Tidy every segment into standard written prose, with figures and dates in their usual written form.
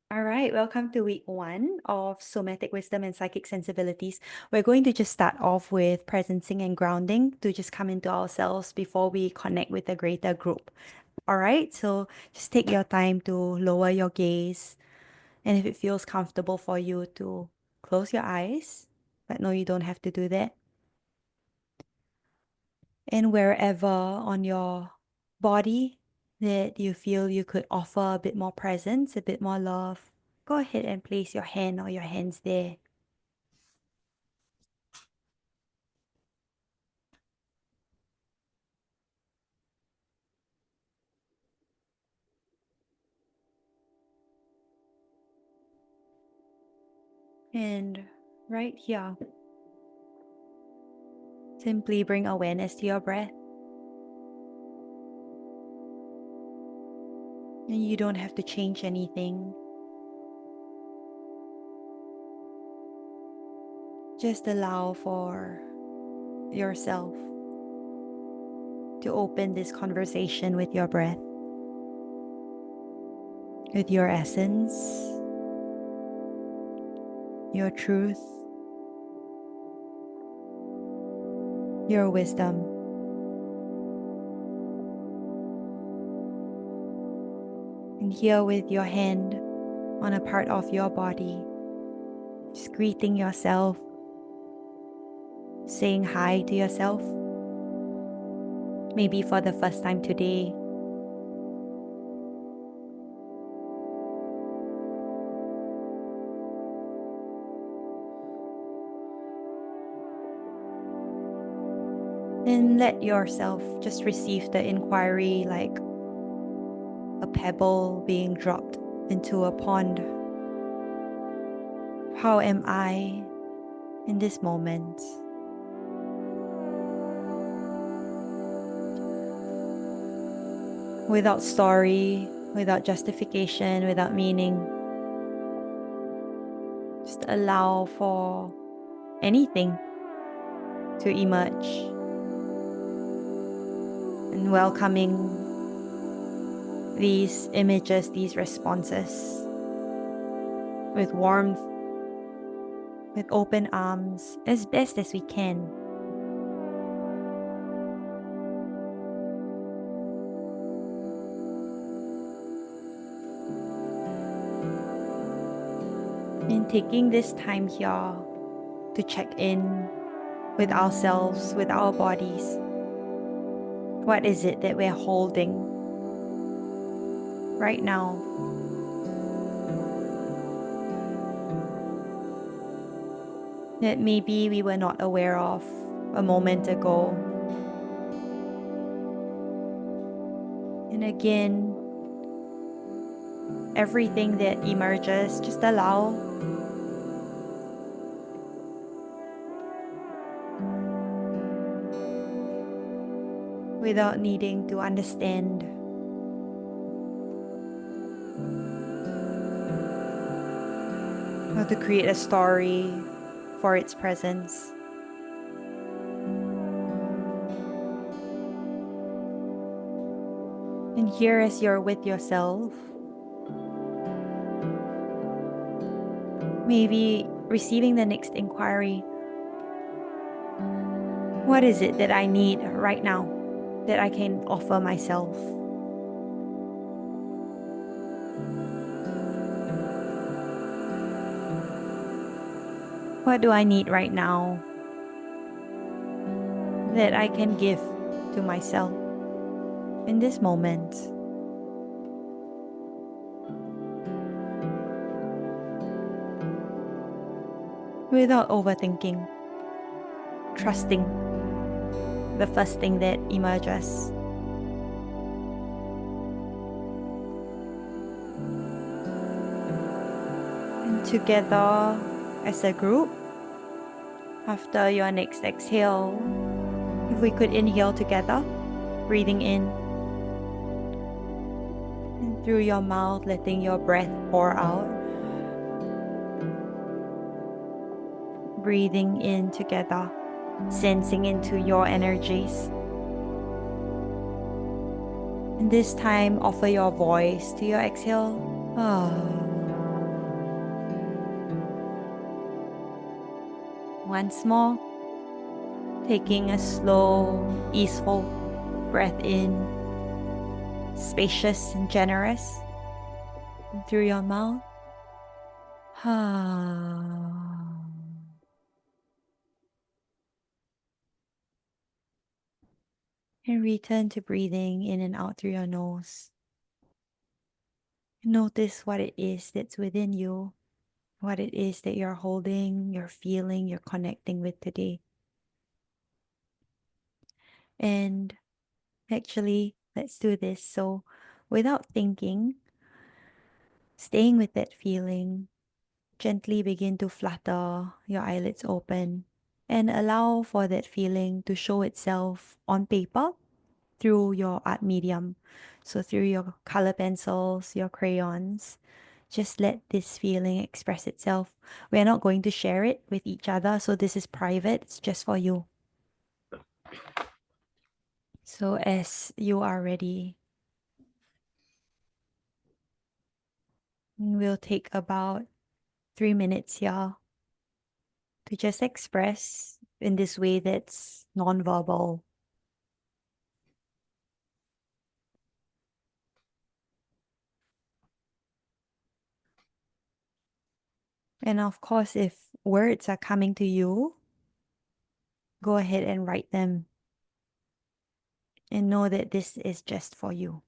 All right, welcome to week one of Somatic Wisdom and Psychic Sensibilities. We're going to just start off with presencing and grounding to just come into ourselves before we connect with a greater group. All right, so just take your time to lower your gaze. And if it feels comfortable for you to close your eyes, but no, you don't have to do that. And wherever on your body that you feel you could offer a bit more presence, a bit more love, go ahead and place your hand or your hands there. And right here, simply bring awareness to your breath. And you don't have to change anything. Just allow for yourself to open this conversation with your breath, with your essence, your truth, your wisdom. And here with your hand on a part of your body, just greeting yourself, saying hi to yourself, maybe for the first time today. Then let yourself just receive the inquiry like a pebble being dropped into a pond. How am I in this moment? Without story, without justification, without meaning. Just allow for anything to emerge. And welcoming these images, these responses with warmth, with open arms, as best as we can. And taking this time here to check in with ourselves, with our bodies. What is it that we're holding right now? That maybe we were not aware of a moment ago. And again, everything that emerges, just allow. Without needing to understand. Or to create a story for its presence. And here, as you're with yourself, maybe receiving the next inquiry. What is it that I need right now that I can offer myself? What do I need right now that I can give to myself in this moment? Without overthinking, trusting the first thing that emerges. And together as a group, after your next exhale, if we could inhale together, breathing in, and through your mouth, letting your breath pour out. Breathing in together, sensing into your energies. And this time, offer your voice to your exhale. Once more, taking a slow, easeful breath in, spacious and generous, and through your mouth. And return to breathing in and out through your nose. Notice what it is that's within you, what it is that you're holding, you're feeling, you're connecting with today. And actually, let's do this. So, without thinking, staying with that feeling, gently begin to flutter your eyelids open and allow for that feeling to show itself on paper through your art medium. So, through your color pencils, your crayons, just let this feeling express itself. We're not going to share it with each other, so this is private, it's just for you. So, as you are ready, we'll take about 3 minutes here to just express in this way that's nonverbal. And of course, if words are coming to you, go ahead and write them and know that this is just for you.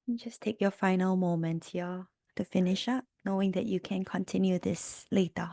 And just take your final moment here to finish up, knowing that you can continue this later.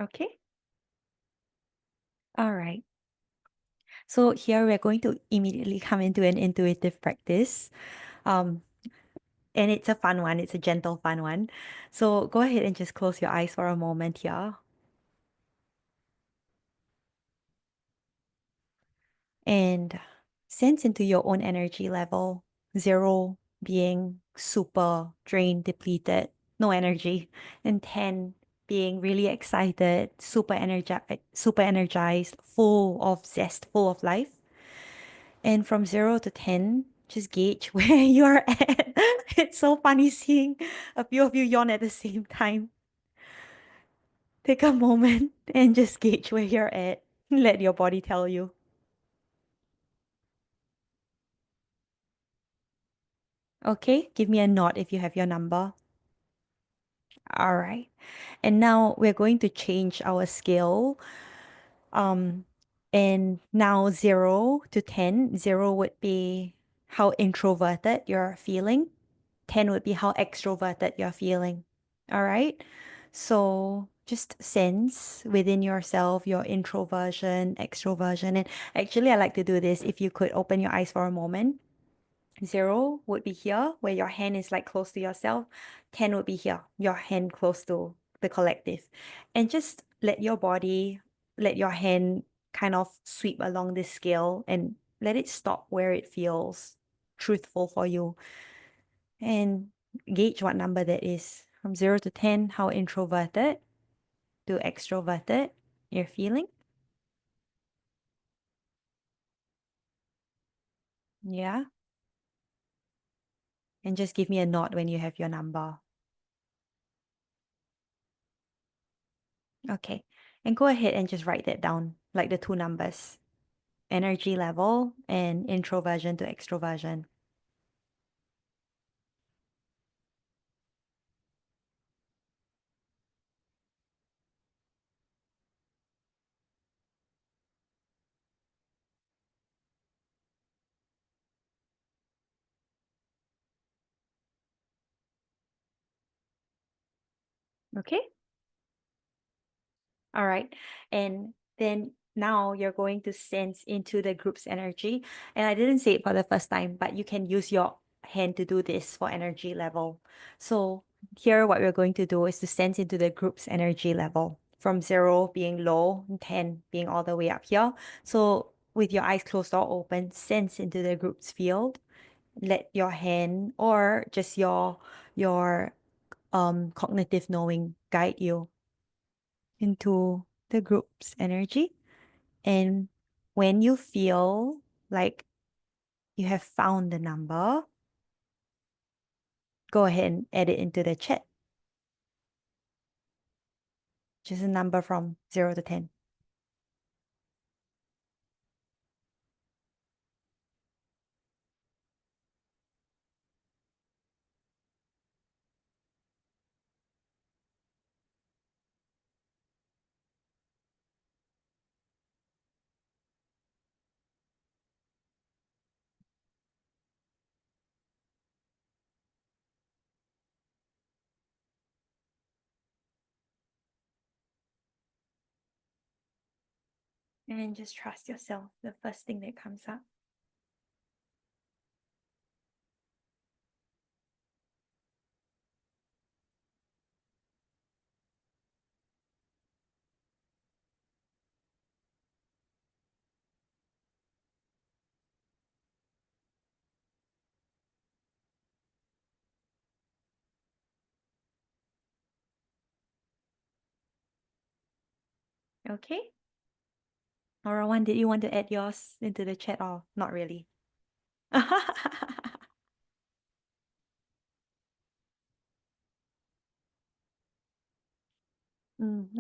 Okay. All right. So here we're going to immediately come into an intuitive practice. Um, and it's a fun one. It's a gentle, fun one. So go ahead and just close your eyes for a moment here and sense into your own energy level. Zero being super drained, depleted, no energy, and 10 being really excited, super energized, full of zest, full of life. And from 0 to 10, just gauge where you're at. It's so funny seeing a few of you yawn at the same time. Take a moment and just gauge where you're at. Let your body tell you. Okay, give me a nod if you have your number. All right. And now we're going to change our scale. Um, and now 0 to 10. 0 would be how introverted you're feeling. 10 would be how extroverted you're feeling. All right. So just sense within yourself your introversion, extroversion. And actually, I like to do this. If you could open your eyes for a moment. 0 would be here, where your hand is like close to yourself. 10 would be here, your hand close to the collective. And just let your body, let your hand kind of sweep along this scale and let it stop where it feels truthful for you. And gauge what number that is. From 0 to 10, how introverted to extroverted you're feeling. Yeah. And just give me a nod when you have your number. Okay. And go ahead and just write that down, like the two numbers, energy level and introversion to extroversion. Okay? All right. And then now you're going to sense into the group's energy. And I didn't say it for the first time, but you can use your hand to do this for energy level. So here, what we're going to do is to sense into the group's energy level from 0 being low, and 10 being all the way up here. So with your eyes closed or open, sense into the group's field. Let your hand or just your cognitive knowing guide you into the group's energy. And when you feel like you have found the number, go ahead and add it into the chat. Just a number from 0 to 10. And just trust yourself, the first thing that comes up. Okay? Or Rowan, did you want to add yours into the chat or not really?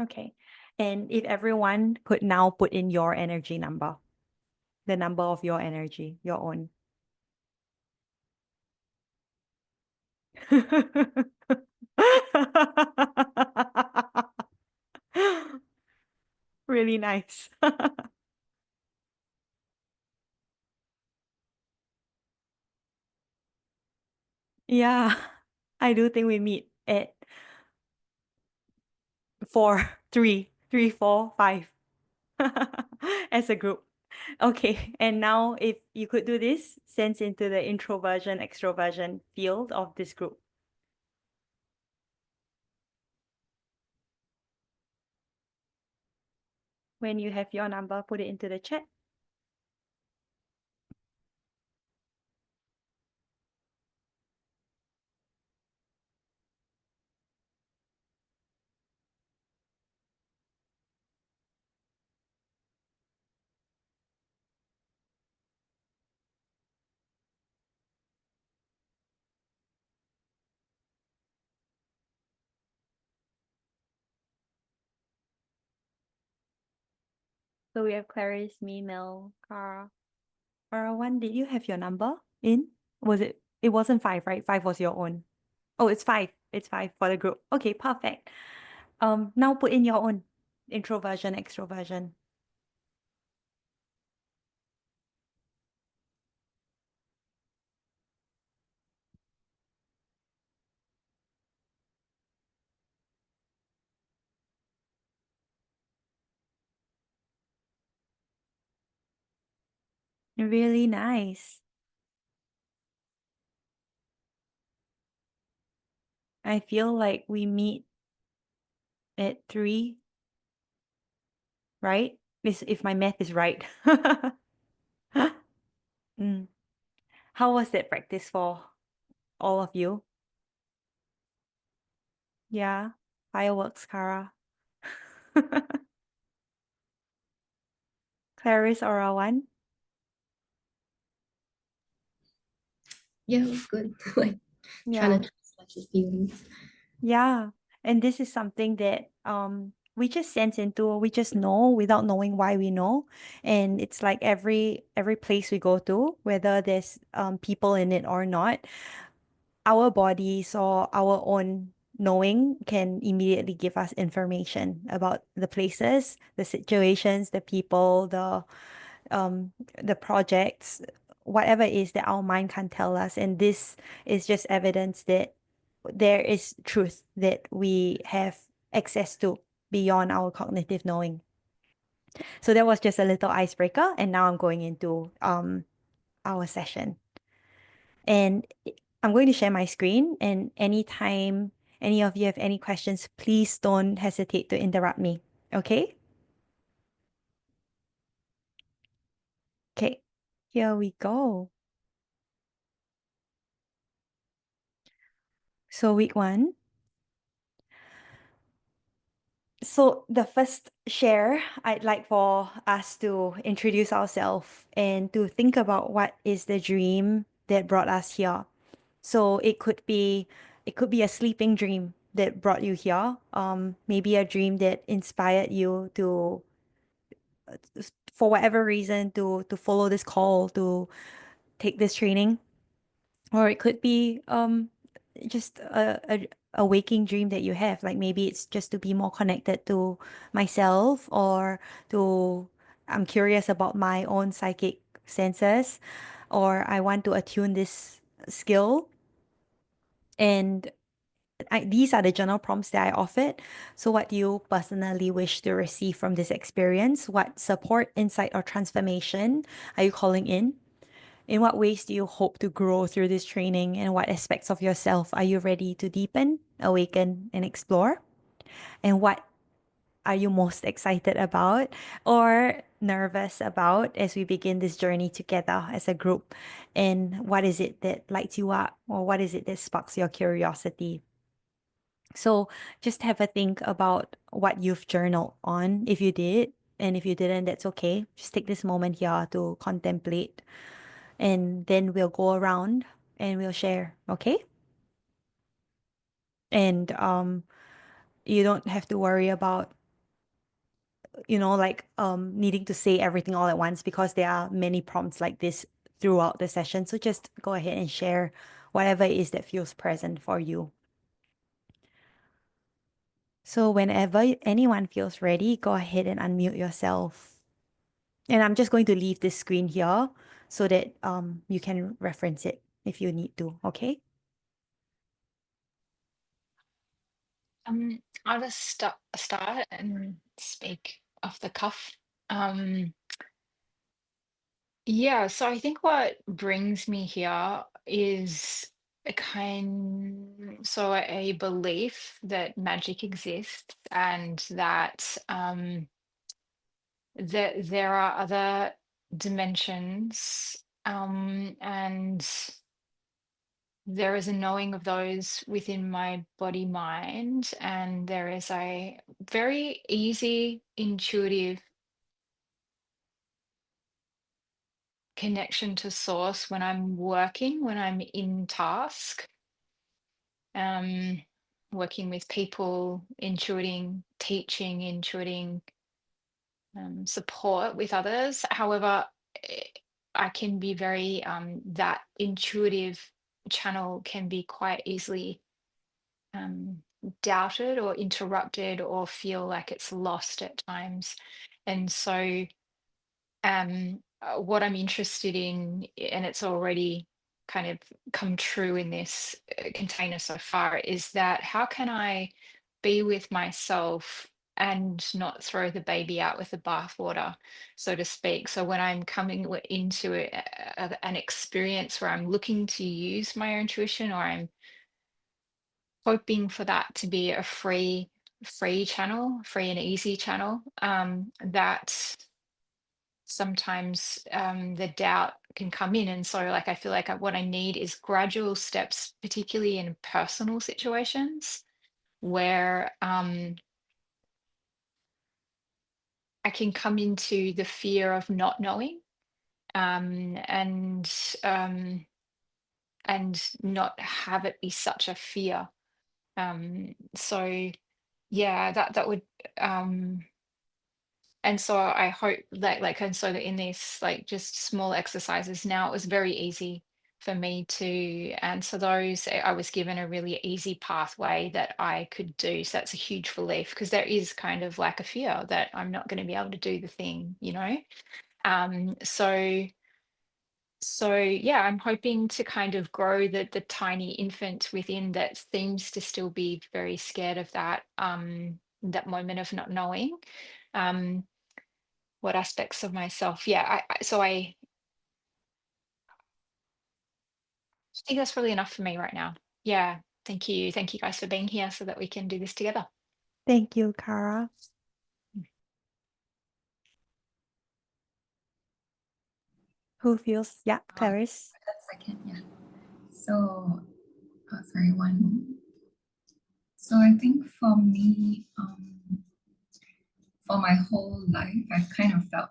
Okay. And if everyone could now put in your energy number, the number of your energy, your own. Really nice. Yeah, I do think we meet at 4, 3, 3, 4, 5 as a group. Okay, and now if you could do this, sense into the introversion, extroversion field of this group. When you have your number, put it into the chat. So we have Clarice, me, Mel, Cara. One, did you have your number in? Was it? It wasn't 5, right? 5 was your own. Oh, it's 5. It's 5 for the group. Okay, perfect. Now put in your own introversion, extroversion. Really nice. I feel like we meet at 3, right? If my math is right. Mm. How was that practice for all of you? Yeah, fireworks, Cara. Clarice or one? Yeah, it was good. Like trying Yeah. to translate the feelings. Yeah. And this is something that we just sense into, we just know without knowing why we know. And it's like every place we go to, whether there's people in it or not, our bodies or our own knowing can immediately give us information about the places, the situations, the people, um the projects, whatever it is that our mind can tell us. And this is just evidence that there is truth that we have access to beyond our cognitive knowing. So that was just a little icebreaker, and now I'm going into our session. And I'm going to share my screen, and anytime any of you have any questions, please don't hesitate to interrupt me. Okay? Okay. Here we go. So week 1. So the first share, I'd like for us to introduce ourselves and to think about what is the dream that brought us here. So it could be a sleeping dream that brought you here. Maybe a dream that inspired you to, for whatever reason, to follow this call, to take this training. Or it could be just a waking dream that you have. Like maybe it's just to be more connected to myself, or to I'm curious about my own psychic senses, or I want to attune this skill. And these are the journal prompts that I offered. So what do you personally wish to receive from this experience? What support, insight, or transformation are you calling in? In what ways do you hope to grow through this training, and what aspects of yourself are you ready to deepen, awaken, and explore? And what are you most excited about or nervous about as we begin this journey together as a group? And what is it that lights you up, or what is it that sparks your curiosity? So just have a think about what you've journaled on, if you did. And if you didn't, that's okay. Just take this moment here to contemplate, and then we'll go around and we'll share, okay? And you don't have to worry about, like needing to say everything all at once, because there are many prompts like this throughout the session. So just go ahead and share whatever it is that feels present for you. So whenever anyone feels ready, go ahead and unmute yourself. And I'm just going to leave this screen here so that you can reference it if you need to, okay? I'll just start and speak off the cuff. Um, yeah, so I think what brings me here is a belief that magic exists and that that there are other dimensions, and there is a knowing of those within my body mind, and there is a very easy, intuitive connection to source when I'm working, when I'm in task, um, working with people, intuiting, teaching, intuiting, support with others. However, eh, I can be very, that intuitive channel can be quite easily um, doubted or interrupted or feel like it's lost at times. And so, what I'm interested in, and it's already kind of come true in this container so far, is that how can I be with myself and not throw the baby out with the bathwater, so to speak. So when I'm coming into an experience where I'm looking to use my intuition, or I'm hoping for that to be a free channel, free and easy channel, that sometimes the doubt can come in. And so, like, I feel like what I need is gradual steps, particularly in personal situations where I can come into the fear of not knowing, um, and um, and not have it be such a fear. So yeah, that would um and so I hope that, like, and so that in these, like, just small exercises now, it was very easy for me to answer those. I was given a really easy pathway that I could do. So that's a huge relief, because there is kind of like a fear that I'm not going to be able to do the thing, you know? So yeah, I'm hoping to kind of grow the tiny infant within that seems to still be very scared of that moment of not knowing. Um, what aspects of myself? Yeah, I think that's really enough for me right now. Yeah, thank you guys for being here so that we can do this together. Thank you, Kara. Who feels? Yeah, Clarice. That's second, yeah. So, sorry, one. So I think for me, for my whole life, I've kind of felt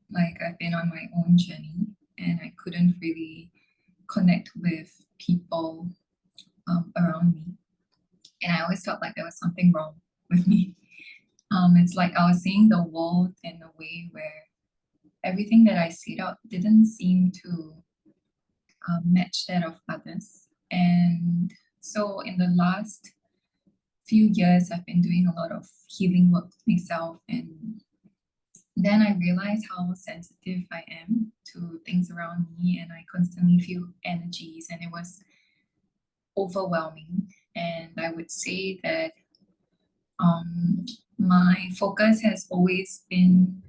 like I've been on my own journey and I couldn't really connect with people around me. And I always felt like there was something wrong with me. It's like I was seeing the world in a way where everything that I set out didn't seem to match that of others. And so in the last few years, I've been doing a lot of healing work myself. And then I realized how sensitive I am to things around me. And I constantly feel energies, and it was overwhelming. And I would say that um, my focus has always been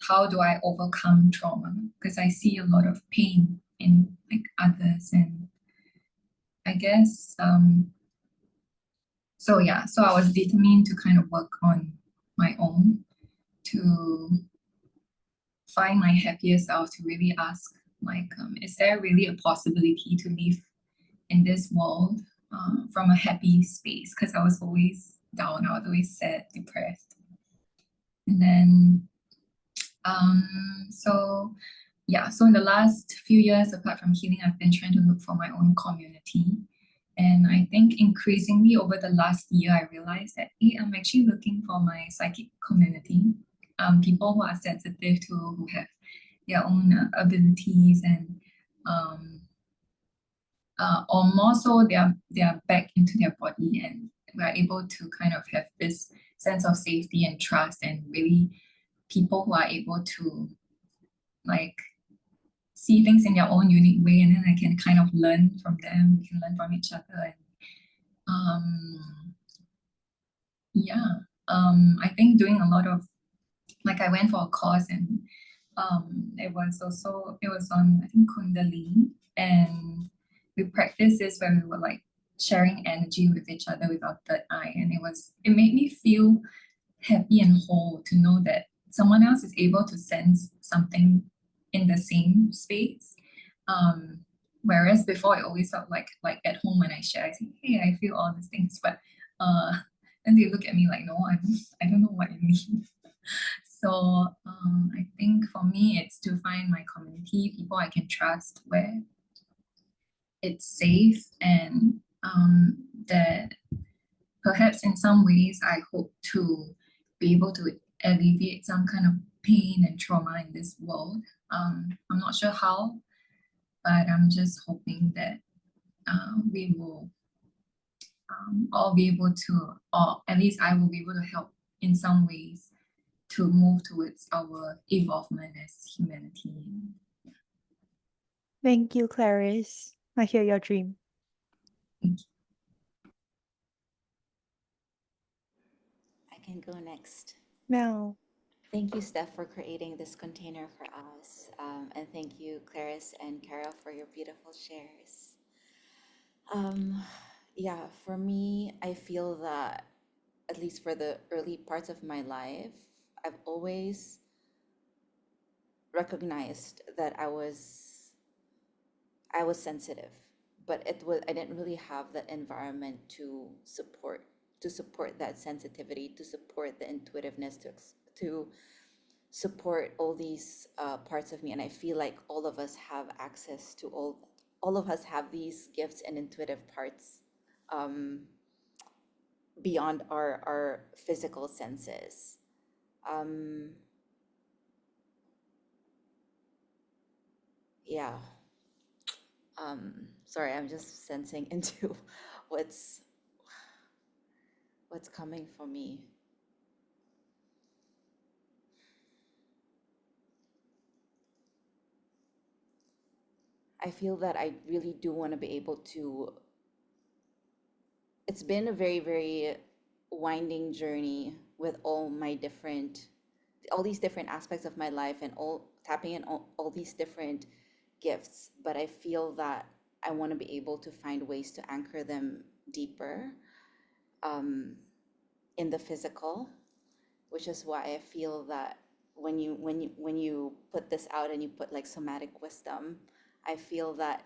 how do I overcome trauma? Because I see a lot of pain in like others, and I guess so. Yeah, so I was determined to kind of work on my own to find my happier self, to really ask like, is there really a possibility to live in this world from a happy space? Because I was always down, I was always sad, depressed, and then so yeah, so in the last few years, apart from healing, I've been trying to look for my own community. And I think increasingly over the last year, I realized that hey, I'm actually looking for my psychic community, people who are sensitive to, who have their own abilities, and um, or more so, they are back into their body, and we're able to kind of have this sense of safety and trust, and really people who are able to like see things in their own unique way, and then I can kind of learn from them. We can learn from each other, and yeah. I think doing a lot of, like, I went for a course, and it was on, I think, Kundalini, and we practiced this where we were like sharing energy with each other with our third eye, and it made me feel happy and whole to know that someone else is able to sense something in the same space. Whereas before I always felt like at home when I share, I say, hey, I feel all these things, but uh then they look at me like, no, I don't know what you mean. So I think for me it's to find my community, people I can trust, where it's safe, and that perhaps in some ways I hope to be able to alleviate some kind of pain and trauma in this world. I'm not sure how, but I'm just hoping that we will all be able to, or at least I will be able to help in some ways to move towards our evolvement as humanity. Thank you, Clarice. I hear your dream. Thank you. I can go next. Mel. Thank you, Steph, for creating this container for us. And thank you, Clarice and Kara, for your beautiful shares. Um, yeah, for me, I feel that, at least for the early parts of my life, I've always recognized that I was sensitive, but I didn't really have the environment to support that sensitivity, to support the intuitiveness, to support all these parts of me. And I feel like all of us have access to all of us have these gifts and intuitive parts, um, beyond our physical senses. Um, yeah. Sorry, I'm just sensing into what's what's coming for me. I feel that I really do want to be able to. It's been a very, very winding journey with all these different aspects of my life, and all tapping in all these different gifts. But I feel that I want to be able to find ways to anchor them deeper, um, in the physical, which is why I feel that when you put this out and you put like somatic wisdom, I feel that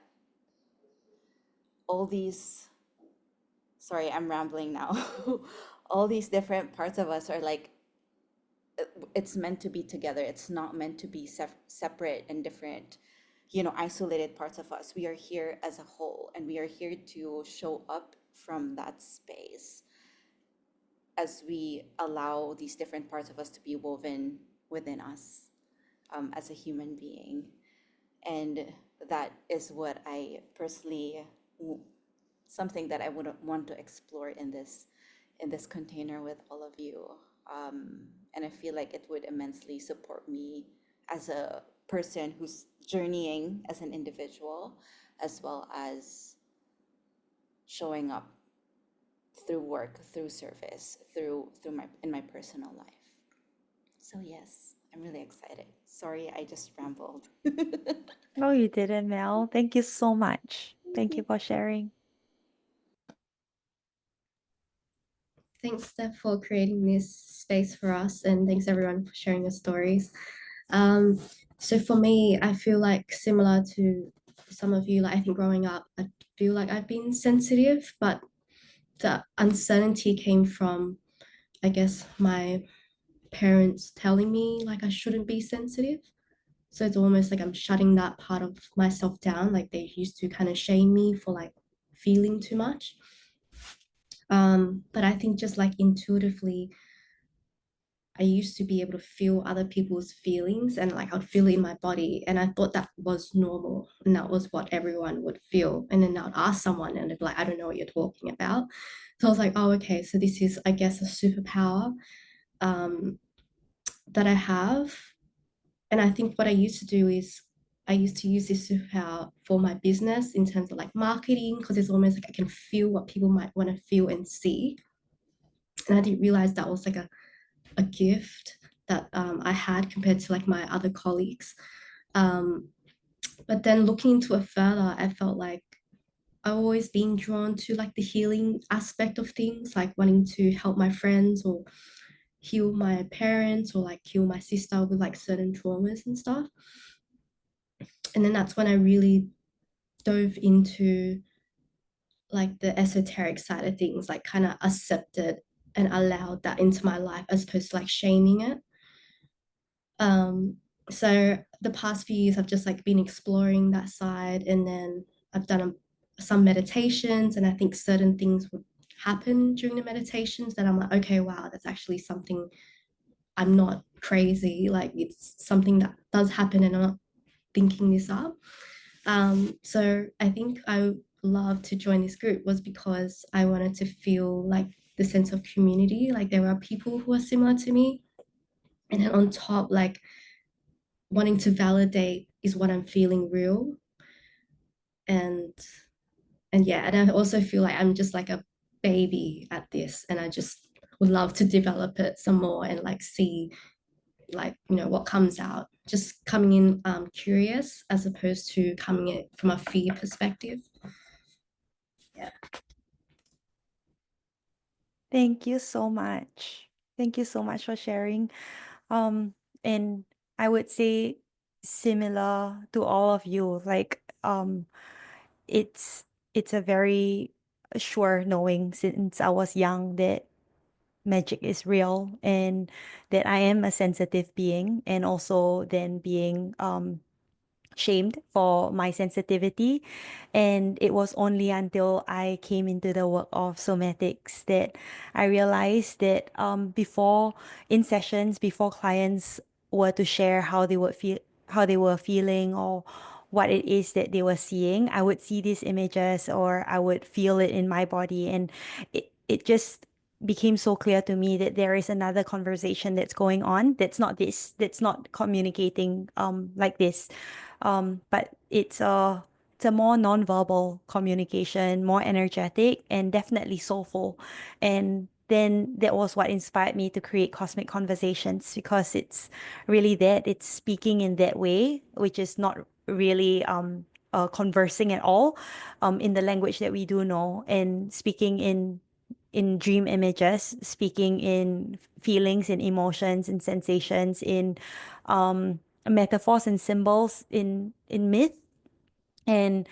all these, sorry, I'm rambling now. All these different parts of us are like, it's meant to be together. It's not meant to be separate and different, isolated parts of us. We are here as a whole, and we are here to show up from that space as we allow these different parts of us to be woven within us, as a human being. And that is what I personally, something that I would want to explore in this container with all of you. And I feel like it would immensely support me as a person who's journeying as an individual, as well as showing up through work, through service, through my in my personal life. So yes, I'm really excited. Sorry, I just rambled. No, you didn't, Mel. Thank you so much. Thank Thank you you. for sharing. Thanks, Steph, for creating this space for us, and thanks everyone for sharing your stories. Um, so for me, I feel like similar to some of you, like I think growing up, I feel like I've been sensitive, but the uncertainty came from, I guess, my parents telling me like I shouldn't be sensitive. So it's almost like I'm shutting that part of myself down. Like they used to kind of shame me for like feeling too much. But I think just like intuitively, I used to be able to feel other people's feelings, and like I'd feel it in my body. And I thought that was normal and that was what everyone would feel. And then I'd ask someone and they'd be like, I don't know what you're talking about. So I was like, oh, okay. So this is, I guess, a superpower um, that I have. And I think what I used to do is I used to use this superpower for my business in terms of like marketing, because it's almost like I can feel what people might want to feel and see. And I didn't realize that was like a gift that I had compared to like my other colleagues. But then looking into it further, I felt like I've always been drawn to like the healing aspect of things, like wanting to help my friends or heal my parents or like heal my sister with like certain traumas and stuff. And then that's when I really dove into like the esoteric side of things, like kind of accepted and allowed that into my life as opposed to like shaming it. So the past few years I've just like been exploring that side, and then I've done some meditations, and I think certain things would happen during the meditations that I'm like, okay, wow, that's actually something. I'm not crazy, like it's something that does happen and I'm not thinking this up. So I think I love to join this group was because I wanted to feel like the sense of community, like there are people who are similar to me. And then on top, like wanting to validate is what I'm feeling real. And yeah, and I also feel like I'm just like a baby at this, and I just would love to develop it some more and like see like what comes out, just coming in curious as opposed to coming in from a fear perspective. Yeah. Thank you so much. Thank you so much for sharing. And I would say similar to all of you, like it's it's a very sure knowing since I was young that magic is real and that I am a sensitive being, and also then being shamed for my sensitivity. And it was only until I came into the work of somatics that I realized that before in sessions, before clients were to share how they would feel, how they were feeling, or what it is that they were seeing, I would see these images or I would feel it in my body. And it just became so clear to me that there is another conversation that's going on, that's not this, that's not communicating like this, but it's a more nonverbal communication, more energetic and definitely soulful. And then that was what inspired me to create Cosmic Conversations, because it's really that, it's speaking in that way, which is not really conversing at all in the language that we do know, and speaking in dream images, speaking in feelings, in emotions, in sensations, in metaphors and symbols, in myth. And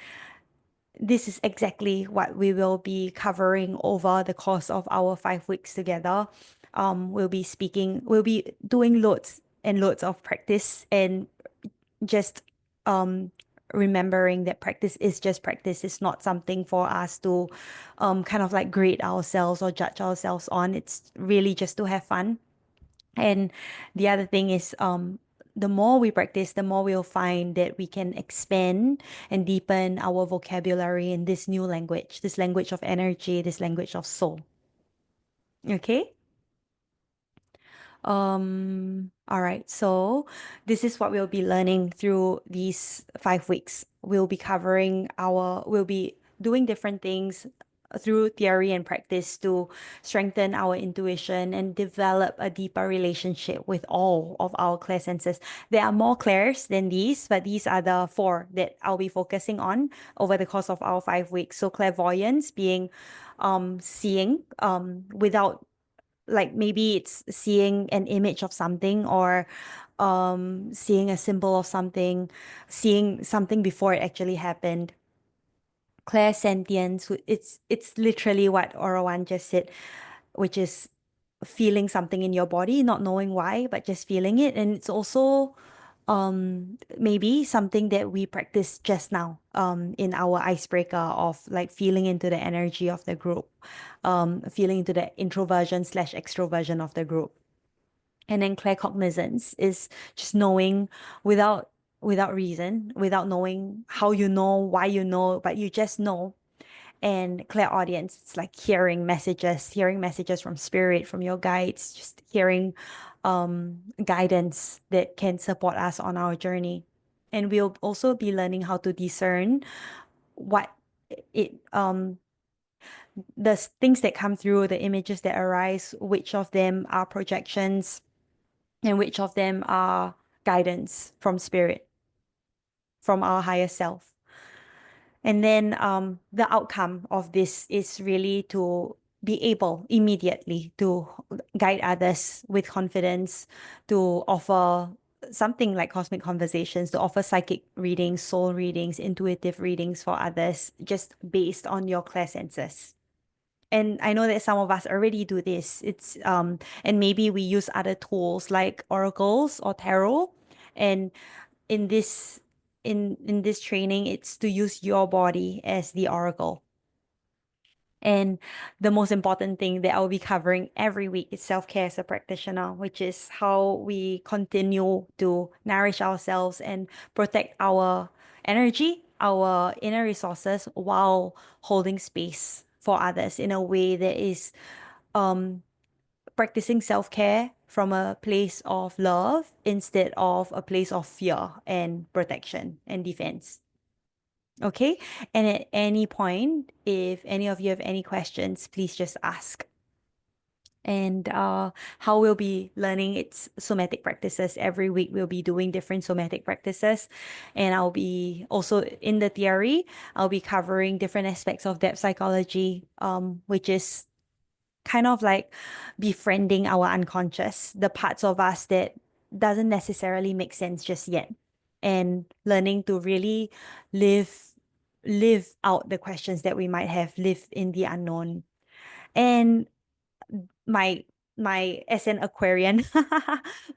this is exactly what we will be covering over the course of our 5 weeks together. We'll be doing loads and loads of practice, and just um remembering that practice is just practice. It's not something for us to kind of like grade ourselves or judge ourselves on. It's really just to have fun. And the other thing is, the more we practice, the more we'll find that we can expand and deepen our vocabulary in this new language, this language of energy, this language of soul. Okay? All right. So this is what we'll be learning through these 5 weeks. We'll be doing different things through theory and practice to strengthen our intuition and develop a deeper relationship with all of our clairsenses. There are more clairs than these, but these are the four that I'll be focusing on over the course of our 5 weeks. So clairvoyance being seeing without, like maybe it's seeing an image of something, or seeing a symbol of something, seeing something before it actually happened. Clairsentience, it's literally what Orawan just said, which is feeling something in your body, not knowing why, but just feeling it. And it's also maybe something that we practice just now in our icebreaker of like feeling into the energy of the group, feeling into the introversion slash extroversion of the group. And then claircognizance is just knowing without reason, without knowing how you know, why you know, but you just know. And clairaudience, it's like hearing messages from spirit, from your guides, just hearing guidance that can support us on our journey. And we'll also be learning how to discern what it the things that come through, the images that arise, which of them are projections and which of them are guidance from spirit, from our higher self. And then the outcome of this is really to be able immediately to guide others with confidence, to offer something like cosmic conversations, to offer psychic readings, soul readings, intuitive readings for others, just based on your clairsenses. And I know that some of us already do this. And maybe we use other tools like oracles or tarot. And in this in this training, it's to use your body as the oracle. And the most important thing that I'll be covering every week is self-care as a practitioner, which is how we continue to nourish ourselves and protect our energy, our inner resources, while holding space for others in a way that is um, practicing self-care from a place of love instead of a place of fear and protection and defense. Okay. And at any point, if any of you have any questions, please just ask. And how we'll be learning its somatic practices. Every week, we'll be doing different somatic practices. And I'll be also in the theory, I'll be covering different aspects of depth psychology, which is kind of like befriending our unconscious, the parts of us that doesn't necessarily make sense just yet, and learning to really live live out the questions that we might have, live in the unknown. And my my as an Aquarian,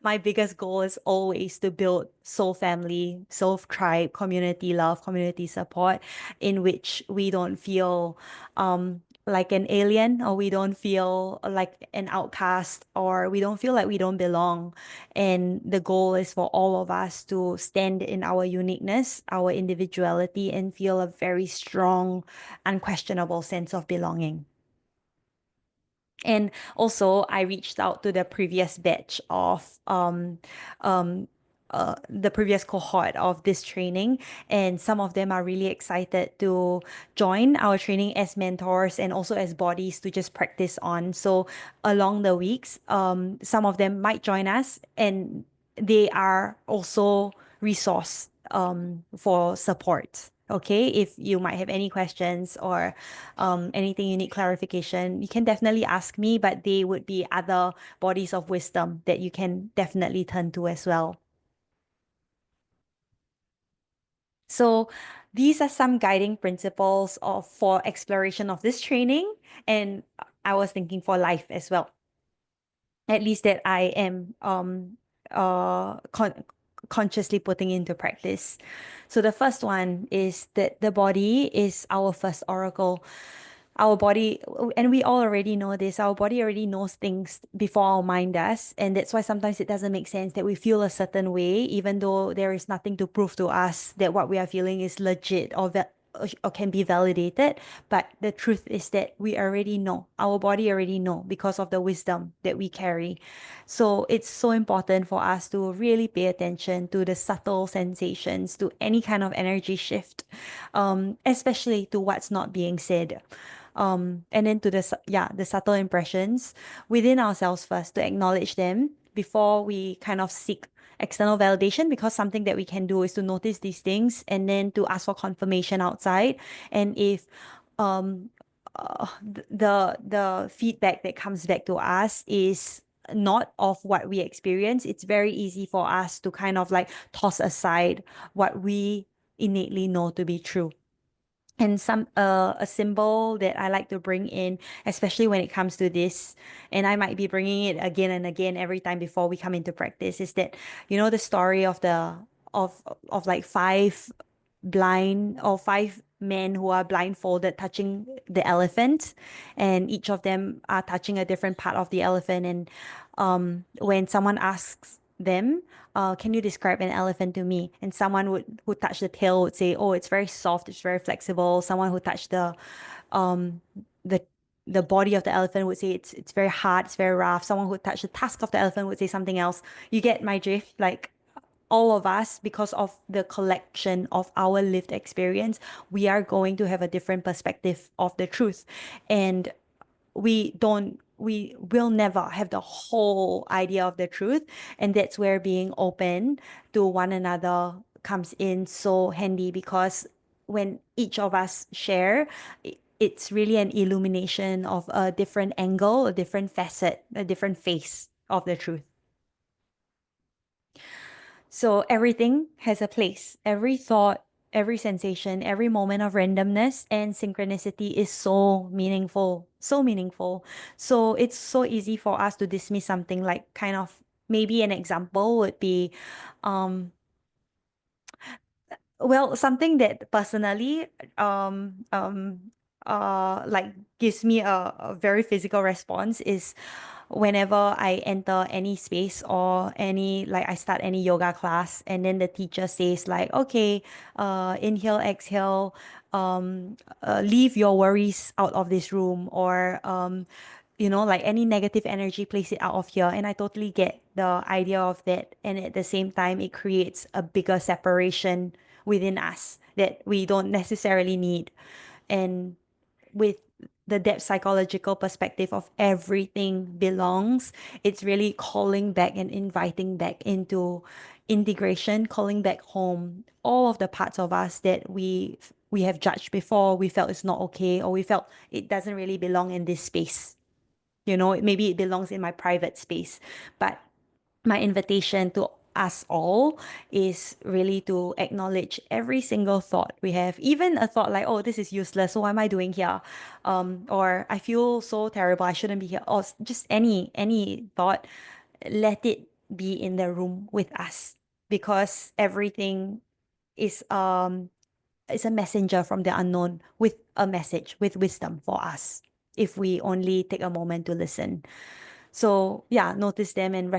my biggest goal is always to build soul family, soul tribe, community love, community support, in which we don't feel like an alien, or we don't feel like an outcast, or we don't feel like we don't belong. And the goal is for all of us to stand in our uniqueness, our individuality, and feel a very strong, unquestionable sense of belonging. And also, I reached out to the previous batch of um, the previous cohort of this training, and some of them are really excited to join our training as mentors and also as bodies to just practice on. So along the weeks, some of them might join us, and they are also resource for support. Okay, if you might have any questions or anything you need clarification, you can definitely ask me, but they would be other bodies of wisdom that you can definitely turn to as well. So these are some guiding principles for exploration of this training, and I was thinking for life as well. At least that I am consciously putting into practice. So the first one is that the body is our first oracle. Our body, and we all already know this, our body already knows things before our mind does. And that's why sometimes it doesn't make sense that we feel a certain way, even though there is nothing to prove to us that what we are feeling is legit or can be validated. But the truth is that we already know, our body already know, because of the wisdom that we carry. So it's so important for us to really pay attention to the subtle sensations, to any kind of energy shift, especially to what's not being said. And then to the subtle impressions within ourselves first, to acknowledge them before we kind of seek external validation, because something that we can do is to notice these things and then to ask for confirmation outside. And if um the feedback that comes back to us is not of what we experience, it's very easy for us to kind of like toss aside what we innately know to be true. And a symbol that I like to bring in, especially when it comes to this, and I might be bringing it again and again every time before we come into practice, is that, you know, the story of of like five men who are blindfolded touching the elephant, and each of them are touching a different part of the elephant. And when someone asks them, can you describe an elephant to me? And someone who touched the tail would say, oh, it's very soft, it's very flexible. Someone who touched um the the body of the elephant would say it's very hard, it's very rough. Someone who touched the tusk of the elephant would say something else. You get my drift? Like, all of us, because of the collection of our lived experience, we are going to have a different perspective of the truth. And we will never have the whole idea of the truth. And that's where being open to one another comes in so handy, because when each of us share, it's really an illumination of a different angle, a different facet, a different face of the truth. So everything has a place. Every thought, every sensation, every moment of randomness and synchronicity is so meaningful, so meaningful. So it's so easy for us to dismiss something. Like, kind of, maybe an example would be, um, well, something that personally, like, gives me a very physical response is whenever I enter any space, or any, like, I start any yoga class, and then the teacher says, like, okay, inhale, exhale, leave your worries out of this room, or like, any negative energy, place it out of here. And I totally get the idea of that. And at the same time, it creates a bigger separation within us that we don't necessarily need. And with the depth psychological perspective of everything belongs, it's really calling back and inviting back into integration, calling back home all of the parts of us that we have judged before, we felt it's not okay, or we felt it doesn't really belong in this space. Maybe it belongs in my private space. But my invitation to us all is really to acknowledge every single thought we have, even a thought like, oh, this is useless, so what am I doing here? Or I feel so terrible, I shouldn't be here, or just any thought. Let it be in the room with us, because everything is a messenger from the unknown, with a message, with wisdom for us, if we only take a moment to listen. So yeah, notice them and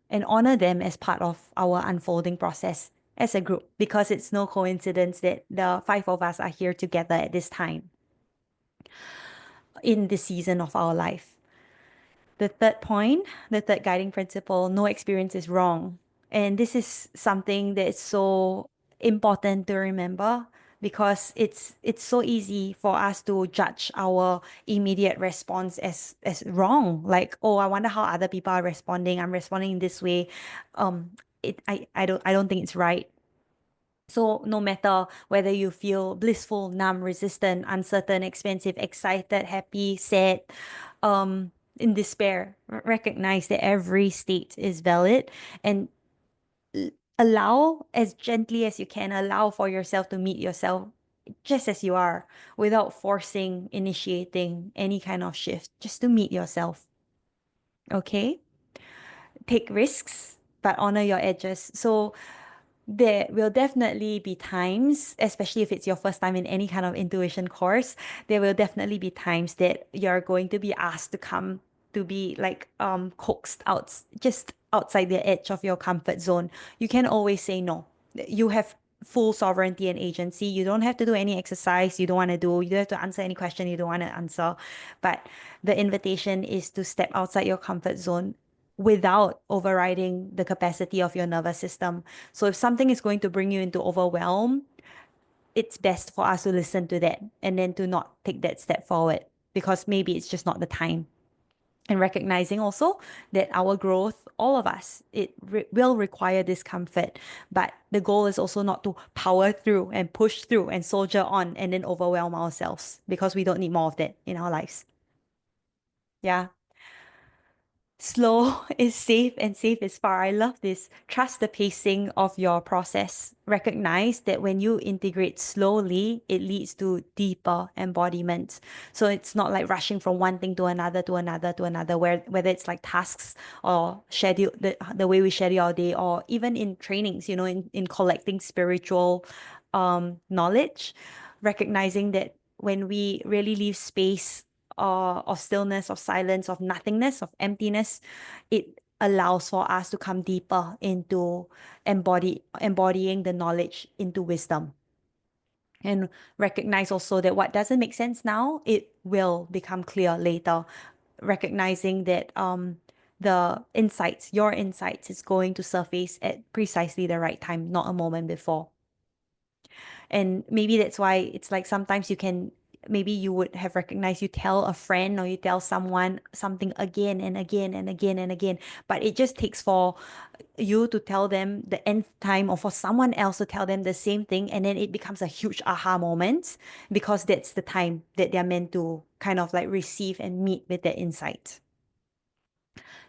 and honor them as part of our unfolding process as a group, because it's no coincidence that the five of us are here together at this time, in this season of our life. The third point, the third guiding principle: no experience is wrong. And this is something that is so important to remember, because it's so easy for us to judge our immediate response as wrong. Like, oh, I wonder how other people are responding. I'm responding this way. I don't think it's right. So no matter whether you feel blissful, numb, resistant, uncertain, expensive, excited, happy, sad, in despair, recognize that every state is valid, and allow, as gently as you can, allow for yourself to meet yourself just as you are, without forcing, initiating any kind of shift, just to meet yourself. Okay? Take risks, but honor your edges. So there will definitely be times, especially if it's your first time in any kind of intuition course, there will definitely be times that you're going to be asked to come, to be like coaxed out, just outside the edge of your comfort zone. You can always say no. You have full sovereignty and agency. You don't have to do any exercise you don't want to do. You don't have to answer any question you don't want to answer. But the invitation is to step outside your comfort zone without overriding the capacity of your nervous system. So if something is going to bring you into overwhelm, it's best for us to listen to that, and then to not take that step forward, because maybe it's just not the time. And recognizing also that our growth, all of us, it will require discomfort. But the goal is also not to power through and push through and soldier on and then overwhelm ourselves, because we don't need more of that in our lives. Yeah. Slow is safe and safe is far. I love this. Trust the pacing of your process. Recognize that when you integrate slowly, it leads to deeper embodiment. So it's not like rushing from one thing to another, to another, to another, whether it's like tasks, or schedule, the way we schedule our day, or even in trainings, in collecting spiritual knowledge. Recognizing that when we really leave space, of stillness, of silence, of nothingness, of emptiness, it allows for us to come deeper into embodying the knowledge into wisdom. And recognize also that what doesn't make sense now, it will become clear later. Recognizing that the insights, your insights, is going to surface at precisely the right time, not a moment before. And maybe that's why it's like sometimes maybe you would have recognized, you tell a friend or you tell someone something again and again and again and again, but it just takes for you to tell them the nth time, or for someone else to tell them the same thing, and then it becomes a huge aha moment, because that's the time that they're meant to kind of like receive and meet with their insight.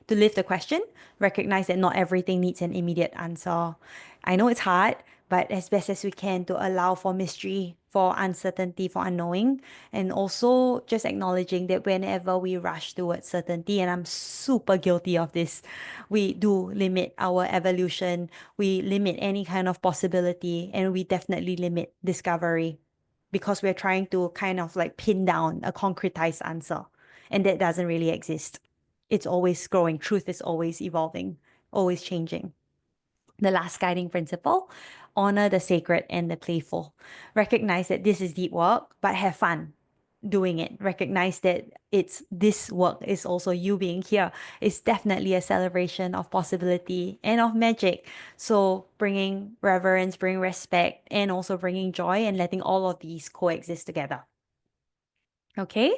To lift the question, recognize that not everything needs an immediate answer. I know it's hard, but as best as we can, to allow for mystery, for uncertainty, for unknowing, and also just acknowledging that whenever we rush towards certainty, and I'm super guilty of this, we do limit our evolution, we limit any kind of possibility, and we definitely limit discovery, because we're trying to kind of like pin down a concretized answer, and that doesn't really exist. It's always growing. Truth is always evolving, always changing. The last guiding principle: honor the sacred and the playful. Recognize that this is deep work, but have fun doing it. Recognize that this work is also you being here. It's definitely a celebration of possibility and of magic. So bringing reverence, bringing respect, and also bringing joy, and letting all of these coexist together. Okay,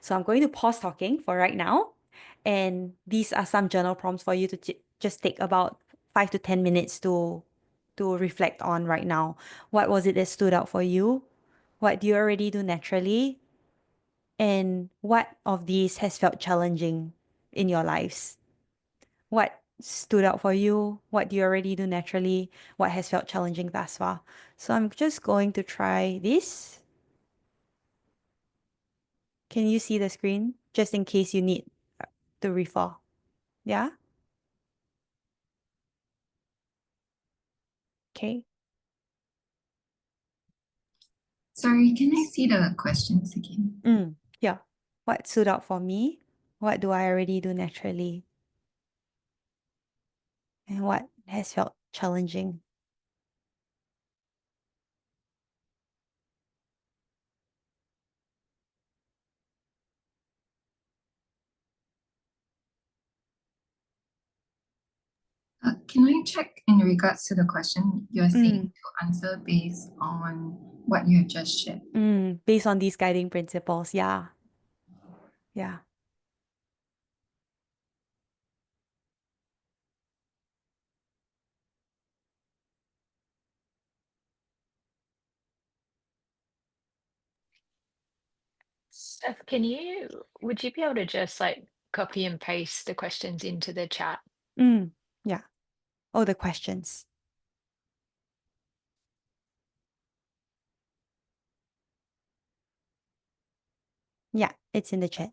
so I'm going to pause talking for right now. And these are some journal prompts for you to just take about 5 to 10 minutes to reflect on right now. What was it that stood out for you? What do you already do naturally? And what of these has felt challenging in your lives? What stood out for you? What do you already do naturally? What has felt challenging thus far? So I'm just going to try this. Can you see the screen? Just in case you need to refer. Yeah? Okay. Sorry, can I see the questions again? Yeah. What stood out for me? What do I already do naturally? And what has felt challenging? Can I check in regards to the question you're saying Mm, to answer based on what you have just shared? based on these guiding principles. Yeah. Yeah. Steph, would you be able to just like copy and paste the questions into the chat? Yeah. Oh, the questions. Yeah, it's in the chat.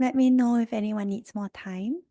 Let me know if anyone needs more time.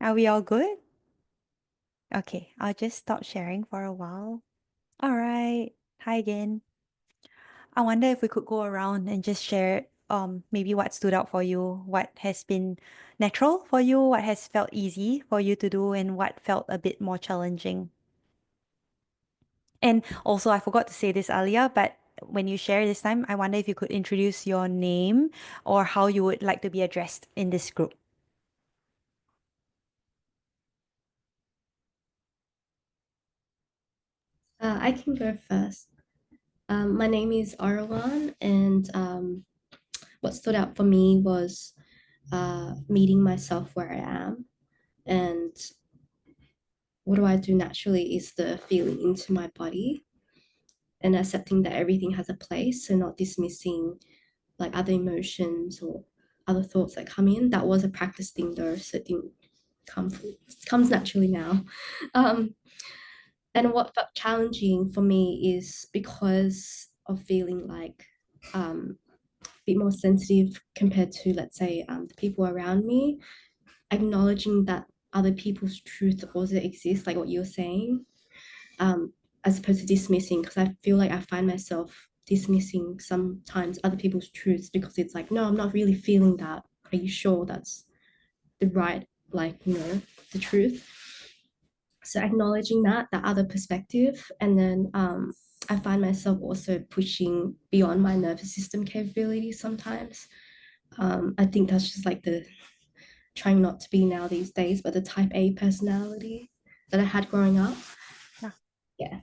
Are we all good? Okay, I'll just stop sharing for a while. All right. Hi again. I wonder if we could go around and just share maybe what stood out for you, what has been natural for you, what has felt easy for you to do, and what felt a bit more challenging. And also, I forgot to say this earlier, but when you share this time, I wonder if you could introduce your name or how you would like to be addressed in this group. I can go first. My name is Arawan, and what stood out for me was meeting myself where I am. And what do I do naturally is the feeling into my body and accepting that everything has a place and not dismissing like other emotions or other thoughts that come in. That was a practice thing though, so it didn't come comes naturally now. Um, and what felt challenging for me is because of feeling like a bit more sensitive compared to, let's say, the people around me, acknowledging that other people's truth also exists, like what you're saying, um, as opposed to dismissing, because I feel like I find myself dismissing sometimes other people's truths because it's like, no, I'm not really feeling that. Are you sure that's the right, like, the truth? So acknowledging that other perspective, and then I find myself also pushing beyond my nervous system capabilities sometimes. I think that's just like the trying not to be now these days, but the type A personality that I had growing up. Yeah. Yeah.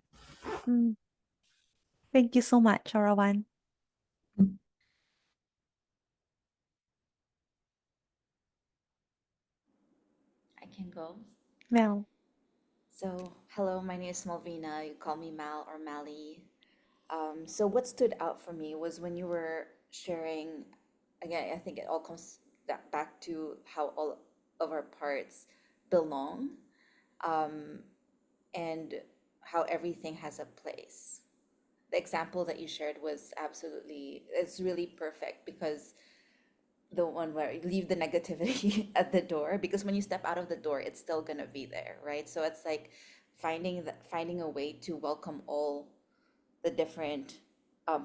Mm. Thank you so much, Arawan. I can go. Well, So, hello, my name is Malvina. You call me Mal or Mally. So, what stood out for me was when you were sharing, again, I think it all comes back to how all of our parts belong, um, and how everything has a place. The example that you shared was absolutely, it's really perfect because the one where you leave the negativity at the door, because when you step out of the door it's still gonna be there, right? So it's like finding a way to welcome all the different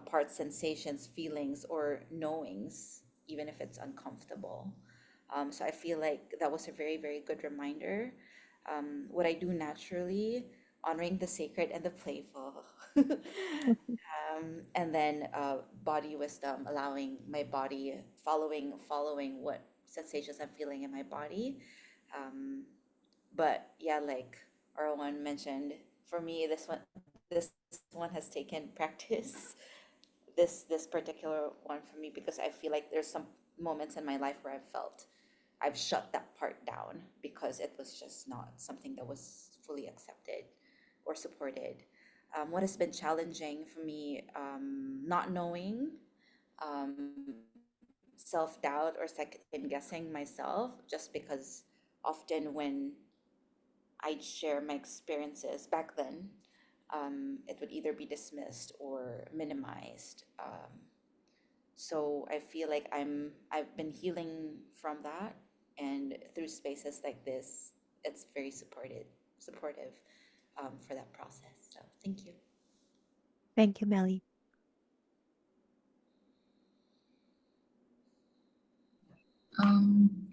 parts, sensations, feelings, or knowings, even if it's uncomfortable. So I feel like that was a very, very good reminder. What I do naturally, honoring the sacred and the playful. And then body wisdom, allowing my body, following what sensations I'm feeling in my body. Um, but yeah, like Arwan mentioned, for me, this one has taken practice. This particular one for me, because I feel like there's some moments in my life where I've shut that part down because it was just not something that was fully accepted or supported. What has been challenging for me, not knowing, self doubt or second guessing myself, just because often when I'd share my experiences back then, it would either be dismissed or minimized. So I feel like I've been healing from that, and through spaces like this, it's very supportive for that process. So thank you. thank you, Melly.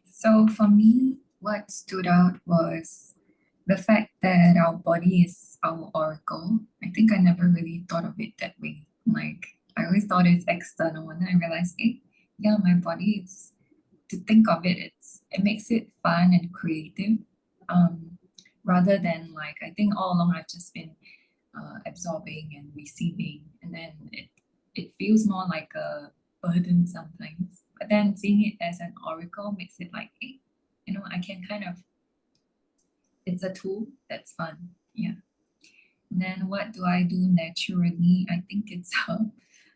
So for me, what stood out was the fact that our body is our oracle. I think I never really thought of it that way. Like I always thought it's external, and then I realized, yeah, my body is, to think of it, it makes it fun and creative. Um, Rather than, like, I think all along I've just been absorbing and receiving, and then it feels more like a burden sometimes. But then seeing it as an oracle makes it like, hey, I can kind of, it's a tool that's fun. Yeah. And then what do I do naturally? I think it's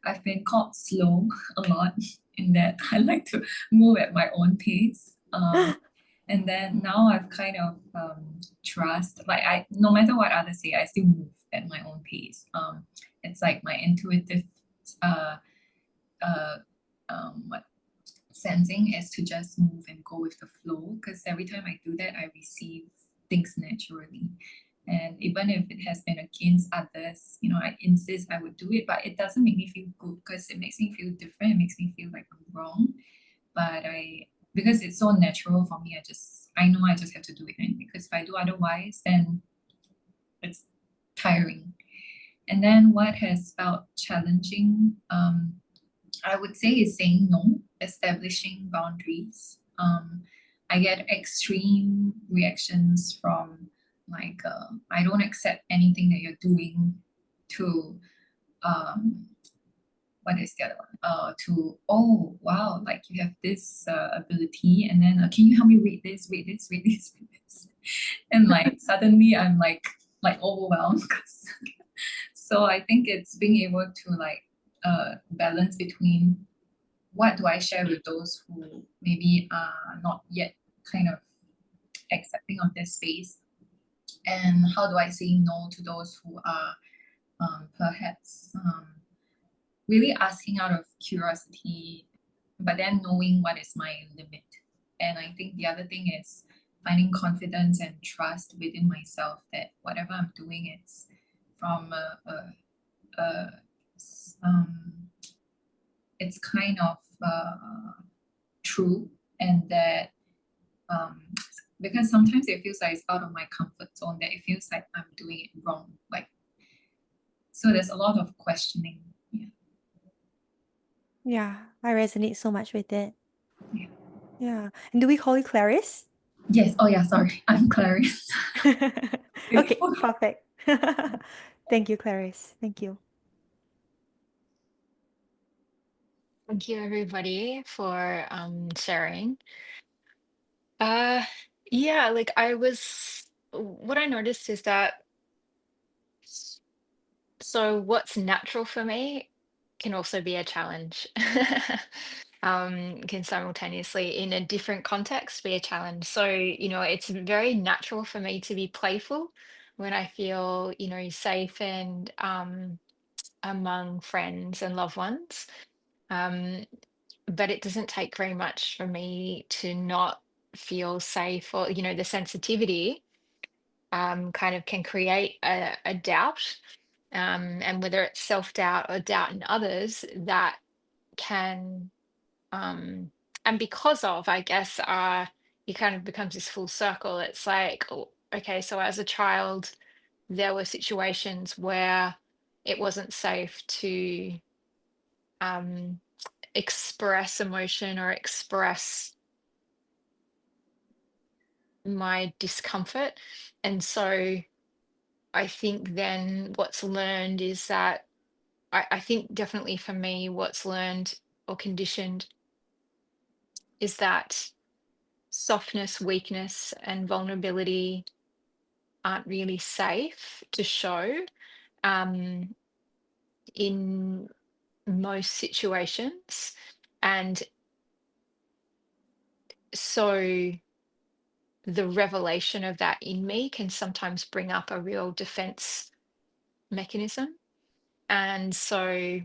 I've been called slow a lot in that I like to move at my own pace. And then now I've kind of trust, like I, no matter what others say, I still move at my own pace. It's like my intuitive uh, uh, what sensing is to just move and go with the flow, because every time I do that, I receive things naturally. And even if it has been against others, I insist I would do it, but it doesn't make me feel good because it makes me feel different. It makes me feel like I'm wrong. But because it's so natural for me, I know I just have to do it anyway. Because if I do otherwise, then it's tiring. And then what has felt challenging, I would say, is saying no, establishing boundaries. I get extreme reactions from like, I don't accept anything that you're doing, to what is the other one? To, oh wow, like you have this ability, and then can you help me read this, read this, read this, read this, and like suddenly I'm like overwhelmed. So I think it's being able to like balance between what do I share with those who maybe are not yet kind of accepting of this space, and how do I say no to those who are perhaps really asking out of curiosity, but then knowing what is my limit. And I think the other thing is finding confidence and trust within myself that whatever I'm doing, it's from a it's kind of true, and that um, because sometimes it feels like it's out of my comfort zone, that it feels like I'm doing it wrong. Like, so there's a lot of questioning. Yeah. Yeah, I resonate so much with it. Yeah. Yeah. And do we call you Clarice? Yes. Oh yeah. Sorry. I'm Clarice. Okay, perfect. Thank you, Clarice. Thank you. Thank you, everybody, for sharing. Yeah, like what I noticed is that, so what's natural for me can also be a challenge. Can simultaneously, in a different context, be a challenge. So, it's very natural for me to be playful when I feel, safe and among friends and loved ones. Um, but it doesn't take very much for me to not feel safe, or, the sensitivity kind of can create a doubt. And whether it's self-doubt or doubt in others, that can, um, and because of, I guess, it kind of becomes this full circle. It's like, oh, okay, so as a child, there were situations where it wasn't safe to um, express emotion or express my discomfort. And so I think then what's learned is that, I think definitely for me, what's learned or conditioned is that softness, weakness, and vulnerability aren't really safe to show um, in most situations. And so the revelation of that in me can sometimes bring up a real defense mechanism. And so,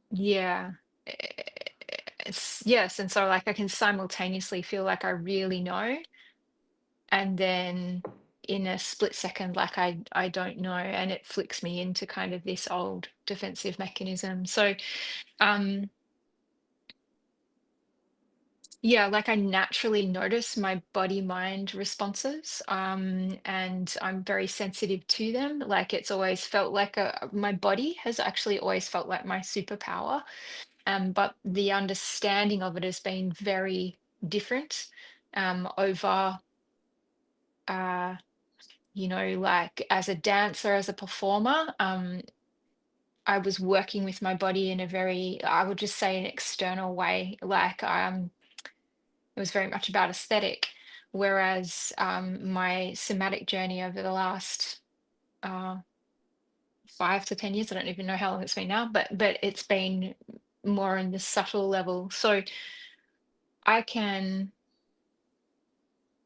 yeah, it's, yes. And so, like, I can simultaneously feel like I really know, and then in a split second, like, I don't know, and it flicks me into kind of this old defensive mechanism. So, um, yeah, like, I naturally notice my body mind responses, and I'm very sensitive to them. Like, it's always felt like my body has actually always felt like my superpower. But the understanding of it has been very different over, uh, like, as a dancer, as a performer. I was working with my body in a very, I would just say, an external way. Like it was very much about aesthetic. Whereas my somatic journey over the last uh, 5 to 10 years, I don't even know how long it's been now, but it's been more on the subtle level. So I can,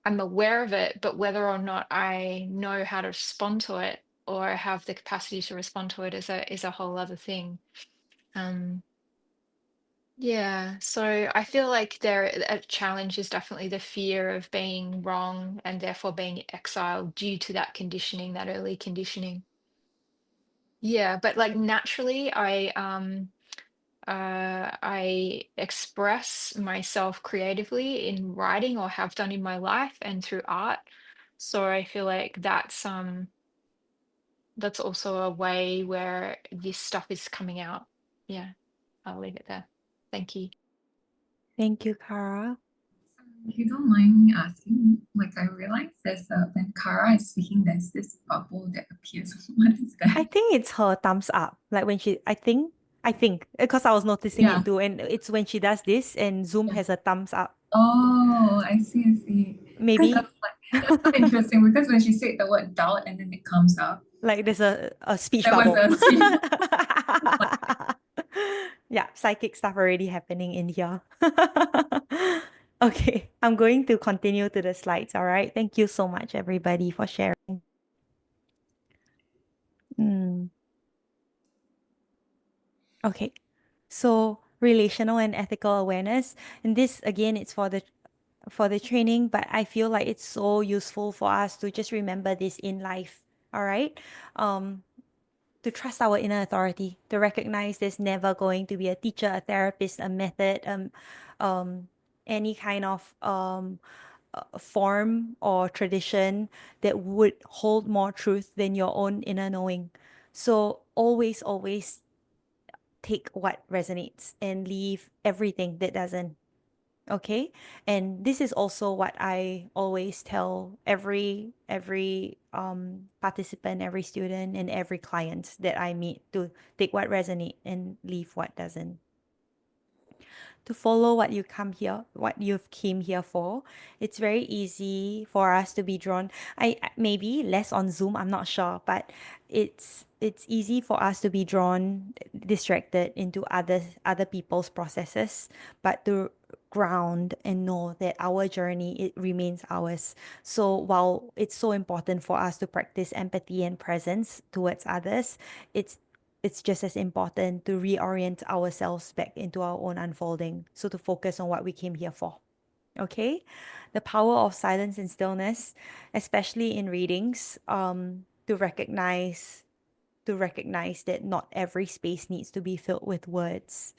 I'm aware of it, but whether or not I know how to respond to it or have the capacity to respond to it is a whole other thing. Yeah, so I feel like there a challenge is definitely the fear of being wrong and therefore being exiled due to that conditioning, that early conditioning. Yeah, but like naturally I express myself creatively in writing or have done in my life and through art. So I feel like that's also a way where this stuff is coming out. Yeah, I'll leave it there. Thank you. Thank you, Kara. If you don't mind me asking, like I realize when Kara is speaking, there's this bubble that appears. What is I that? think it's her thumbs up. Like when I think, because I was noticing Yeah, it too, and it's when she does this and Zoom yeah. has a thumbs up. Oh, I see, I see. Because I Maybe was like, it was so interesting because when she said the word doubt and then it comes up, like there's a speech there was bubble. a speech like, Yeah, psychic stuff already happening in here. Okay, I'm going to continue to the slides, all right? Thank you so much, everybody, for sharing. Mm. Okay, so relational and ethical awareness, and this again, it's for the training, but I feel like it's so useful for us to just remember this in life. All right. Um, to trust our inner authority, to recognize there's never going to be a teacher, a therapist, a method, um, any kind of form or tradition that would hold more truth than your own inner knowing. So always take what resonates and leave everything that doesn't. Okay, and this is also what I always tell every participant, every student, and every client that I meet, to take what resonate and leave what doesn't, to follow what you've came here for. It's very easy for us to be drawn. Maybe less on Zoom, I'm not sure, but it's easy for us to be drawn, distracted into other people's processes, but to ground and know that our journey, it remains ours. So while it's so important for us to practice empathy and presence towards others, it's it's just as important to reorient ourselves back into our own unfolding. So to focus on what we came here for. Okay? The power of silence and stillness, especially in readings, to recognize that not every space needs to be filled with words,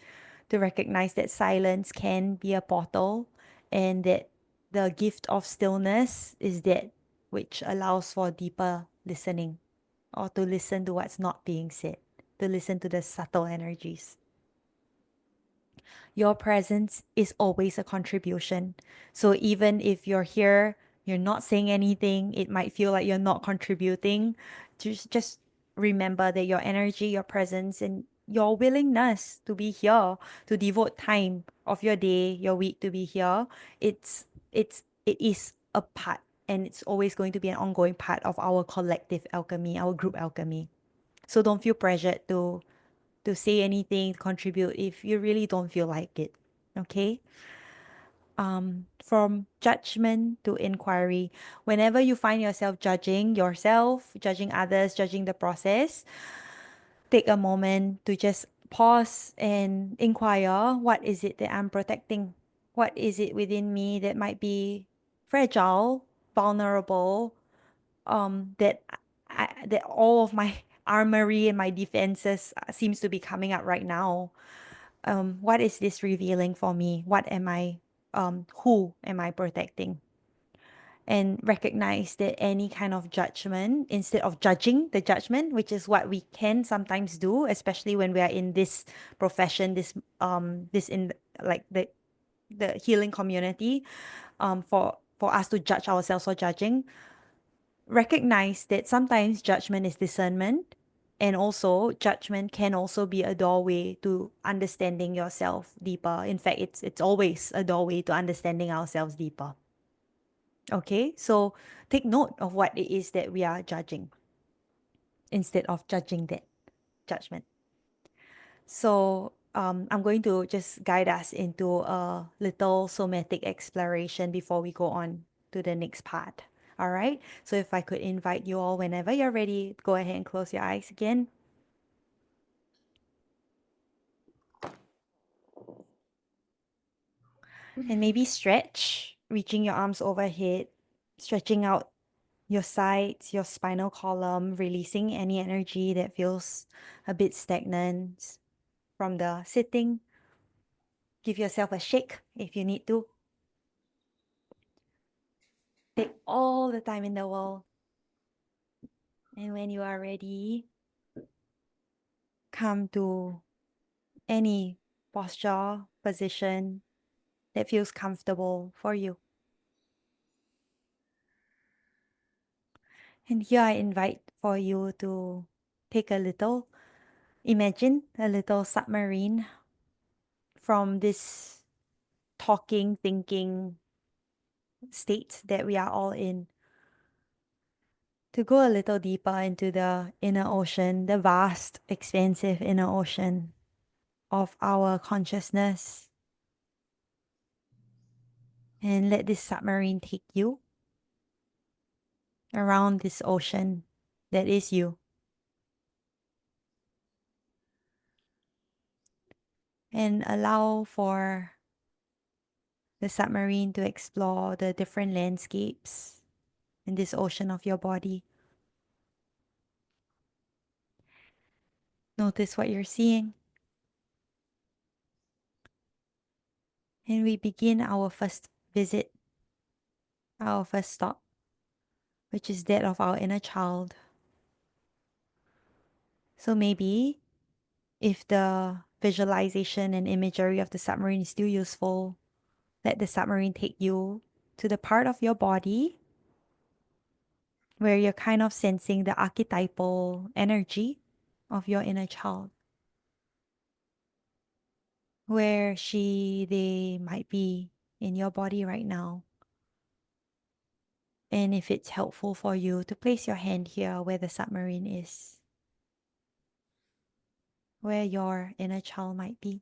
to recognize that silence can be a portal, and that the gift of stillness is that which allows for deeper listening, or to listen to what's not being said, to listen to the subtle energies. Your presence is always a contribution. So even if you're here, you're not saying anything, it might feel like you're not contributing. Just remember that your energy, your presence, and your willingness to be here, to devote time of your day, your week to be here, it is a part, and it's always going to be an ongoing part of our collective alchemy, our group alchemy. So don't feel pressured to say anything, contribute if you really don't feel like it. Okay? From judgment to inquiry, whenever you find yourself judging yourself, judging others, judging the process, take a moment to just pause and inquire, what is it that I'm protecting? What is it within me that might be fragile, vulnerable, that all of my armory and my defenses seems to be coming up right now. What is this revealing for me? Who am I protecting? And recognize that any kind of judgment, instead of judging the judgment, which is what we can sometimes do, especially when we are in this profession, this in like the healing community, for us to judge ourselves for judging, recognize that sometimes judgment is discernment, And also, judgment can also be a doorway to understanding yourself deeper. In fact, it's always a doorway to understanding ourselves deeper. Okay, so take note of what it is that we are judging instead of judging that judgment. So I'm going to just guide us into a little somatic exploration before we go on to the next part. All right, so if I could invite you all whenever you're ready, go ahead and close your eyes again. And maybe stretch, reaching your arms overhead, stretching out your sides, your spinal column, releasing any energy that feels a bit stagnant from the sitting. Give yourself a shake if you need to. Take all the time in the world. And when you are ready, come to any posture, position that feels comfortable for you. And here I invite for you to take a little, imagine a little submarine from this talking, thinking state that we are all in, to go a little deeper into the inner ocean, the vast, expansive inner ocean of our consciousness. And let this submarine take you around this ocean that is you. And allow for the submarine to explore the different landscapes in this ocean of your body. Notice what you're seeing. And we begin our first visit, our first stop, which is that of our inner child. So maybe if the visualization and imagery of the submarine is still useful, let the submarine take you to the part of your body where you're kind of sensing the archetypal energy of your inner child, where they might be in your body right now. And if it's helpful for you to place your hand here where the submarine is, where your inner child might be,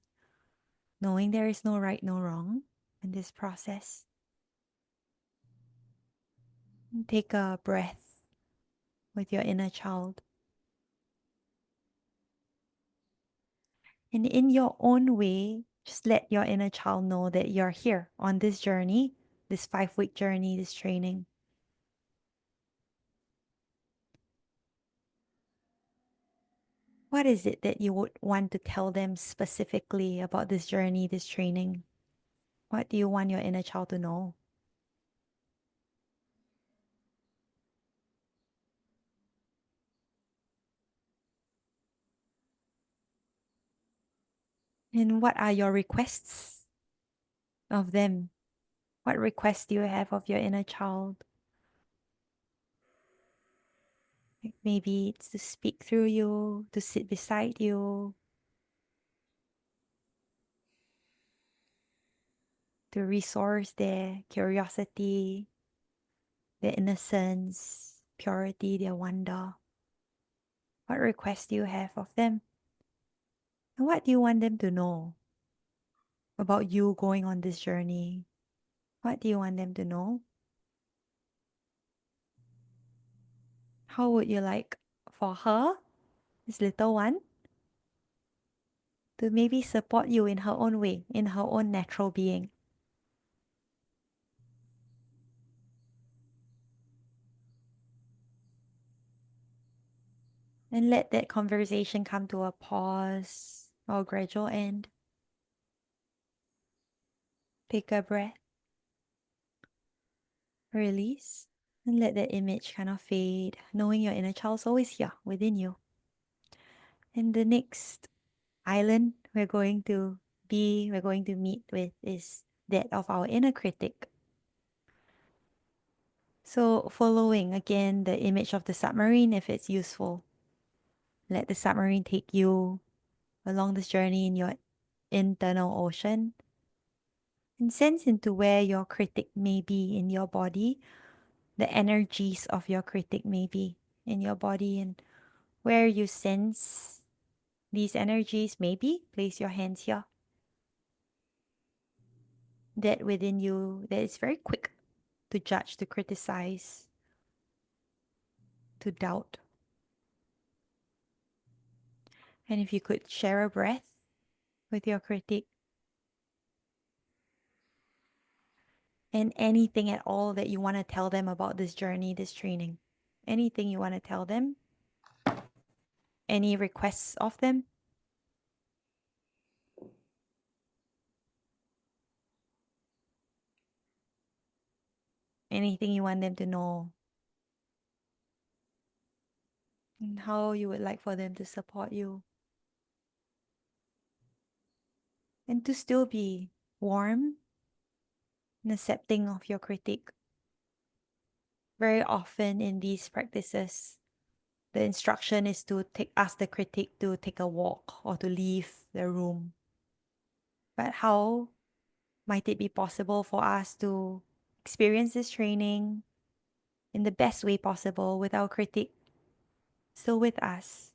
knowing there is no right, no wrong in this process. Take a breath with your inner child. And in your own way, just let your inner child know that you're here on this journey, this 5-week journey, this training. What is it that you would want to tell them specifically about this journey, this training? What do you want your inner child to know? And what are your requests of them? What requests do you have of your inner child? Like maybe it's to speak through you, to sit beside you, to resource their curiosity, their innocence, purity, their wonder. What requests do you have of them? And what do you want them to know about you going on this journey? What do you want them to know? How would you like for her, this little one, to maybe support you in her own way, in her own natural being? And let that conversation come to a pause or gradual end. Take a breath, release, and let that image kind of fade, knowing your inner child's always here within you. And the next island we're going to meet with is that of our inner critic. So following again the image of the submarine, if it's useful, Let the submarine take you along this journey in your internal ocean and sense into where your critic may be in your body, the energies of your critic may be in your body, and where you sense these energies, maybe place your hands here. That within you that is very quick to judge, to criticize, to doubt. And if you could share a breath with your critic and anything at all that you want to tell them about this journey, this training, anything you want to tell them, any requests of them, anything you want them to know, and how you would like for them to support you, and to still be warm and accepting of your critique. Very often in these practices, the instruction is to ask the critic to take a walk or to leave the room. But how might it be possible for us to experience this training in the best way possible with our critic still with us,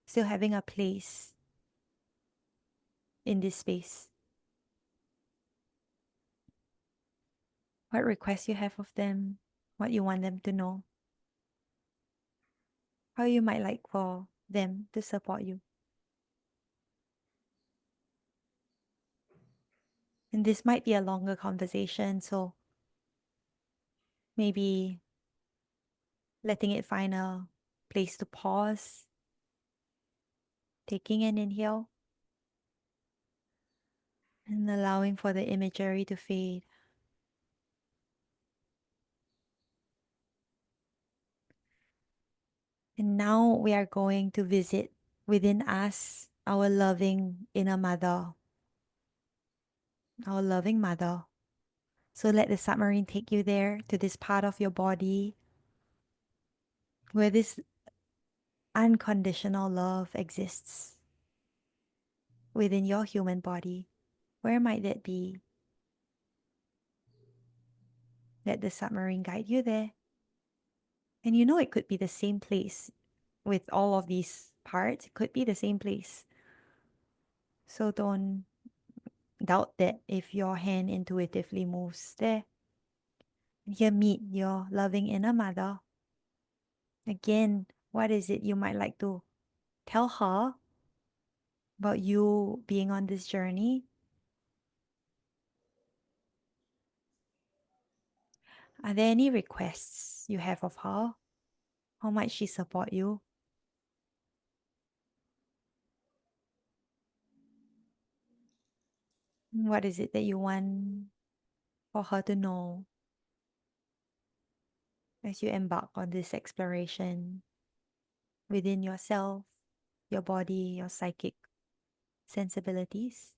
still having a place in this space? What requests you have of them, what you want them to know, how you might like for them to support you. And this might be a longer conversation, so maybe letting it find a place to pause, taking an inhale, and allowing for the imagery to fade. And now we are going to visit within us our loving inner mother, our loving mother. So let the submarine take you there to this part of your body where this unconditional love exists within your human body. Where might that be? Let the submarine guide you there. And you know it could be the same place with all of these parts. It could be the same place. So don't doubt that if your hand intuitively moves there. You meet your loving inner mother. Again, what is it you might like to tell her about you being on this journey? Are there any requests you have of her? How might she support you? What is it that you want for her to know as you embark on this exploration within yourself, your body, your psychic sensibilities?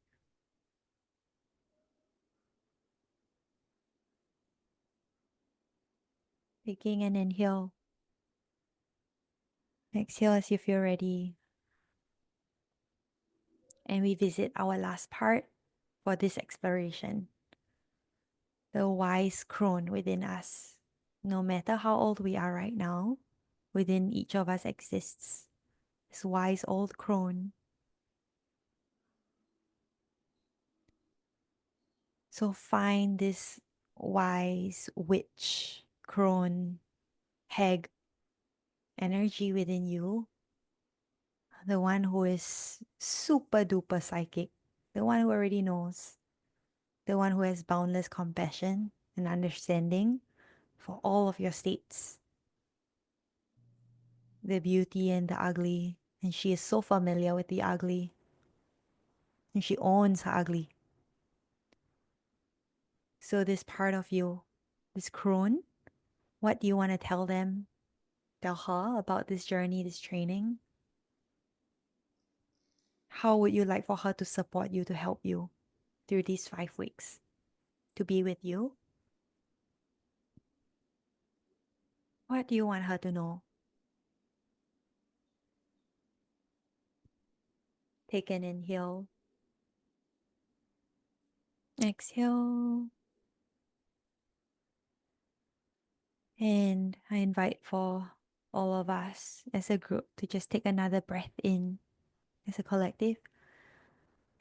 Taking an inhale. Exhale as you feel ready. And we visit our last part for this exploration, the wise crone within us. No matter how old we are right now, within each of us exists this wise old crone. So find this wise witch, crone, hag energy within you, the one who is super duper psychic, the one who already knows, the one who has boundless compassion and understanding for all of your states, the beauty and the ugly. And she is so familiar with the ugly, and she owns her ugly. So this part of you, this crone, what do you want to tell them, tell her about this journey, this training? How would you like for her to support you, to help you through these 5 weeks, to be with you? What do you want her to know? Take an inhale. Exhale. And I invite for all of us as a group to just take another breath in as a collective.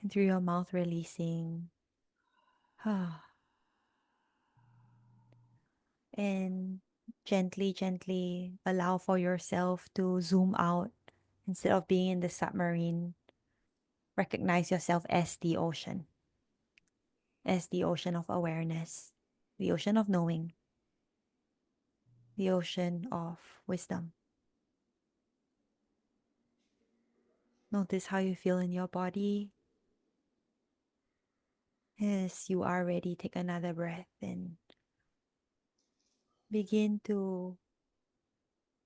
And through your mouth, releasing. And gently, gently allow for yourself to zoom out instead of being in the submarine. Recognize yourself as the ocean of awareness, the ocean of knowing, the ocean of wisdom. Notice how you feel in your body. As you are ready, take another breath and begin to,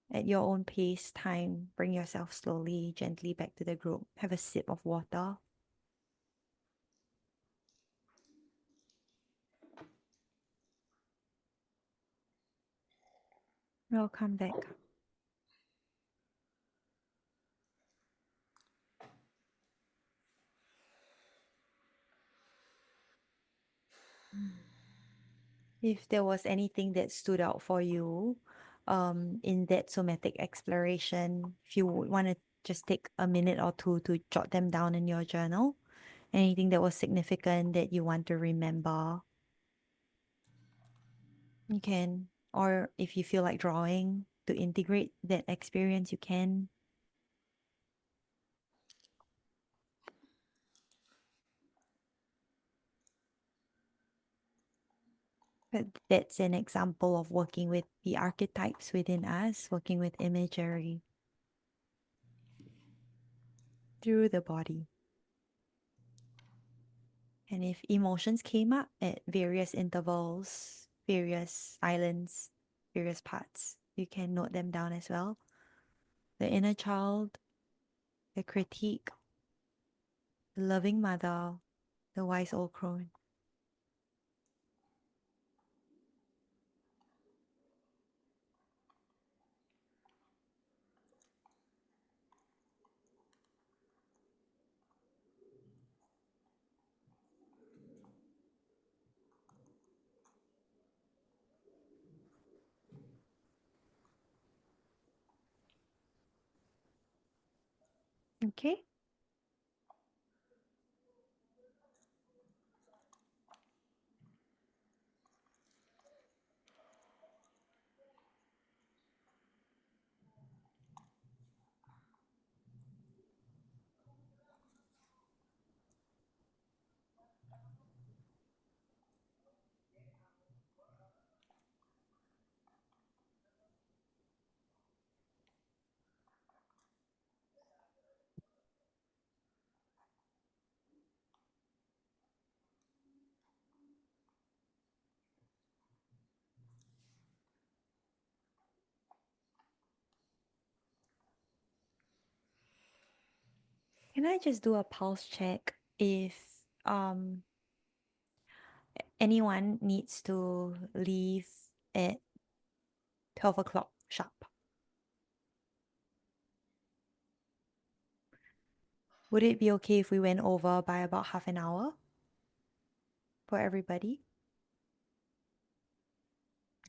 at your own pace, time, bring yourself slowly, gently back to the group. Have a sip of water. Welcome back. If there was anything that stood out for you in that somatic exploration, if you would want to just take a minute or two to jot them down in your journal, anything that was significant that you want to remember, you can. Or if you feel like drawing to integrate that experience, you can. But that's an example of working with the archetypes within us, working with imagery through the body. And if emotions came up at various intervals, various islands, various parts, you can note them down as well. The inner child, the critique, the loving mother, the wise old crone. Okay. Can I just do a pulse check if anyone needs to leave at 12 o'clock sharp? Would it be okay if we went over by about half an hour for everybody?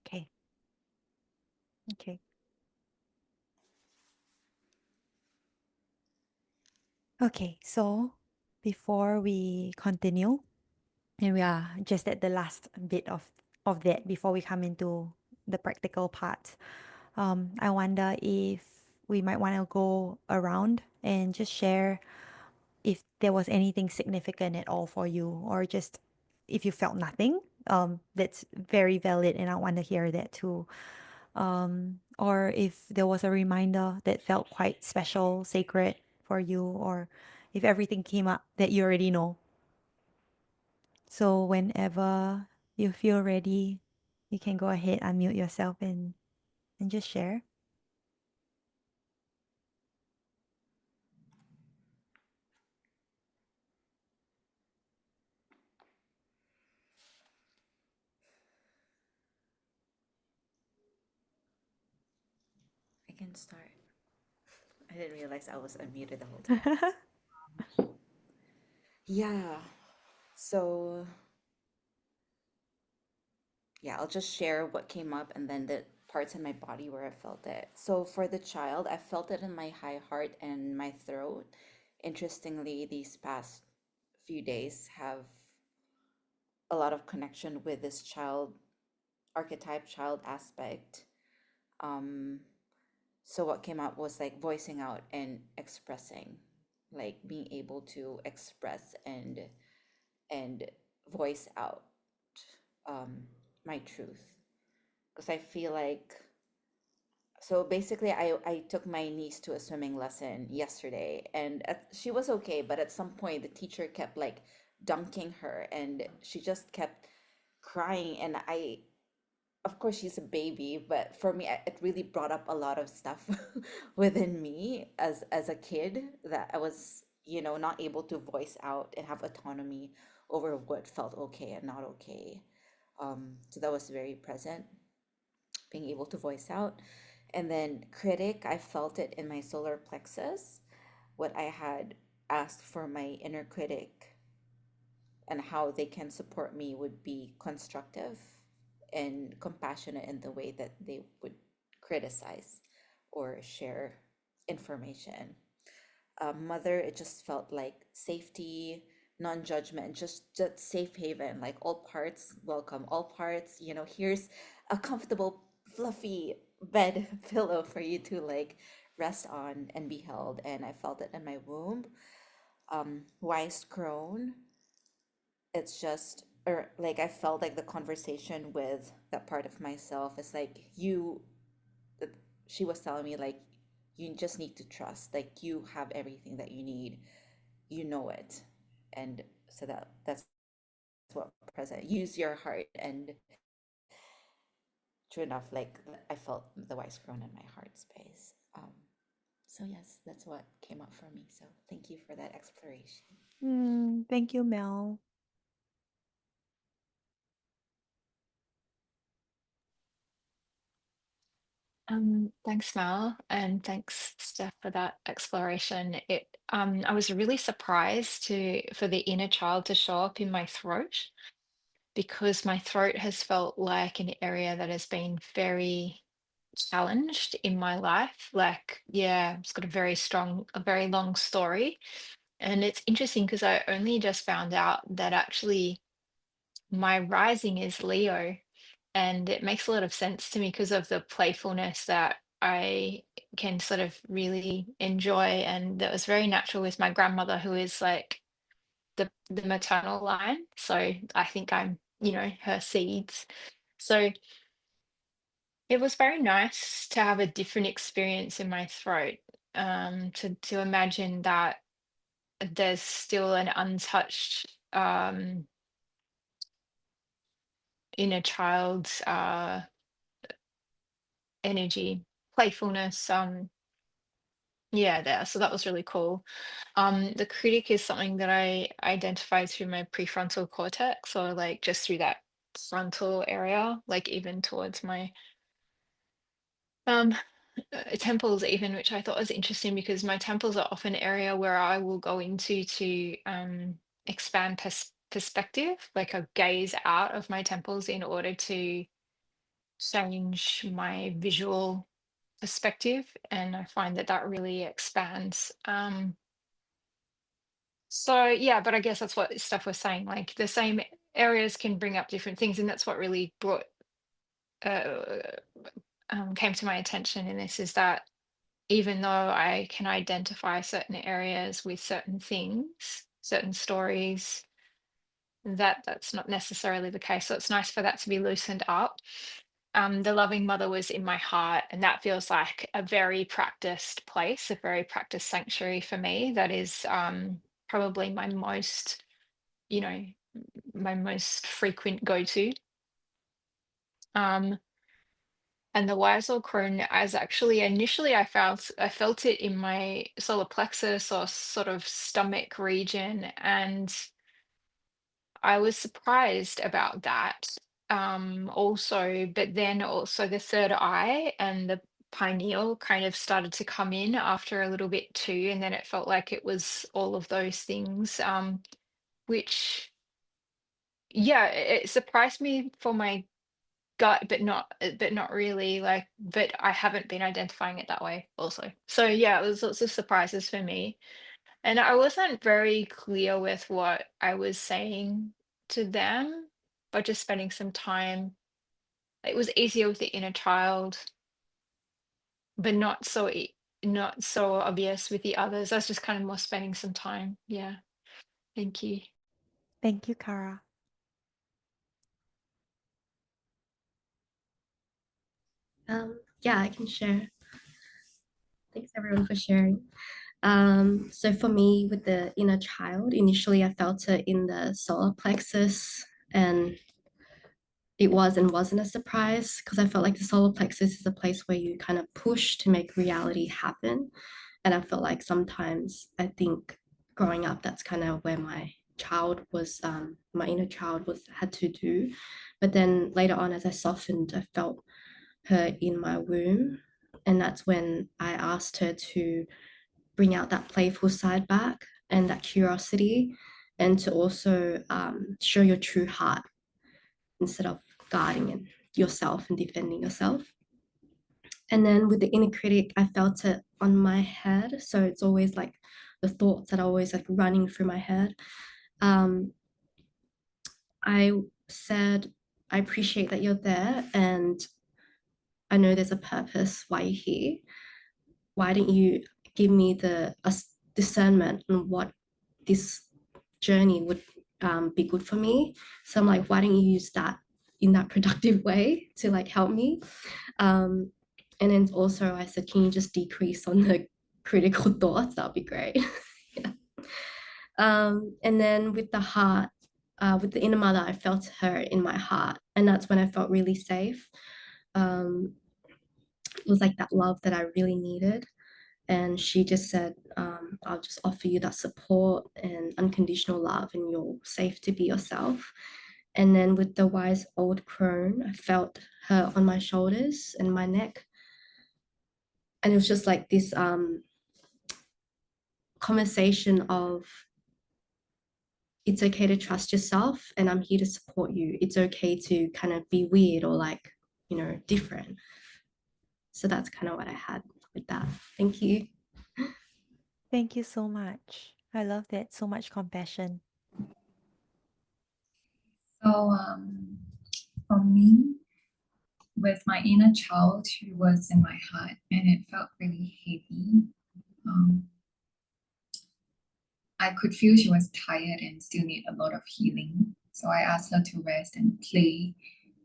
Okay. Okay. Okay, so before we continue, and we are just at the last bit of that before we come into the practical part. I wonder if we might want to go around and just share if there was anything significant at all for you, or just if you felt nothing. That's very valid, and I want to hear that too. Or if there was a reminder that felt quite special, sacred for you, or if everything came up that you already know. So whenever you feel ready, you can go ahead, unmute yourself and just share. I can start. I didn't realize I was unmuted the whole time. Yeah. So yeah, I'll just share what came up and then the parts in my body where I felt it. So for the child, I felt it in my high heart and my throat. Interestingly, these past few days have a lot of connection with this child archetype, child aspect. Um, so what came up was like voicing out and expressing, like being able to express and voice out um, my truth. Because I feel like so basically I took my niece to a swimming lesson yesterday and she was okay, but at some point the teacher kept like dunking her and she just kept crying and I of course she's a baby, but for me it really brought up a lot of stuff within me as a kid that I was, you know, not able to voice out and have autonomy over what felt okay and not okay. So that was very present, being able to voice out. And then critic, I felt it in my solar plexus, what I had asked for my inner critic and how they can support me would be constructive and compassionate in the way that they would criticize or share information. Mother, it just felt like safety, non-judgment, just safe haven, like all parts welcome, all parts, you know, here's a comfortable, fluffy bed pillow for you to like rest on and be held. And I felt it in my womb. Wise crone, it's just or like I felt like the conversation with that part of myself is like you she was telling me like you just need to trust, like you have everything that you need, you know it. And so that's what present, use your heart. And true enough, like I felt the wise grown in my heart space. So yes, that's what came up for me, so thank you for that exploration. Thank you, Mel. Thanks, Mel, and thanks, Steph, for that exploration. I was really surprised for the inner child to show up in my throat because my throat has felt like an area that has been very challenged in my life. Like, yeah, it's got a very long story. And it's interesting because I only just found out that actually my rising is Leo. And it makes a lot of sense to me because of the playfulness that I can sort of really enjoy. And that was very natural with my grandmother, who is like the maternal line. So I think I'm, her seeds. So it was very nice to have a different experience in my throat. To imagine that there's still an untouched inner child's energy, playfulness. Yeah, there. So that was really cool. The critic is something that I identified through my prefrontal cortex, or like just through that frontal area, like even towards my um temples even, which I thought was interesting because my temples are often an area where I will go into to expand perspective, like I gaze out of my temples in order to change my visual perspective, and I find that that really expands. So yeah, but I guess that's what Steph was saying. Like the same areas can bring up different things, and that's what really brought uh, came to my attention in this is that even though I can identify certain areas with certain things, certain stories, that's not necessarily the case. So it's nice for that to be loosened up. The loving mother was in my heart, and that feels like a very practiced place, a very practiced sanctuary for me. That is probably you know, my most frequent go-to. Um, and the wise old crone, as actually initially I felt it in my solar plexus or sort of stomach region, and I was surprised about that. Also, but then also the third eye and the pineal kind of started to come in after a little bit too, and then it felt like it was all of those things. which, yeah, it surprised me for my gut, but not really, like, but I haven't been identifying it that way also. So yeah, it was lots of surprises for me. And I wasn't very clear with what I was saying to them, but just spending some time. It was easier with the inner child, but not so obvious with the others. I was just kind of more spending some time. Yeah. Thank you. Thank you, Kara. Yeah, I can share. Thanks everyone for sharing. So for me, with the inner child, initially I felt it in the solar plexus, and it was and wasn't a surprise because I felt like the solar plexus is a place where you kind of push to make reality happen. And I felt like sometimes I think growing up, that's kind of where my child was, my inner child was had to do. But then later on, as I softened, I felt her in my womb. And that's when I asked her to bring out that playful side back and that curiosity, and to also show your true heart instead of guarding and yourself and defending yourself. And then with the inner critic, I felt it on my head. So it's always like the thoughts that are always like running through my head. I said, I appreciate that you're there, and I know there's a purpose why you're here. Why don't you give me the discernment on what this journey would be good for me? So I'm like, why don't you use that in that productive way to like help me? And then also I said, can you just decrease on the critical thoughts? That'd be great. Yeah. And then with the heart, with the inner mother, I felt her in my heart. And that's when I felt really safe. It was like that love that I really needed. And she just said, I'll just offer you that support and unconditional love, and you're safe to be yourself. And then with the wise old crone, I felt her on my shoulders and my neck. And it was just like this conversation of, it's okay to trust yourself, and I'm here to support you. It's okay to kind of be weird or like, different. So that's kind of what I had with that. Thank you. Thank you so much. I love that. So much compassion. So for me, with my inner child, she was in my heart and it felt really heavy. I could feel she was tired and still need a lot of healing. So I asked her to rest and play,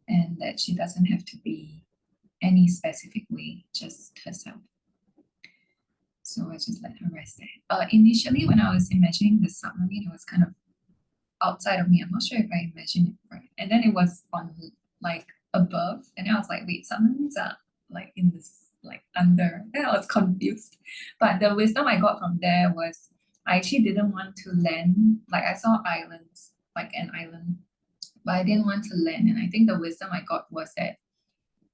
and that she doesn't have to be any specific way, just herself. So I just let her rest there. Initially, when I was imagining the submarine, it was kind of outside of me. I'm not sure if I imagined it right. And then it was on like above, and then I was like, wait, submarines are like in this like under. Then I was confused. But the wisdom I got from there was I actually didn't want to land. Like I saw islands, like an island, but I didn't want to land. And I think the wisdom I got was that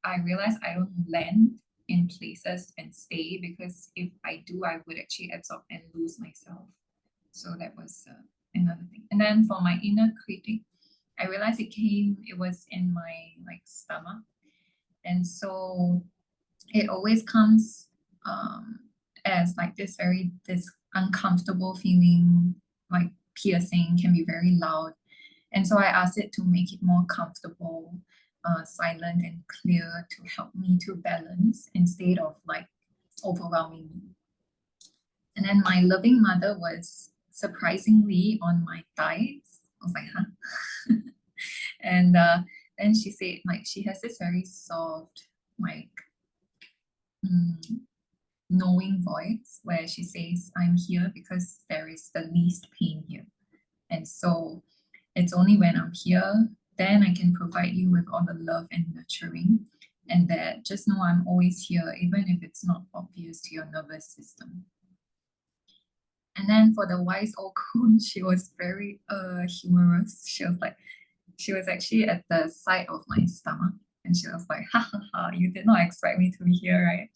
I realized I don't land in places and stay, because if I do, I would actually absorb and lose myself. So that was another thing. And then for my inner critic, I realized it was in my like stomach. And so it always comes as like this uncomfortable feeling, like piercing, can be very loud. And so I asked it to make it more comfortable, silent and clear, to help me to balance instead of like overwhelming me. And then my loving mother was surprisingly on my thighs. I was like, huh? And then she said, like, she has this very soft, like, knowing voice where she says, I'm here because there is the least pain here. And so it's only when I'm here, then I can provide you with all the love and nurturing. And that just know I'm always here, even if it's not obvious to your nervous system. And then for the wise old crone, she was very humorous. She was actually at the side of my stomach, and she was like, ha ha ha, you did not expect me to be here, right?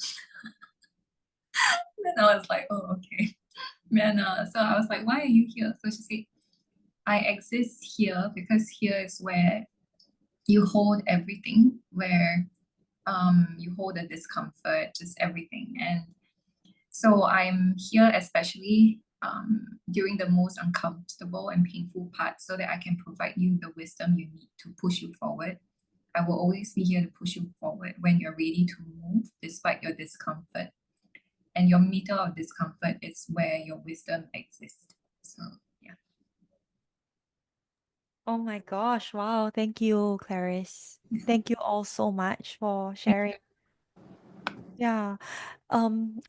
Then I was like, oh, okay. And so I was like, why are you here? So she said, I exist here because here is where you hold everything, where you hold the discomfort, just everything. And so I'm here especially during the most uncomfortable and painful parts so that I can provide you the wisdom you need to push you forward. I will always be here to push you forward when you're ready to move despite your discomfort. And your meter of discomfort is where your wisdom exists. So yeah. Oh my gosh, wow. Thank you, Clarice. Thank you all so much for sharing. Yeah. Um,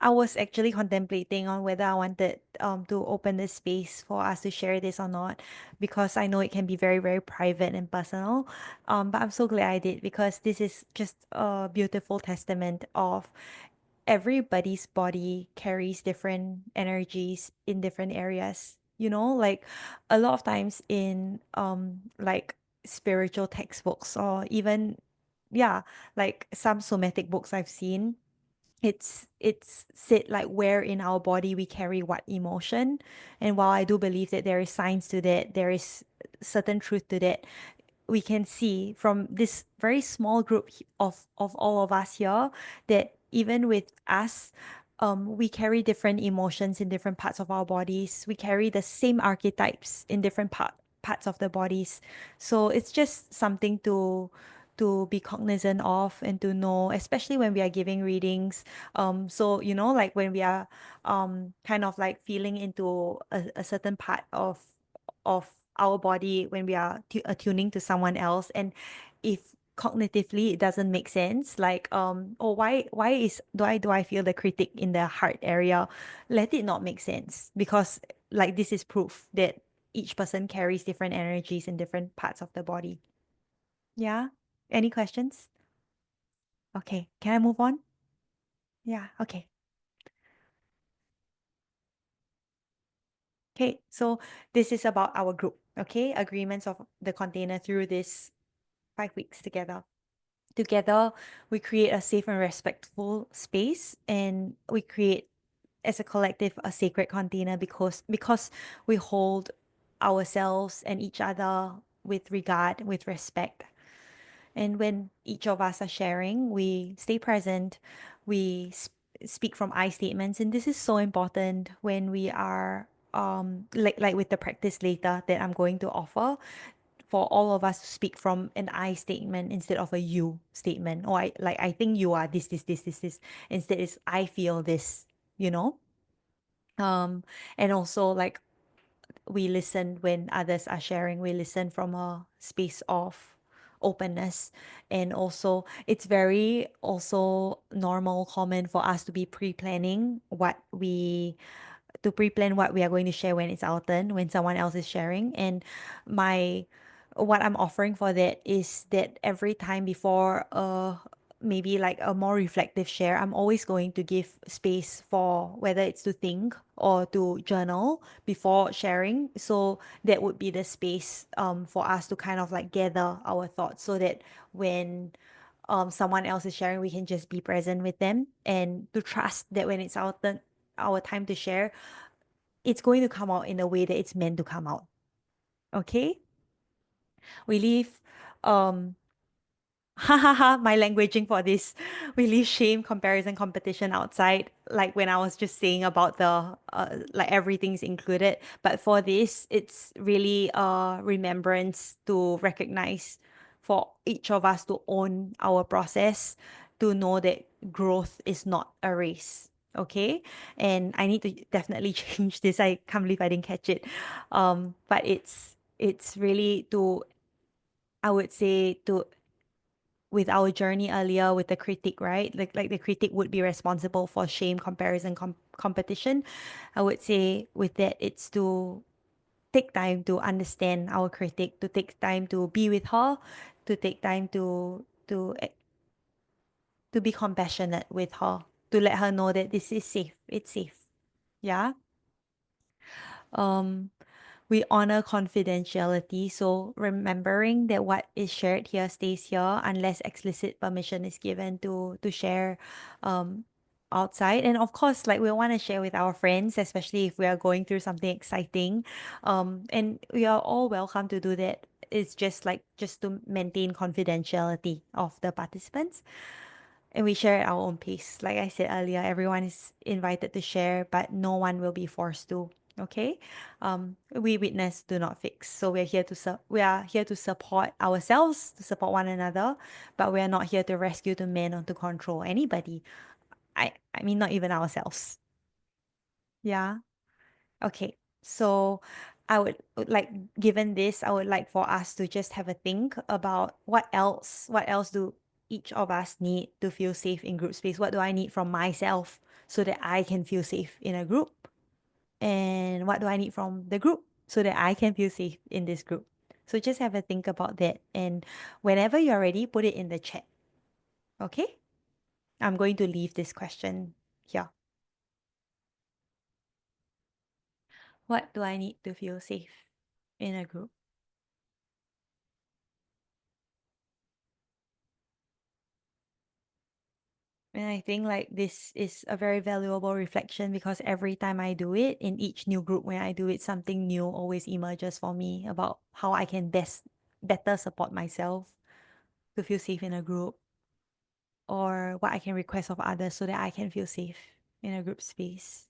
I was actually contemplating on whether I wanted to open this space for us to share this or not, because I know it can be very, very private and personal. But I'm so glad I did, because this is just a beautiful testament of everybody's body carries different energies in different areas. You know, like a lot of times in like spiritual textbooks, or even, yeah, like some somatic books I've seen, it's said like where in our body we carry what emotion. And while I do believe that there is science to that, there is certain truth to that, we can see from this very small group of all of us here that even with us, we carry different emotions in different parts of our bodies. We carry the same archetypes in different parts of the bodies. So it's just something to be cognizant of and to know, especially when we are giving readings. So you know, like when we are kind of like feeling into a certain part of our body, when we are attuning to someone else, and if cognitively it doesn't make sense, like oh, why is do I feel the critic in the heart area, let it not make sense, because like this is proof that each person carries different energies in different parts of the body. Yeah, any questions? Okay, can I move on? Yeah, okay. Okay, so this is about our group, okay? Agreements of the container through this 5 weeks together. Together, we create a safe and respectful space, and we create as a collective a sacred container, because we hold ourselves and each other with regard, with respect. And when each of us are sharing, we stay present, we speak from I statements. And this is so important when we are like with the practice later that I'm going to offer, for all of us to speak from an I statement instead of a you statement. Or I think you are this. Instead is I feel this, you know? And also like we listen when others are sharing, we listen from a space of openness. And also it's very also normal, common for us to be pre-planning what we to pre-plan what we are going to share when it's our turn, when someone else is sharing. And my what I'm offering for that is that every time before maybe like a more reflective share, I'm always going to give space for whether it's to think or to journal before sharing. So that would be the space for us to kind of like gather our thoughts, so that when someone else is sharing, we can just be present with them, and to trust that when it's our turn, our time to share, it's going to come out in a way that it's meant to come out. Okay? We leave um ha ha ha, my languaging for this. We leave shame, comparison, competition outside, like when I was just saying about the like everything's included. But for this, it's really a remembrance to recognize, for each of us to own our process, to know that growth is not a race. Okay? And I need to definitely change this. I can't believe I didn't catch it. But it's really to, I would say, to, with our journey earlier with the critic, right? Like the critic would be responsible for shame, comparison, competition. I would say with that, it's to take time to understand our critic, to take time to be with her, to take time to be compassionate with her, to let her know that this is safe. It's safe. Yeah. Um, we honor confidentiality, so remembering that what is shared here stays here unless explicit permission is given to share. Um, outside. And of course, like we want to share with our friends, especially if we are going through something exciting. And we are all welcome to do that. It's just to maintain confidentiality of the participants. And we share at our own pace. Like I said earlier, everyone is invited to share, but no one will be forced to. Okay, we witness, do not fix. So we are here to support ourselves, to support one another, but we are not here to rescue, to man, or to control anybody. I mean, not even ourselves. Yeah. Okay. So like, given this, I would like for us to just have a think about what else do each of us need to feel safe in group space? What do I need from myself so that I can feel safe in a group? And what do I need from the group so that I can feel safe in this group? So just have a think about that. And whenever you're ready, put it in the chat. Okay? I'm going to leave this question here. What do I need to feel safe in a group? And I think like this is a very valuable reflection because every time I do it in each new group, when I do it, something new always emerges for me about how I can better support myself to feel safe in a group, or what I can request of others so that I can feel safe in a group space.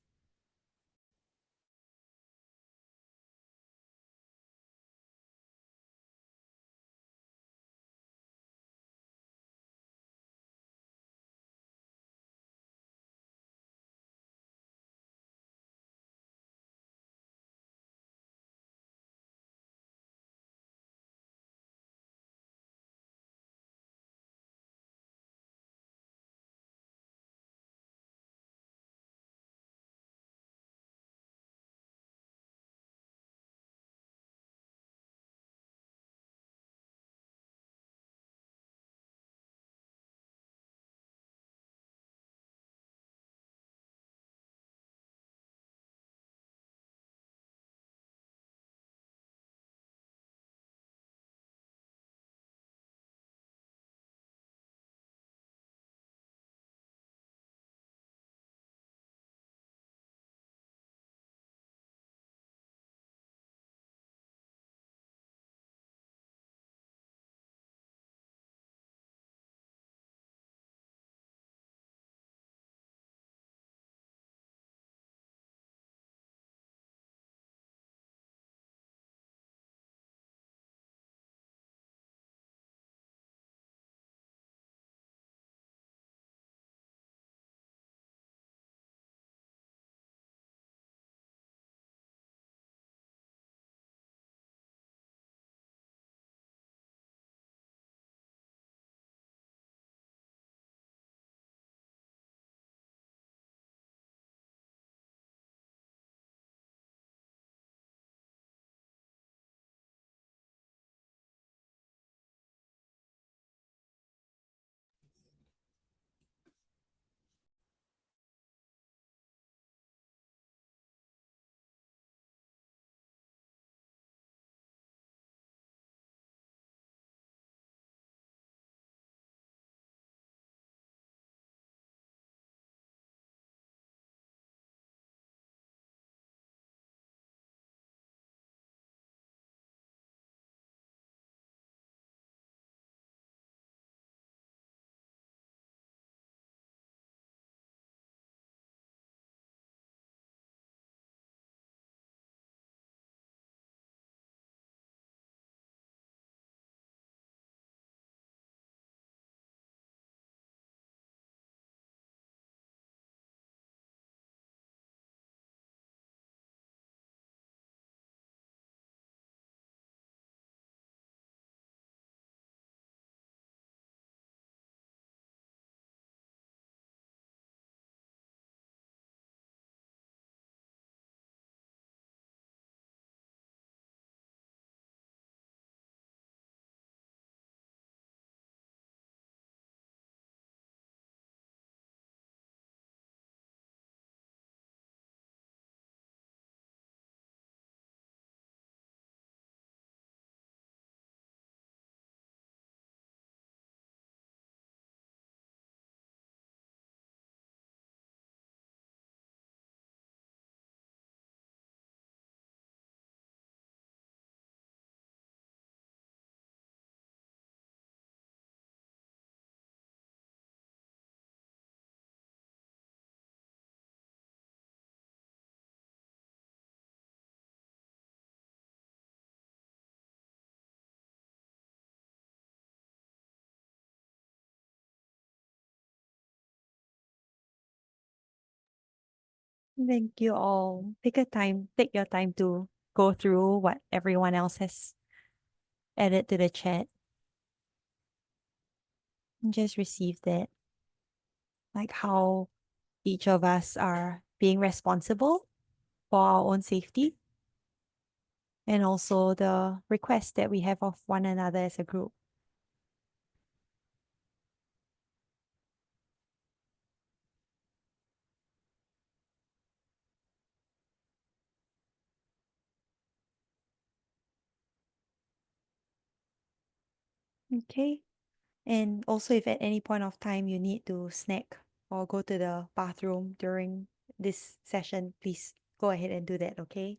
Thank you all. Take your time to go through what everyone else has added to the chat. And just receive that, like how each of us are being responsible for our own safety, and also the request that we have of one another as a group. Okay. And also, if at any point of time you need to snack or go to the bathroom during this session, please go ahead and do that, okay?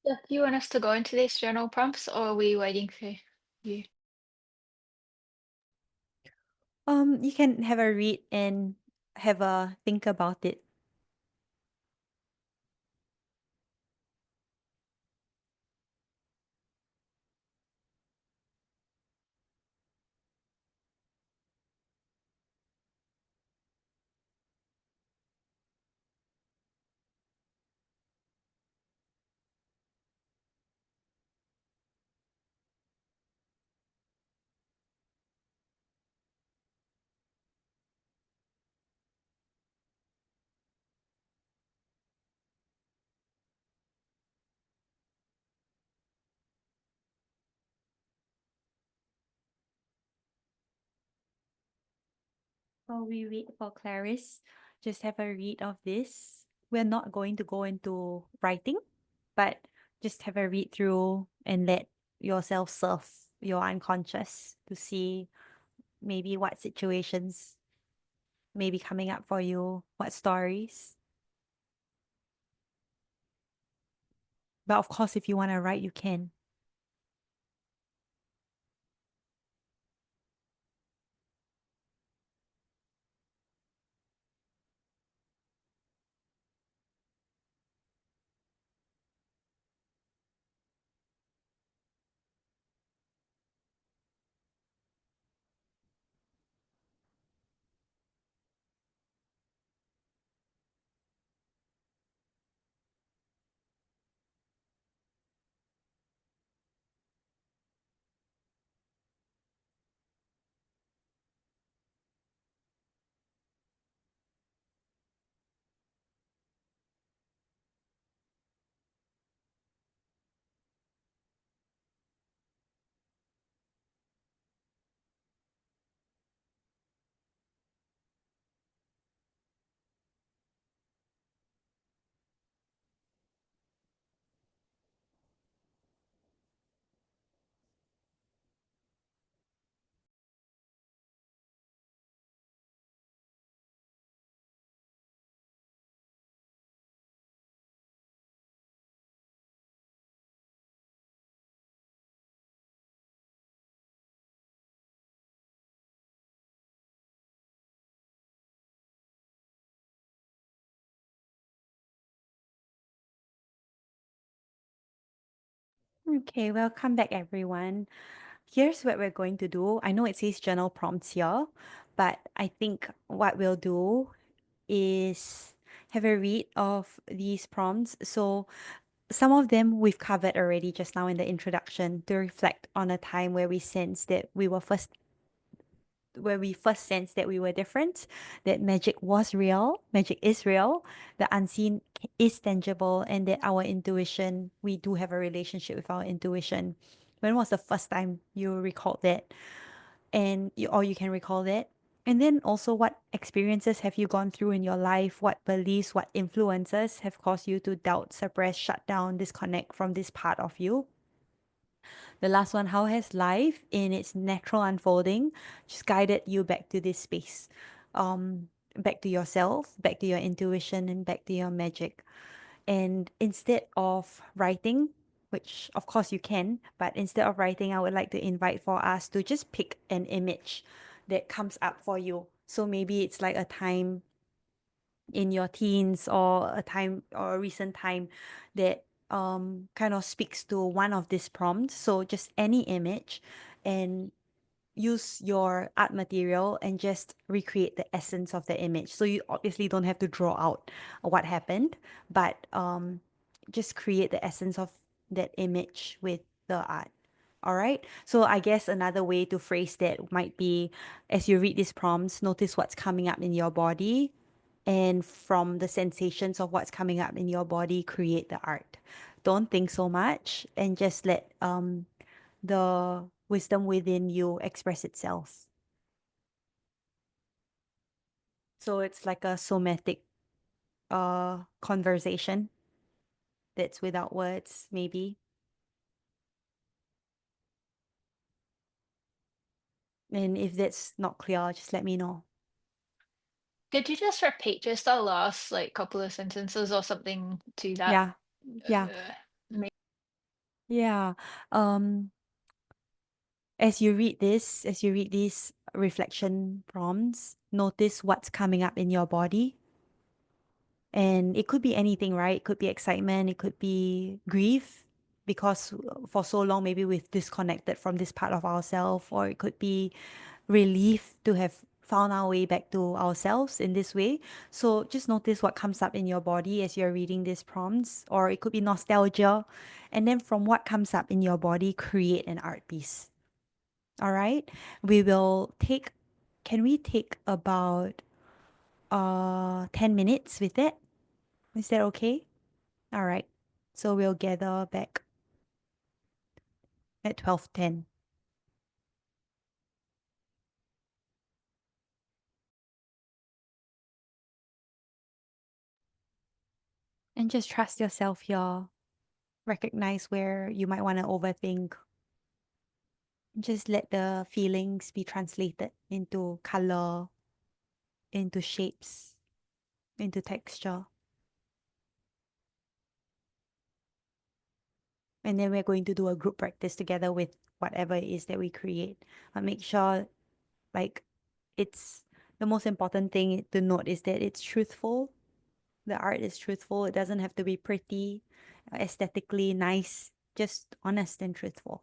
Do you want us to go into these journal prompts, or are we waiting for you? You can have a read and have a think about it. While we wait for Clarice, just have a read of this. We're not going to go into writing, but just have a read through and let yourself surf your unconscious to see maybe what situations may be coming up for you, what stories. But of course, if you want to write, you can. Okay, welcome back, everyone. Here's what we're going to do. I know it says journal prompts here, but I think what we'll do is have a read of these prompts. So some of them we've covered already just now in the introduction, to reflect on a time where we sensed that we first sensed that we were different, that magic is real, the unseen is tangible, and that our intuition, we do have a relationship with our intuition. When was the first time you recalled that? Or you can recall that? And then also, what experiences have you gone through in your life? What beliefs, what influences have caused you to doubt, suppress, shut down, disconnect from this part of you? The last one, how has life in its natural unfolding just guided you back to this space? Back to yourself, back to your intuition, and back to your magic. And instead of writing, which of course you can, but instead of writing, I would like to invite for us to just pick an image that comes up for you. So maybe it's like a time in your teens, or a time or a recent time that kind of speaks to one of these prompts. So just any image, and use your art material and just recreate the essence of the image. So you obviously don't have to draw out what happened, but just create the essence of that image with the art. All right. So I guess another way to phrase that might be, as you read these prompts, notice what's coming up in your body, and from the sensations of what's coming up in your body, create the art. Don't think so much, and just let the wisdom within you express itself. So it's like a somatic conversation that's without words, maybe. And if that's not clear, just let me know. Could you just repeat just the last like couple of sentences or something to that? Yeah. Yeah. Ma- Yeah. As you read these reflection prompts, notice what's coming up in your body. And it could be anything, right? It could be excitement, it could be grief, because for so long maybe we've disconnected from this part of ourselves, or it could be relief to have found our way back to ourselves in this way. So just notice what comes up in your body as you're reading these prompts, or it could be nostalgia. And then from what comes up in your body, create an art piece. All right. We will take, can we take about 10 minutes with it? Is that okay? All right. So we'll gather back at 12:10. And just trust yourself here. Recognize where you might want to overthink. Just let the feelings be translated into color, into shapes, into texture. And then we're going to do a group practice together with whatever it is that we create. Make sure, like, it's the most important thing to note is that it's truthful. The art is truthful. It doesn't have to be pretty, aesthetically nice, just honest and truthful.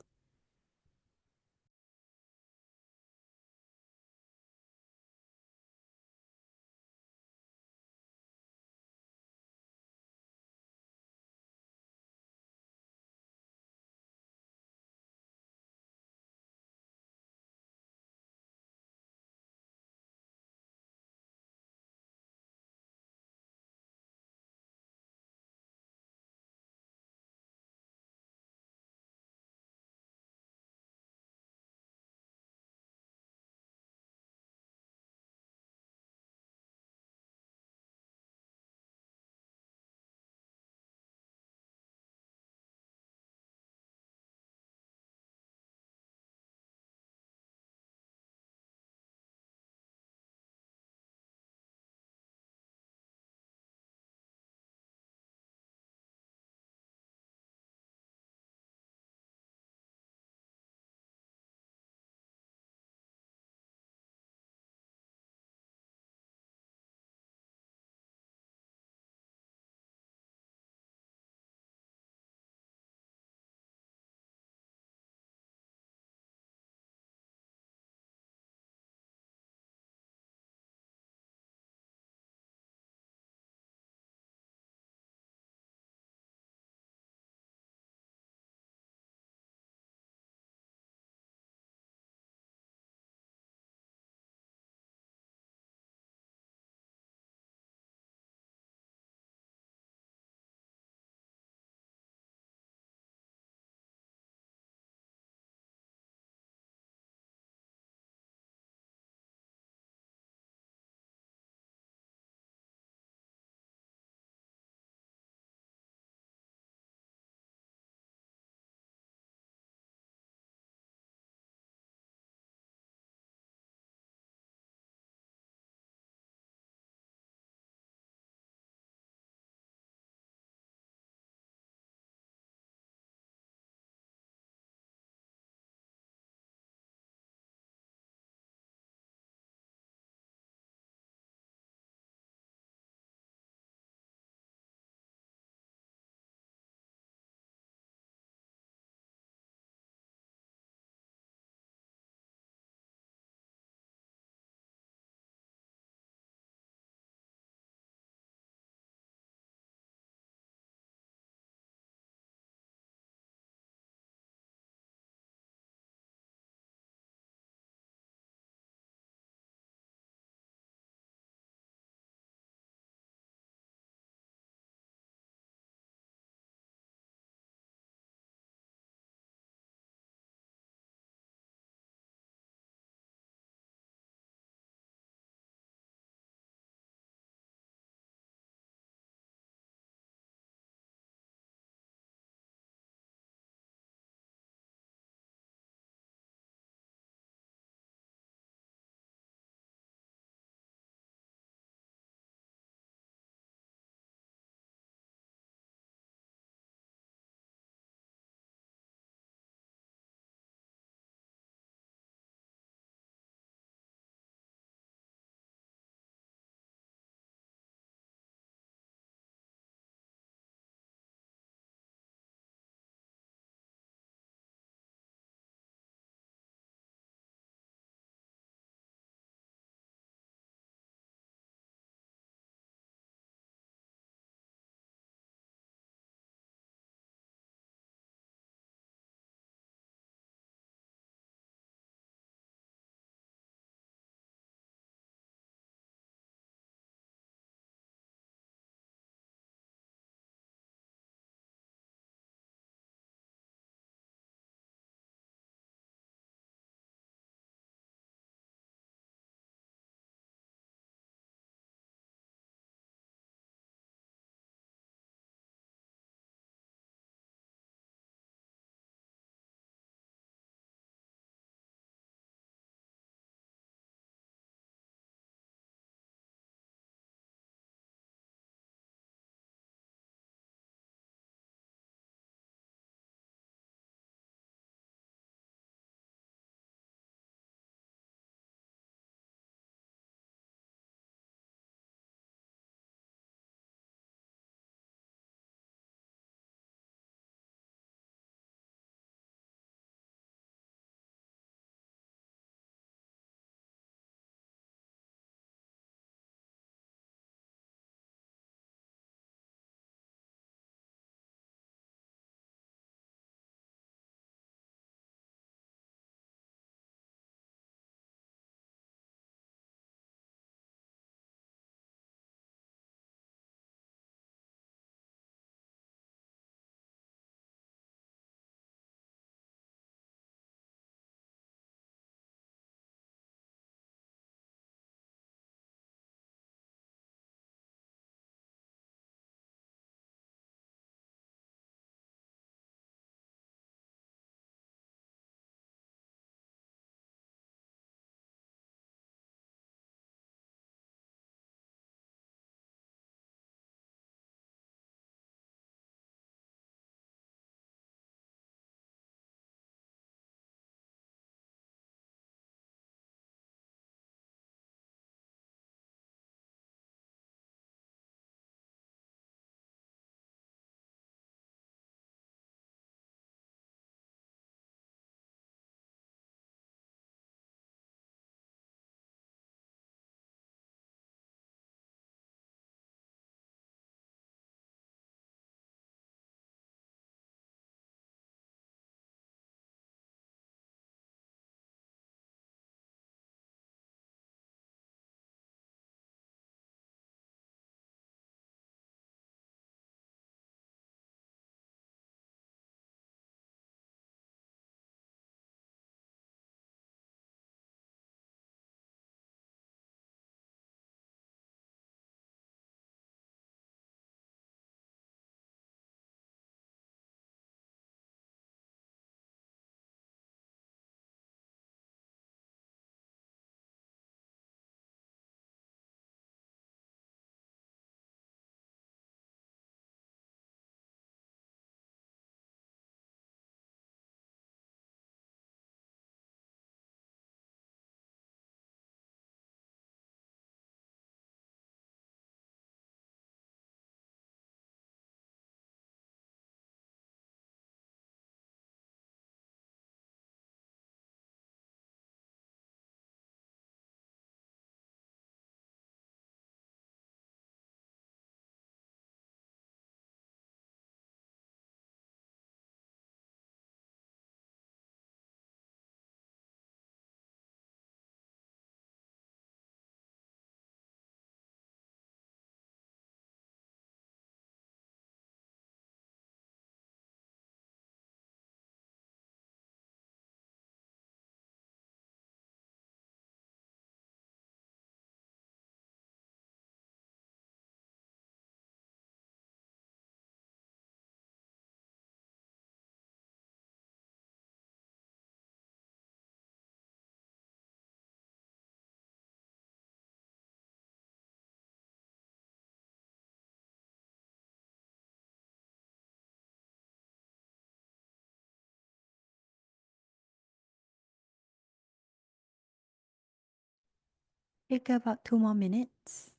Take about 2 more minutes.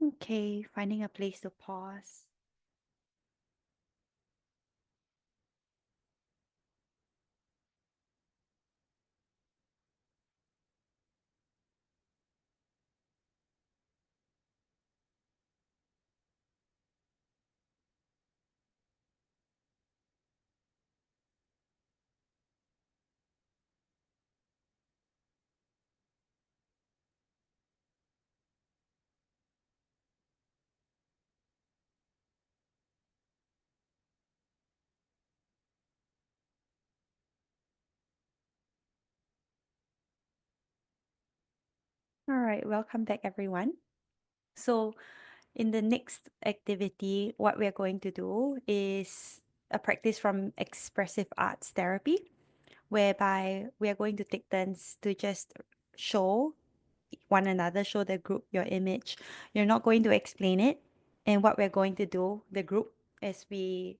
Okay, finding a place to pause. All right, welcome back, everyone. So, in the next activity, what we're going to do is a practice from expressive arts therapy, whereby we are going to take turns to just show one another, show the group your image. You're not going to explain it. And what we're going to do, the group, as we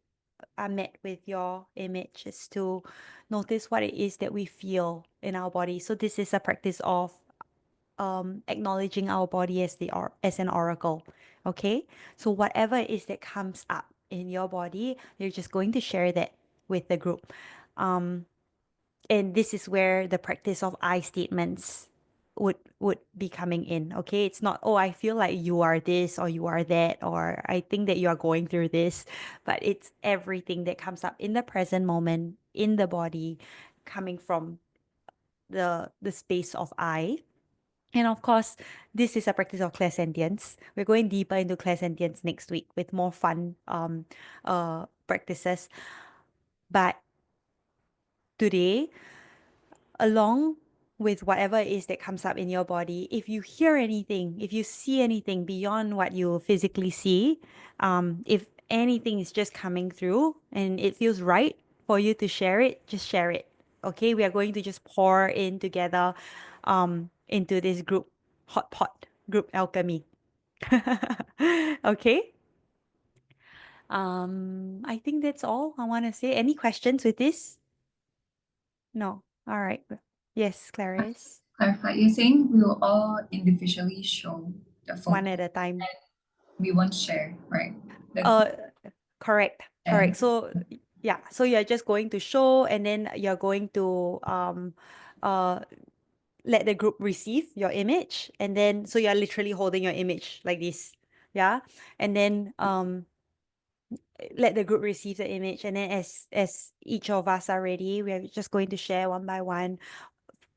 are met with your image, is to notice what it is that we feel in our body. So this is a practice of acknowledging our body as as an oracle. Okay, so whatever it is that comes up in your body, you're just going to share that with the group. Um, and this is where the practice of I statements would be coming in. Okay, it's not, oh, I feel like you are this or you are that, or I think that you are going through this, but it's everything that comes up in the present moment in the body, coming from the space of I. And of course, this is a practice of clairsentience. We're going deeper into clairsentience next week with more fun practices. But today, along with whatever it is that comes up in your body. If you hear anything, if you see anything beyond what you physically see, if anything is just coming through and it feels right for you to share it, just share it. Okay, we are going to just pour in together into this group hot pot, group alchemy. Okay. I think that's all I want to say. Any questions with this? No. All right. Yes, Clarice. Clarify, you're saying we will all individually show the One photo. at a time. We won't share, right? Uh, correct. And So yeah, so you're just going to show, and then you're going to uh let the group receive your image, and then so you're literally holding your image like this. Yeah. And then let the group receive the image, and then as each of us are ready, we're just going to share one by one,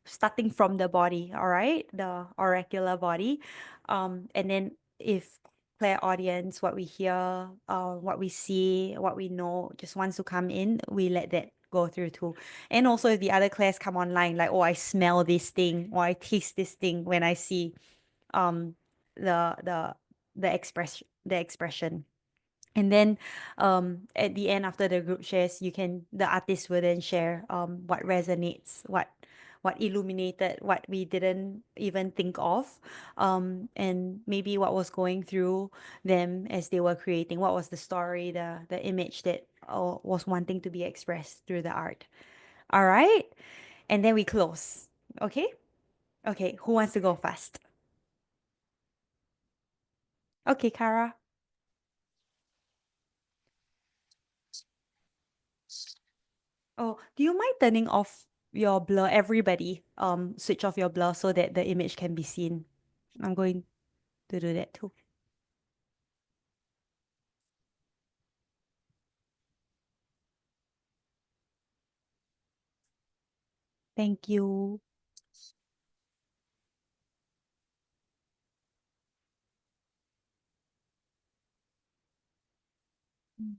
starting from the body, all right, the oracular body. And then if audience, what we hear, what we see, what we know just wants to come in, we let that go through too. And also if the other class come online, like, oh, I smell this thing, or I taste this thing when I see um the the the expression. And then at the end, after the group shares, the artist will then share what resonates, what illuminated, what we didn't even think of, and maybe what was going through them as they were creating, what was the story, the image that was wanting to be expressed through the art. All right. And then we close. Okay. Okay, who wants to go first? Okay, Kara. Oh, do you mind turning off your blur? Everybody, switch off your blur so that the image can be seen. I'm going to do that too. Thank you. Mm.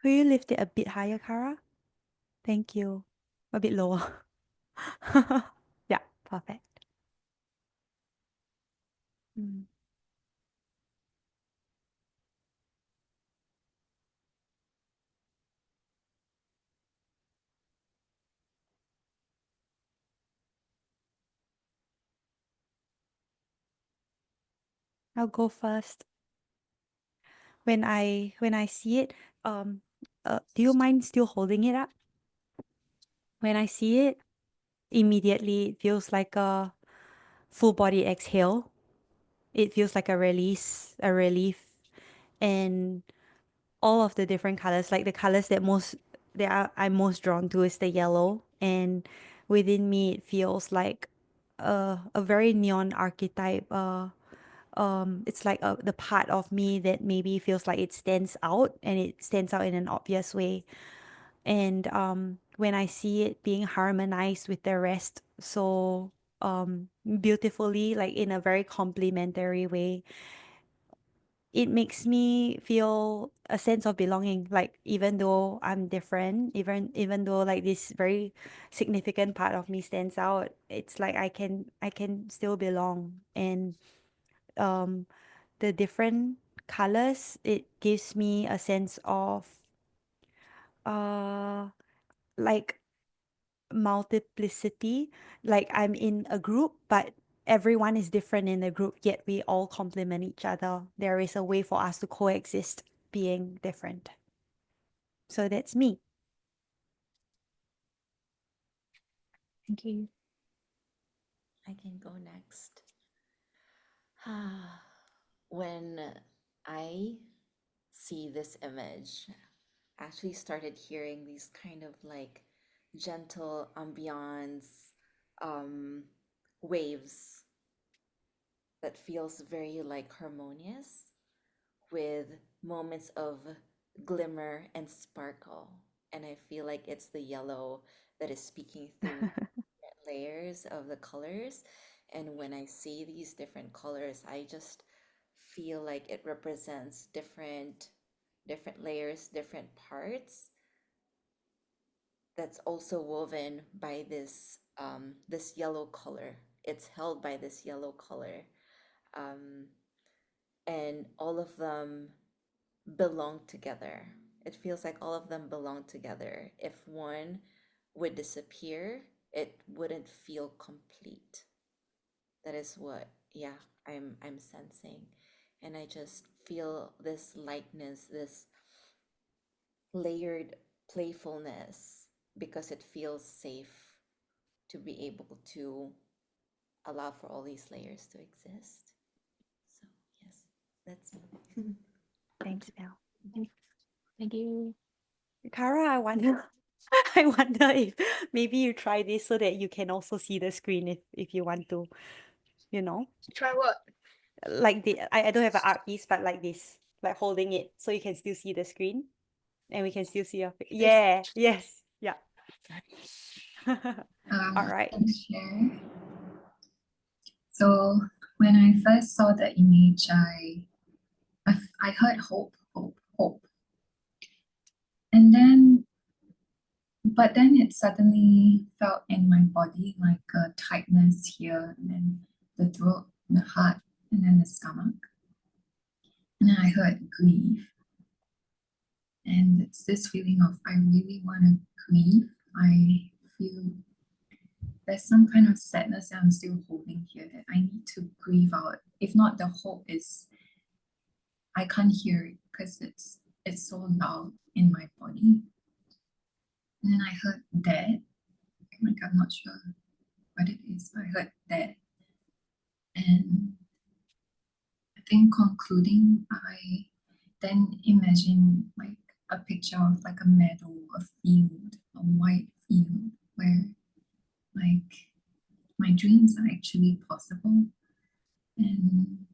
Could you lift it a bit higher, Kara? Thank you. A bit lower. Yeah, perfect. Mm. I'll go first. When I see it, do you mind still holding it up? When I see it, immediately it feels like a full body exhale. It feels like a release, a relief, and all of the different colors, like the colors I'm most drawn to is the yellow, and within me it feels like a very neon archetype. It's like the part of me that maybe feels like it stands out, and it stands out in an obvious way. And when I see it being harmonized with the rest so beautifully, like in a very complementary way, it makes me feel a sense of belonging. Like even though I'm different, even though like this very significant part of me stands out, it's like I can still belong. And um the different colors, it gives me a sense of uh like multiplicity. Like I'm in a group, but everyone is different in the group, yet we all complement each other. There is a way for us to coexist being different. So that's me. Thank you. I can go next. When I see this image, I actually started hearing these kind of like gentle ambiance um, waves that feels very like harmonious with moments of glimmer and sparkle. And I feel like it's the yellow that is speaking through different layers of the colors. And when I see these different colors, I just feel like it represents different layers, different parts that's also woven by this yellow color. It's held by this yellow color. And all of them belong together. It feels like all of them belong together. If one would disappear, it wouldn't feel complete. That is what, yeah, I'm sensing. And I just feel this lightness, this layered playfulness, because it feels safe to be able to allow for all these layers to exist. So yes, that's Thanks, Mel. Thank you. Kara, I wonder, I wonder if maybe you try this so that you can also see the screen if you want to, you know, Try what? like I don't have an art piece, but like this, like holding it so you can still see the screen and we can still see your face. Yeah, yes, yeah. All right. Can I share? So when I first saw the image, I heard hope, hope, hope, and then but then it suddenly felt in my body like a tightness here, and then the throat, the heart, and then the stomach, and then I heard grief, and it's this feeling of I really want to grieve. I feel there's some kind of sadness that I'm still holding here that I need to grieve out. If not, the hope is I can't hear it because it's so loud in my body. And then I heard dead. Like I'm not sure what it is, but I heard dead. And I think concluding, I then imagine like a picture of like a meadow, a field, a white field where like my dreams are actually possible. And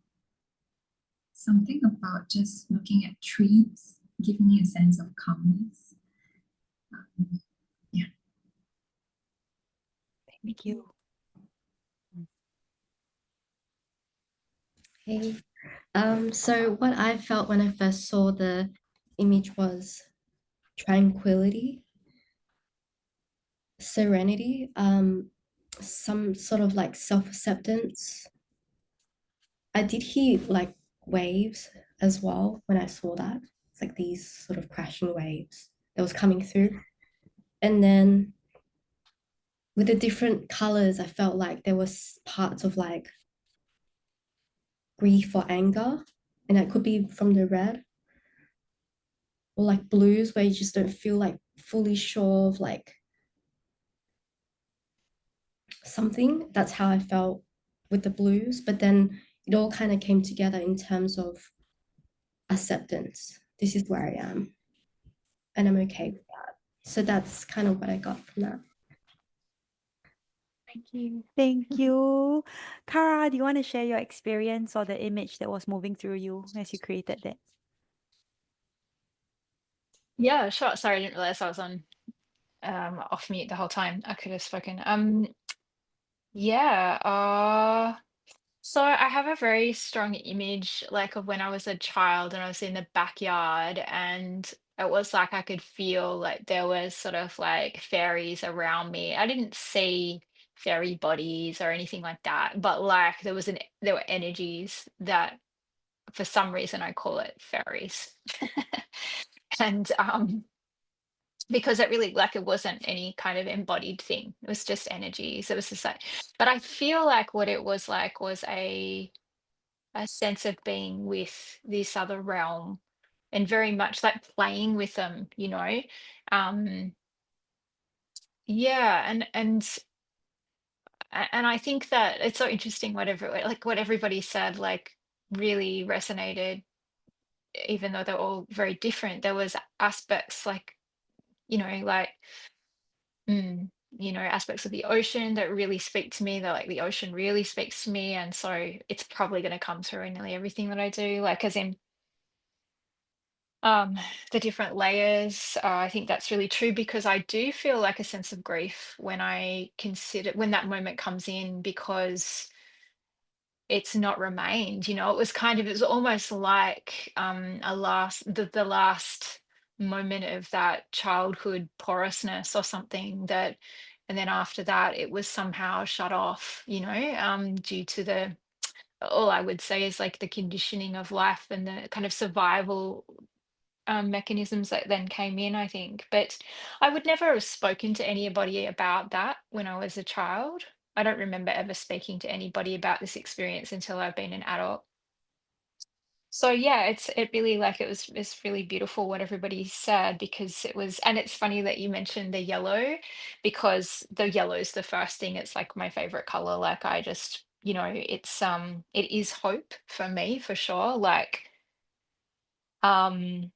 something about just looking at trees give me a sense of calmness. Yeah. Thank you. Hey, so what I felt when I first saw the image was tranquility, serenity, some sort of like self-acceptance. I did hear like waves as well when I saw that. It's like these sort of crashing waves that was coming through. And then with the different colors, I felt like there was parts of like grief or anger, and that could be from the red, or like blues where you just don't feel like fully sure of like something. That's how I felt with the blues. But then it all kind of came together in terms of acceptance. This is where I am, and I'm okay with that. So that's kind of what I got from that. Thank you. Thank you. Kara, do you want to share your experience or the image that was moving through you as you created that? Yeah, sure. Sorry, I didn't realize I was on off mute the whole time. I could have spoken. Yeah, so I have a very strong image like of when I was a child and I was in the backyard and it was like I could feel like there was sort of like fairies around me. I didn't see fairy bodies or anything like that, but like there were energies that for some reason I call it fairies. And because it really like it wasn't any kind of embodied thing. It was just energies. It was just like, but I feel like what it was like was a sense of being with this other realm and very much like playing with them, you know. Um yeah, and I think that it's so interesting whatever like what everybody said like really resonated even though they're all very different. There was aspects like, you know, like you know, aspects of the ocean that really speak to me, that like the ocean really speaks to me. And so it's probably going to come through in nearly everything that I do, like as in um the different layers. I think that's really true because I do feel like a sense of grief when I consider when that moment comes in because it's not remained, you know. It was kind of it was almost like a last the last moment of that childhood porousness or something that, and then after that it was somehow shut off, due to the, all I would say is like the conditioning of life and the kind of survival mechanisms that then came in, I think. But I would never have spoken to anybody about that when I was a child. I don't remember ever speaking to anybody about this experience until I've been an adult. So yeah, it really, like, it's really beautiful what everybody said, because it was, and it's funny that you mentioned the yellow, because the yellow is the first thing. It's like my favorite color. Like, I just, it is hope for me, for sure. Like, um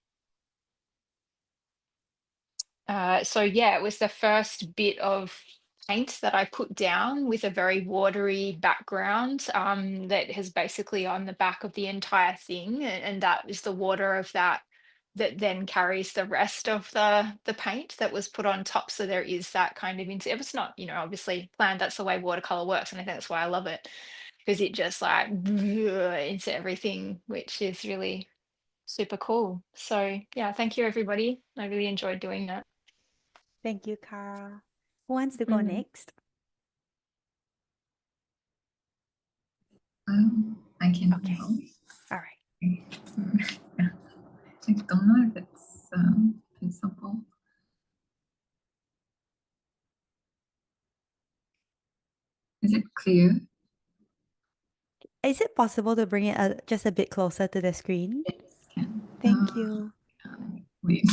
so yeah, it was the first bit of paint that I put down with a very watery background, that has basically on the back of the entire thing, and that is the water of that that then carries the rest of the paint that was put on top. So there is that kind of into, it was not, obviously planned. That's the way watercolor works, and I think that's why I love it, because it just like into everything, which is really super cool. So yeah, thank you everybody. I really enjoyed doing that. Thank you, Kara. Who wants to go Mm. next? I can Okay. help. All right. Okay. Yeah. I don't know if it's feasible. Is it clear? Is it possible to bring it just a bit closer to the screen? Yes, can. Thank you. Wait.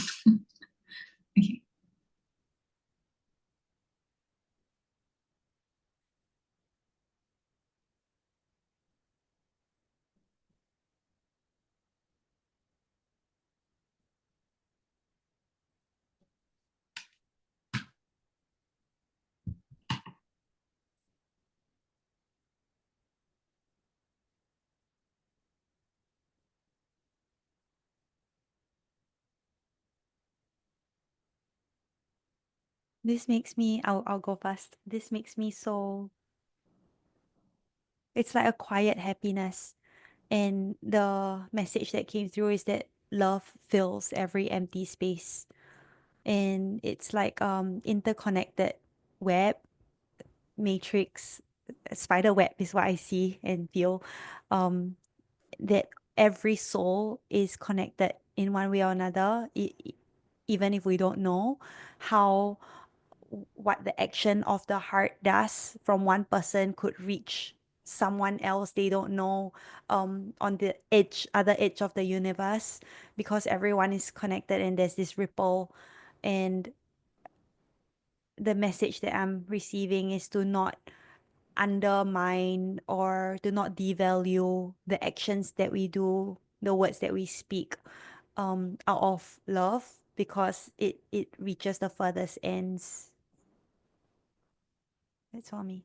Okay. This makes me, I'll go first. This makes me so, it's like a quiet happiness. And the message that came through is that love fills every empty space. And it's like interconnected web, matrix, spider web is what I see and feel. That every soul is connected in one way or another, even if we don't know how, what the action of the heart does from one person could reach someone else they don't know, on the other edge of the universe, because everyone is connected and there's this ripple. And the message that I'm receiving is to not undermine or do not devalue the actions that we do, the words that we speak, out of love, because it reaches the furthest ends. That's all me.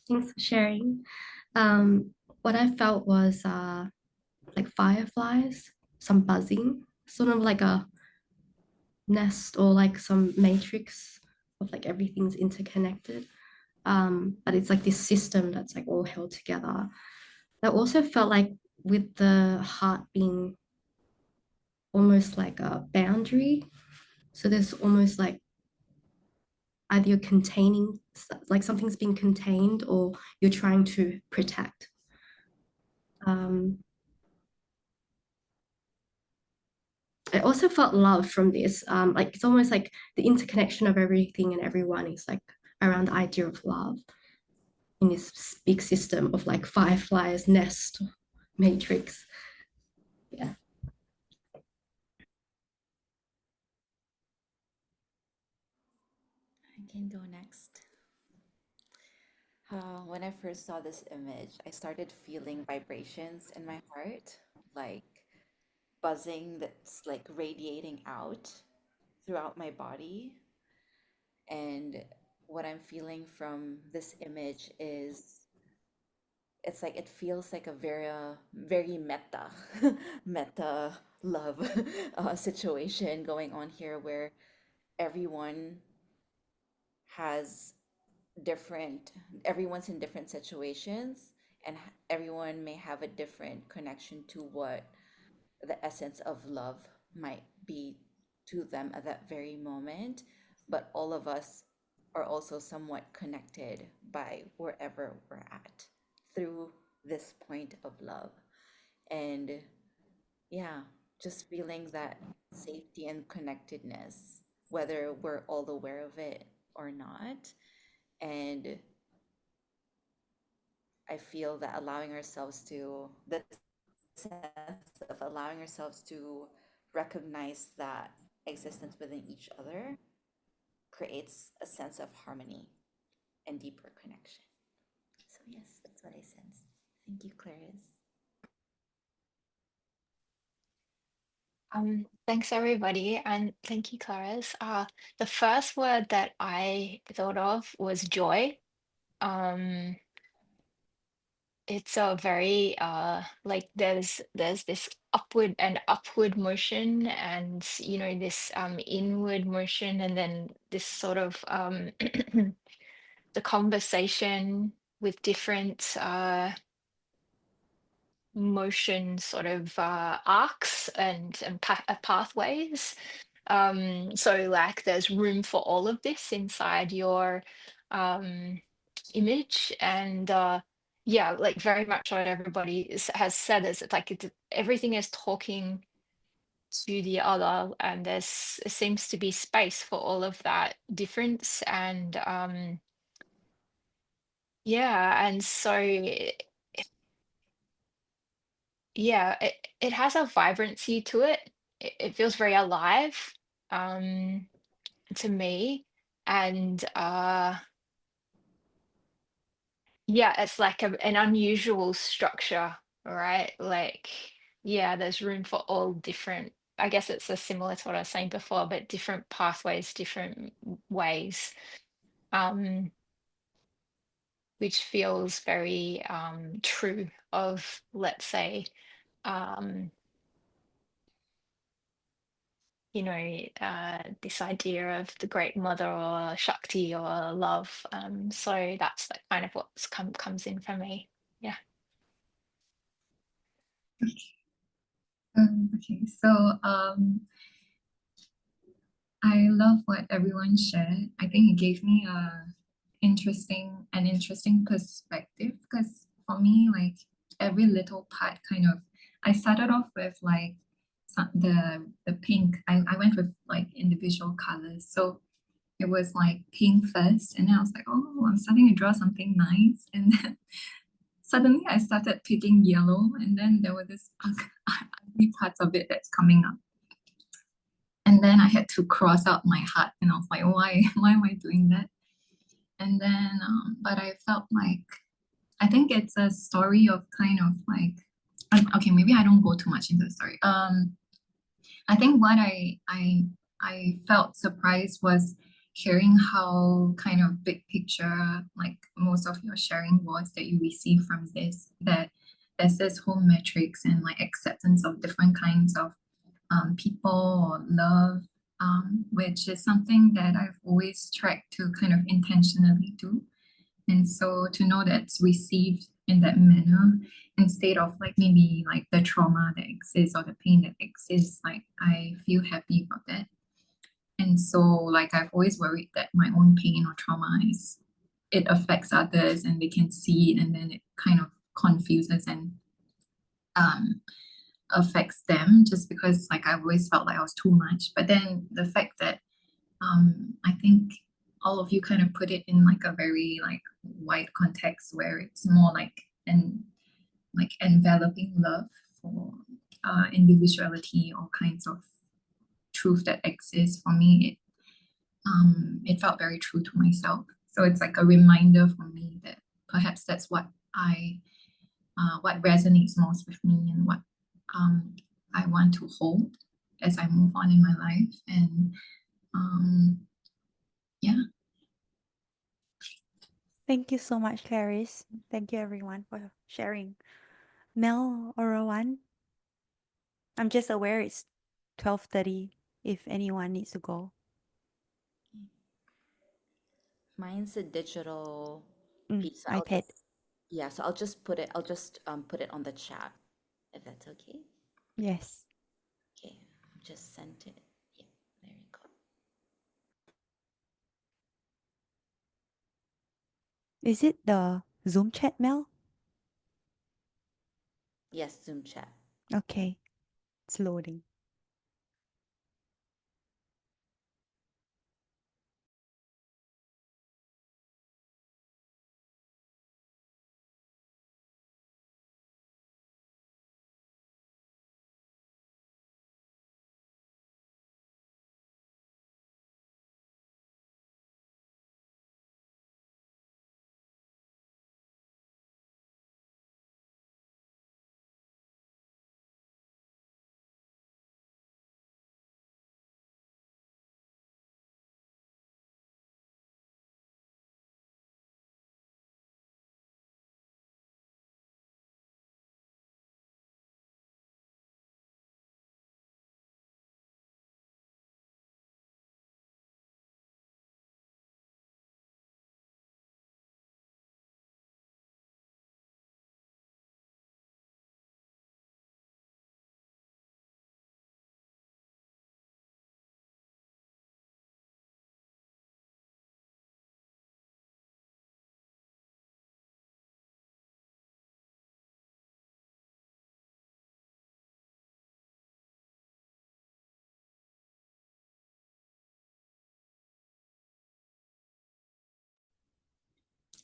Thanks for sharing. What I felt was like fireflies, some buzzing, sort of like a nest or like some matrix of like everything's interconnected. But it's like this system that's like all held together. I also felt like with the heart being almost like a boundary. So there's almost like either you're containing, like something's being contained, or you're trying to protect. Um, I also felt love from this. Like it's almost like the interconnection of everything and everyone is like around the idea of love in this big system of like fireflies, nest, matrix. Yeah. I can go next. When I first saw this image, I started feeling vibrations in my heart, like buzzing that's like radiating out throughout my body. And what I'm feeling from this image is it's like it feels like a very meta meta love situation going on here where everyone has different everyone's in different situations and everyone may have a different connection to what the essence of love might be to them at that very moment, but all of us are also somewhat connected by wherever we're at through this point of love. And yeah, just feeling that safety and connectedness, whether we're all aware of it or not. And I feel that allowing ourselves to, the sense of allowing ourselves to recognize that existence within each other creates a sense of harmony and deeper connection. So, yes, that's what I sense. Thank you, Clarice. Thanks everybody, and thank you, Clarice. The first word that I thought of was joy. Um, it's a very like there's this upward motion, and you know this inward motion, and then this sort of the conversation with different motion sort of arcs and pathways. So like there's room for all of this inside your um, image, and yeah, like very much what everybody has said is it's like everything is talking to the other, and it seems to be space for all of that difference, and yeah, and so yeah, it has a vibrancy to it. It feels very alive um, to me, and yeah, it's like an unusual structure, right? Like, yeah, there's room for all different. I guess it's a similar to what I was saying before, but different pathways, different ways, um, which feels very true of, let's say, um, you know, this idea of the great mother or Shakti or love. So that's like kind of what's comes in for me. Yeah. Okay, so I love what everyone shared. I think it gave me an interesting perspective, because for me, like every little part kind of, I started off with like the pink. I went with like individual colors. So it was like pink first, and then I was like, oh, I'm starting to draw something nice. And then suddenly I started picking yellow, and then there were this ugly parts of it that's coming up. And then I had to cross out my heart, and I was like, why am I doing that? And then, but I felt like, I think it's a story of kind of like, okay, maybe I don't go too much into the story. I think what I felt surprised was hearing how kind of big picture, like most of your sharing was, that you receive from this, that there's this whole metrics and like acceptance of different kinds of people or love, which is something that I've always tried to kind of intentionally do. And so to know that it's received in that manner, instead of like maybe like the trauma that exists or the pain that exists, like I feel happy about that. And so like I've always worried that my own pain or trauma is, it affects others and they can see it, and then it kind of confuses and um affects them, just because like I've always felt like I was too much. But then the fact that I think all of you kind of put it in like a very like wide context, where it's more like like enveloping love for individuality, all kinds of truth that exists. For me, it felt very true to myself. So it's like a reminder for me that perhaps that's what resonates most with me, and what I want to hold as I move on in my life. And yeah. Thank you so much, Clarice. Thank you, everyone, for sharing. Mel or Rowan, I'm just aware it's 12:30 if anyone needs to go. Mine's a digital pizza. I'll iPad. just Yeah, so I'll just put it put it on the chat if that's okay. Yes. Okay, just sent it. Yeah, there you go. Is it the Zoom chat, Mel? Yes, Zoom chat. Okay. It's loading.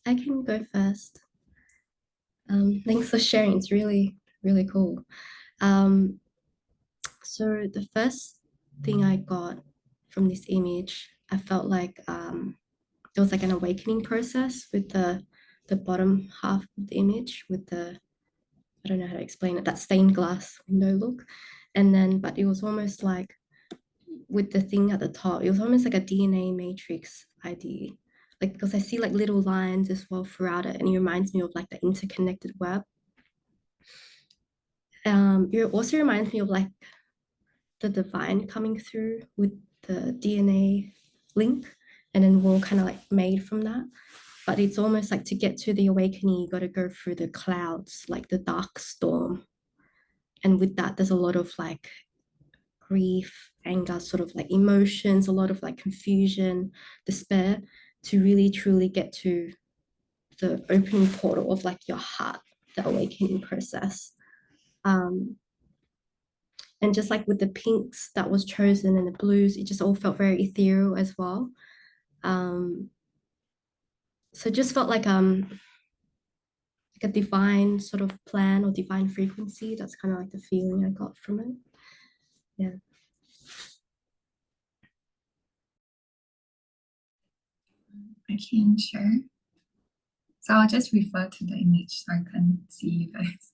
I can go first. Thanks for sharing. It's really, really cool. So the first thing I got from this image, I felt like there was like an awakening process with the bottom half of the image with the, I don't know how to explain it, that stained glass window look. And then, but it was almost like with the thing at the top, it was almost like a DNA matrix idea. Like, because I see like little lines as well throughout it, and it reminds me of like the interconnected web. It also reminds me of like the divine coming through with the DNA link, and then we're all kind of like made from that. But it's almost like to get to the awakening, you got to go through the clouds, like the dark storm. And with that, there's a lot of like grief, anger, sort of like emotions, a lot of like confusion, despair, to really truly get to the opening portal of like your heart, the awakening process. And just like with the pinks that was chosen and the blues, it just all felt very ethereal as well. Um, so it just felt like a divine sort of plan or divine frequency. That's kind of like the feeling I got from it. Yeah. I can share. So I'll just refer to the image so I can see you guys.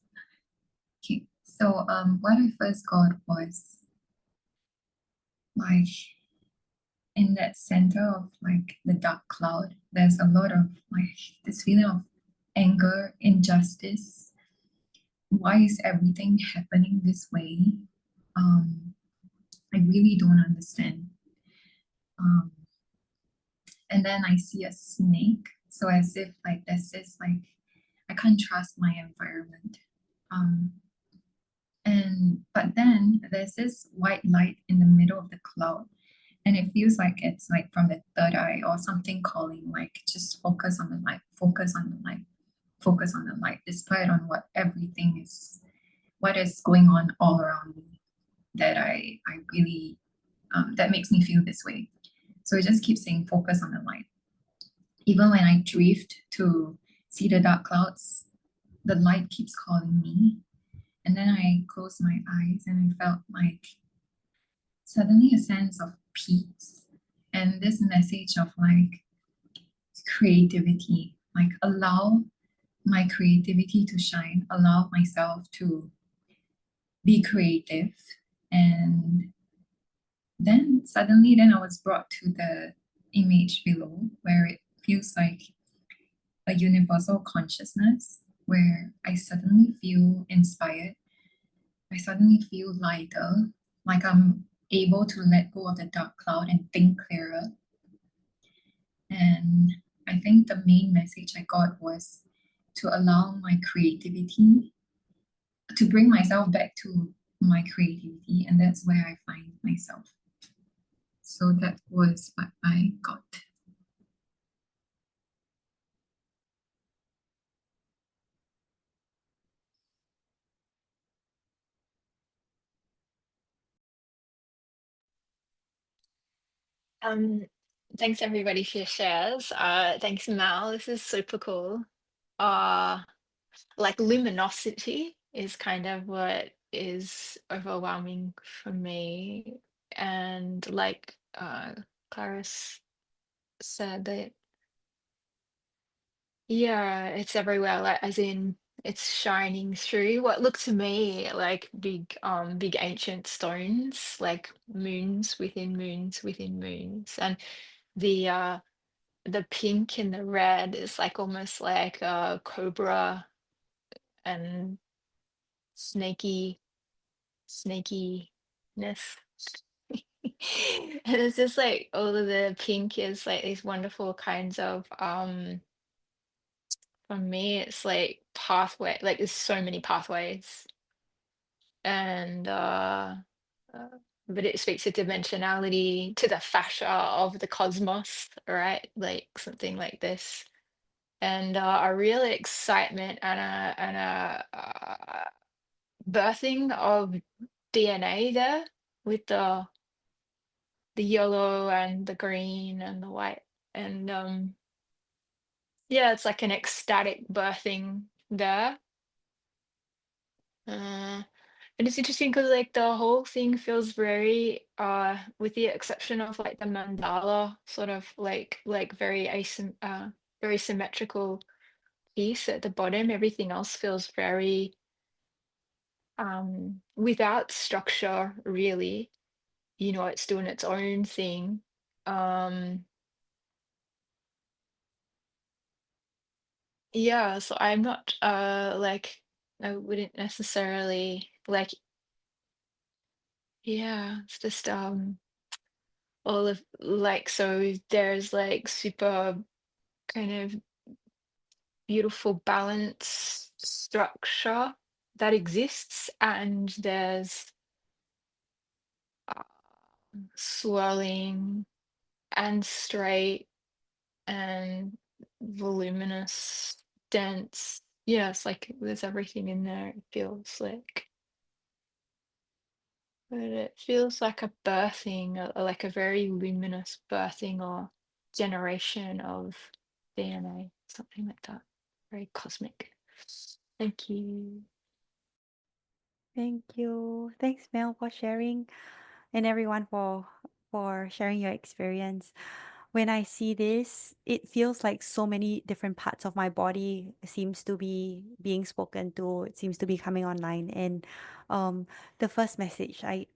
Okay, so what I first got was like in that center of like the dark cloud, there's a lot of like this feeling of anger, injustice. Why is everything happening this way? I really don't understand. Um, and then I see a snake. So as if like there's this like I can't trust my environment. Um, and but then there's this white light in the middle of the cloud, and it feels like it's like from the third eye or something calling like just focus on the light, focus on the light, focus on the light, despite on what everything is, what is going on all around me that I really that makes me feel this way. So it just keeps saying focus on the light. Even when I drift to see the dark clouds, the light keeps calling me. And then I closed my eyes and I felt like suddenly a sense of peace and this message of like creativity, like allow my creativity to shine, allow myself to be creative. And then suddenly then I was brought to the image below where it feels like a universal consciousness where I suddenly feel inspired. I suddenly feel lighter, like I'm able to let go of the dark cloud and think clearer. And I think the main message I got was to allow my creativity, to bring myself back to my creativity, and that's where I find myself. So that was what I got. Thanks everybody for your shares. Thanks Mal, this is super cool. Like luminosity is kind of what is overwhelming for me. And like Clarice said that, yeah, it's everywhere, like as in it's shining through what look to me like big ancient stones, like moons within moons within moons. And the pink and the red is like almost like a cobra and snaky snakiness. And it's just like all of the pink is like these wonderful kinds of for me it's like pathway, like there's so many pathways. And uh but it speaks to dimensionality, to the fascia of the cosmos, right? Like something like this. And a real excitement and a birthing of DNA there with the yellow and the green and the white. And yeah, it's like an ecstatic birthing there. Uh, and it's interesting because like the whole thing feels very with the exception of like the mandala sort of like very symmetrical piece at the bottom, everything else feels very without structure really. You know, it's doing its own thing. um Yeah, so I'm not like I wouldn't necessarily like, yeah, it's just all of like, so there's like super kind of beautiful balance structure that exists, and there's uh, swirling and straight and voluminous, dense. Yeah, it's like there's everything in there, it feels like. But it feels like a birthing, like a very luminous birthing or generation of DNA, something like that. Very cosmic. Thank you. Thank you. Thanks, Mel, for sharing, and everyone for sharing your experience. When I see this, it feels like so many different parts of my body seems to be being spoken to. It seems to be coming online. And um, the first message I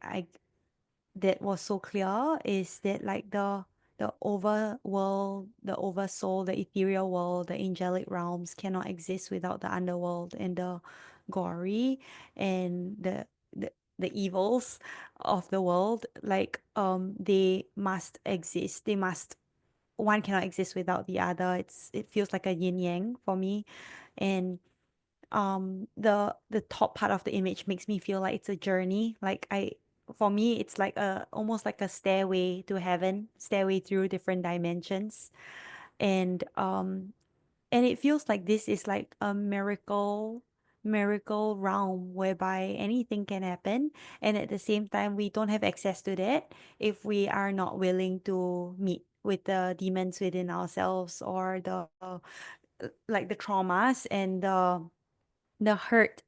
that was so clear is that like the overworld, the oversoul, the ethereal world, the angelic realms cannot exist without the underworld and the gory and the the evils of the world. Like they must exist. They must, one cannot exist without the other. It feels like a yin yang for me. And the top part of the image makes me feel like it's a journey. Like I for me it's like a almost like a stairway to heaven, stairway through different dimensions. And it feels like this is like a miracle realm whereby anything can happen, and at the same time we don't have access to that if we are not willing to meet with the demons within ourselves, or the like the traumas and the hurt,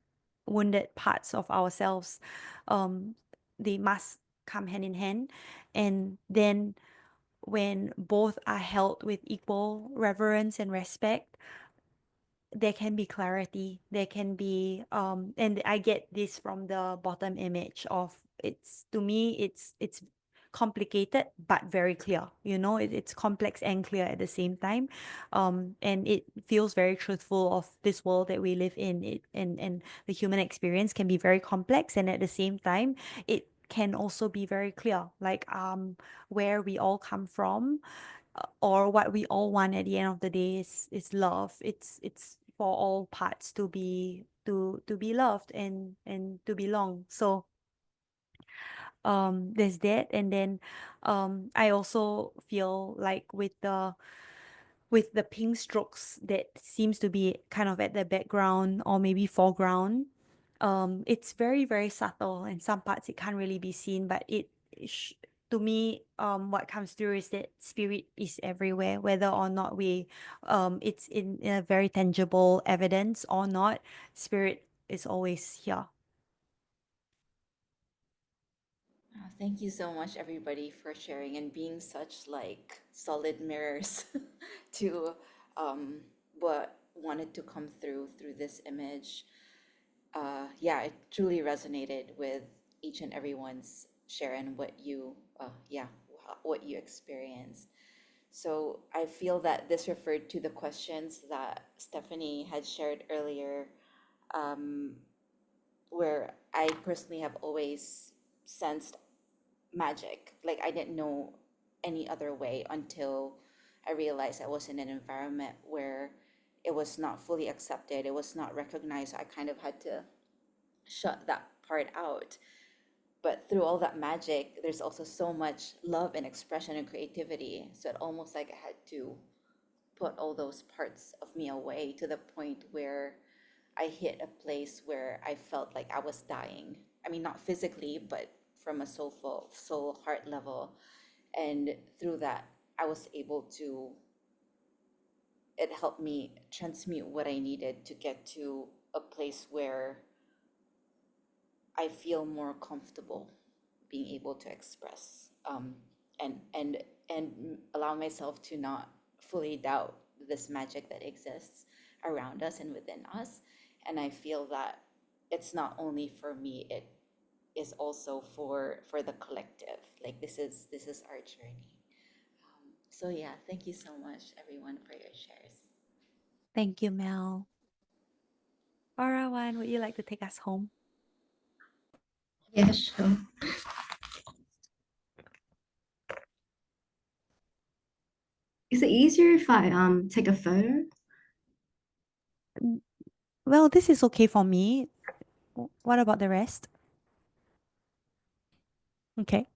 wounded parts of ourselves. um they must come hand in hand. And then when both are held with equal reverence and respect, there can be clarity, there can be and I get this from the bottom image of, it's to me it's complicated but very clear, you know, it's complex and clear at the same time. And it feels very truthful of this world that we live in. And the human experience can be very complex, and at the same time it can also be very clear, like where we all come from, or what we all want at the end of the day is love. It's for all parts to be loved and to belong. So there's that. And then I also feel like with the pink strokes that seems to be kind of at the background or maybe foreground, it's very, very subtle, and some parts it can't really be seen, but to me, what comes through is that spirit is everywhere, whether or not it's in a very tangible evidence or not. Spirit is always here. Thank you so much, everybody, for sharing and being such like solid mirrors to what wanted to come through this image. Yeah, it truly resonated with each and everyone's share and what you experienced. So I feel that this referred to the questions that Stephanie had shared earlier, um, where I personally have always sensed magic. Like I didn't know any other way until I realized I was in an environment where it was not fully accepted, it was not recognized. I kind of had to shut that part out. But through all that magic, there's also so much love and expression and creativity. So it almost like I had to put all those parts of me away to the point where I hit a place where I felt like I was dying. I mean, not physically, but from a soul heart level. And through that, I was able to, it helped me transmute what I needed to get to a place where I feel more comfortable being able to express, and and and allow myself to not fully doubt this magic that exists around us and within us. And I feel that it's not only for me; it is also for the collective. Like this is our journey. So yeah, thank you so much, everyone, for your shares. Thank you, Mel. Arawan, would you like to take us home? Yeah, sure. Is it easier if I take a photo? Well, this is okay for me. What about the rest? Okay.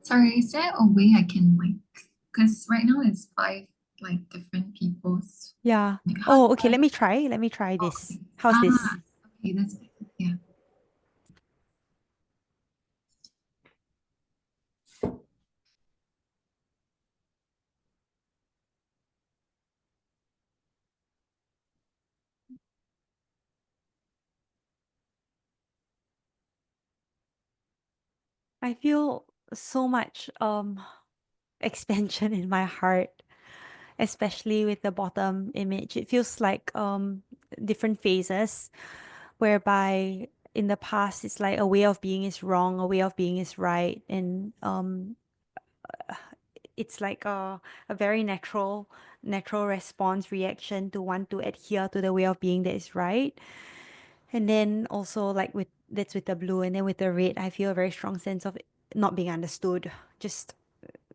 Sorry, is there a way I can like, because right now it's five like different people's. Yeah. Like, how Oh, do okay. I? Let me try. Let me try Oh, this. okay. How's this? Okay, that's better. Yeah. I feel so much expansion in my heart, especially with the bottom image. It feels like different phases, whereby in the past it's like a way of being is wrong, a way of being is right, and it's like a very natural response reaction to want to adhere to the way of being that is right. And then also like with the blue, and then with the red, I feel a very strong sense of not being understood, just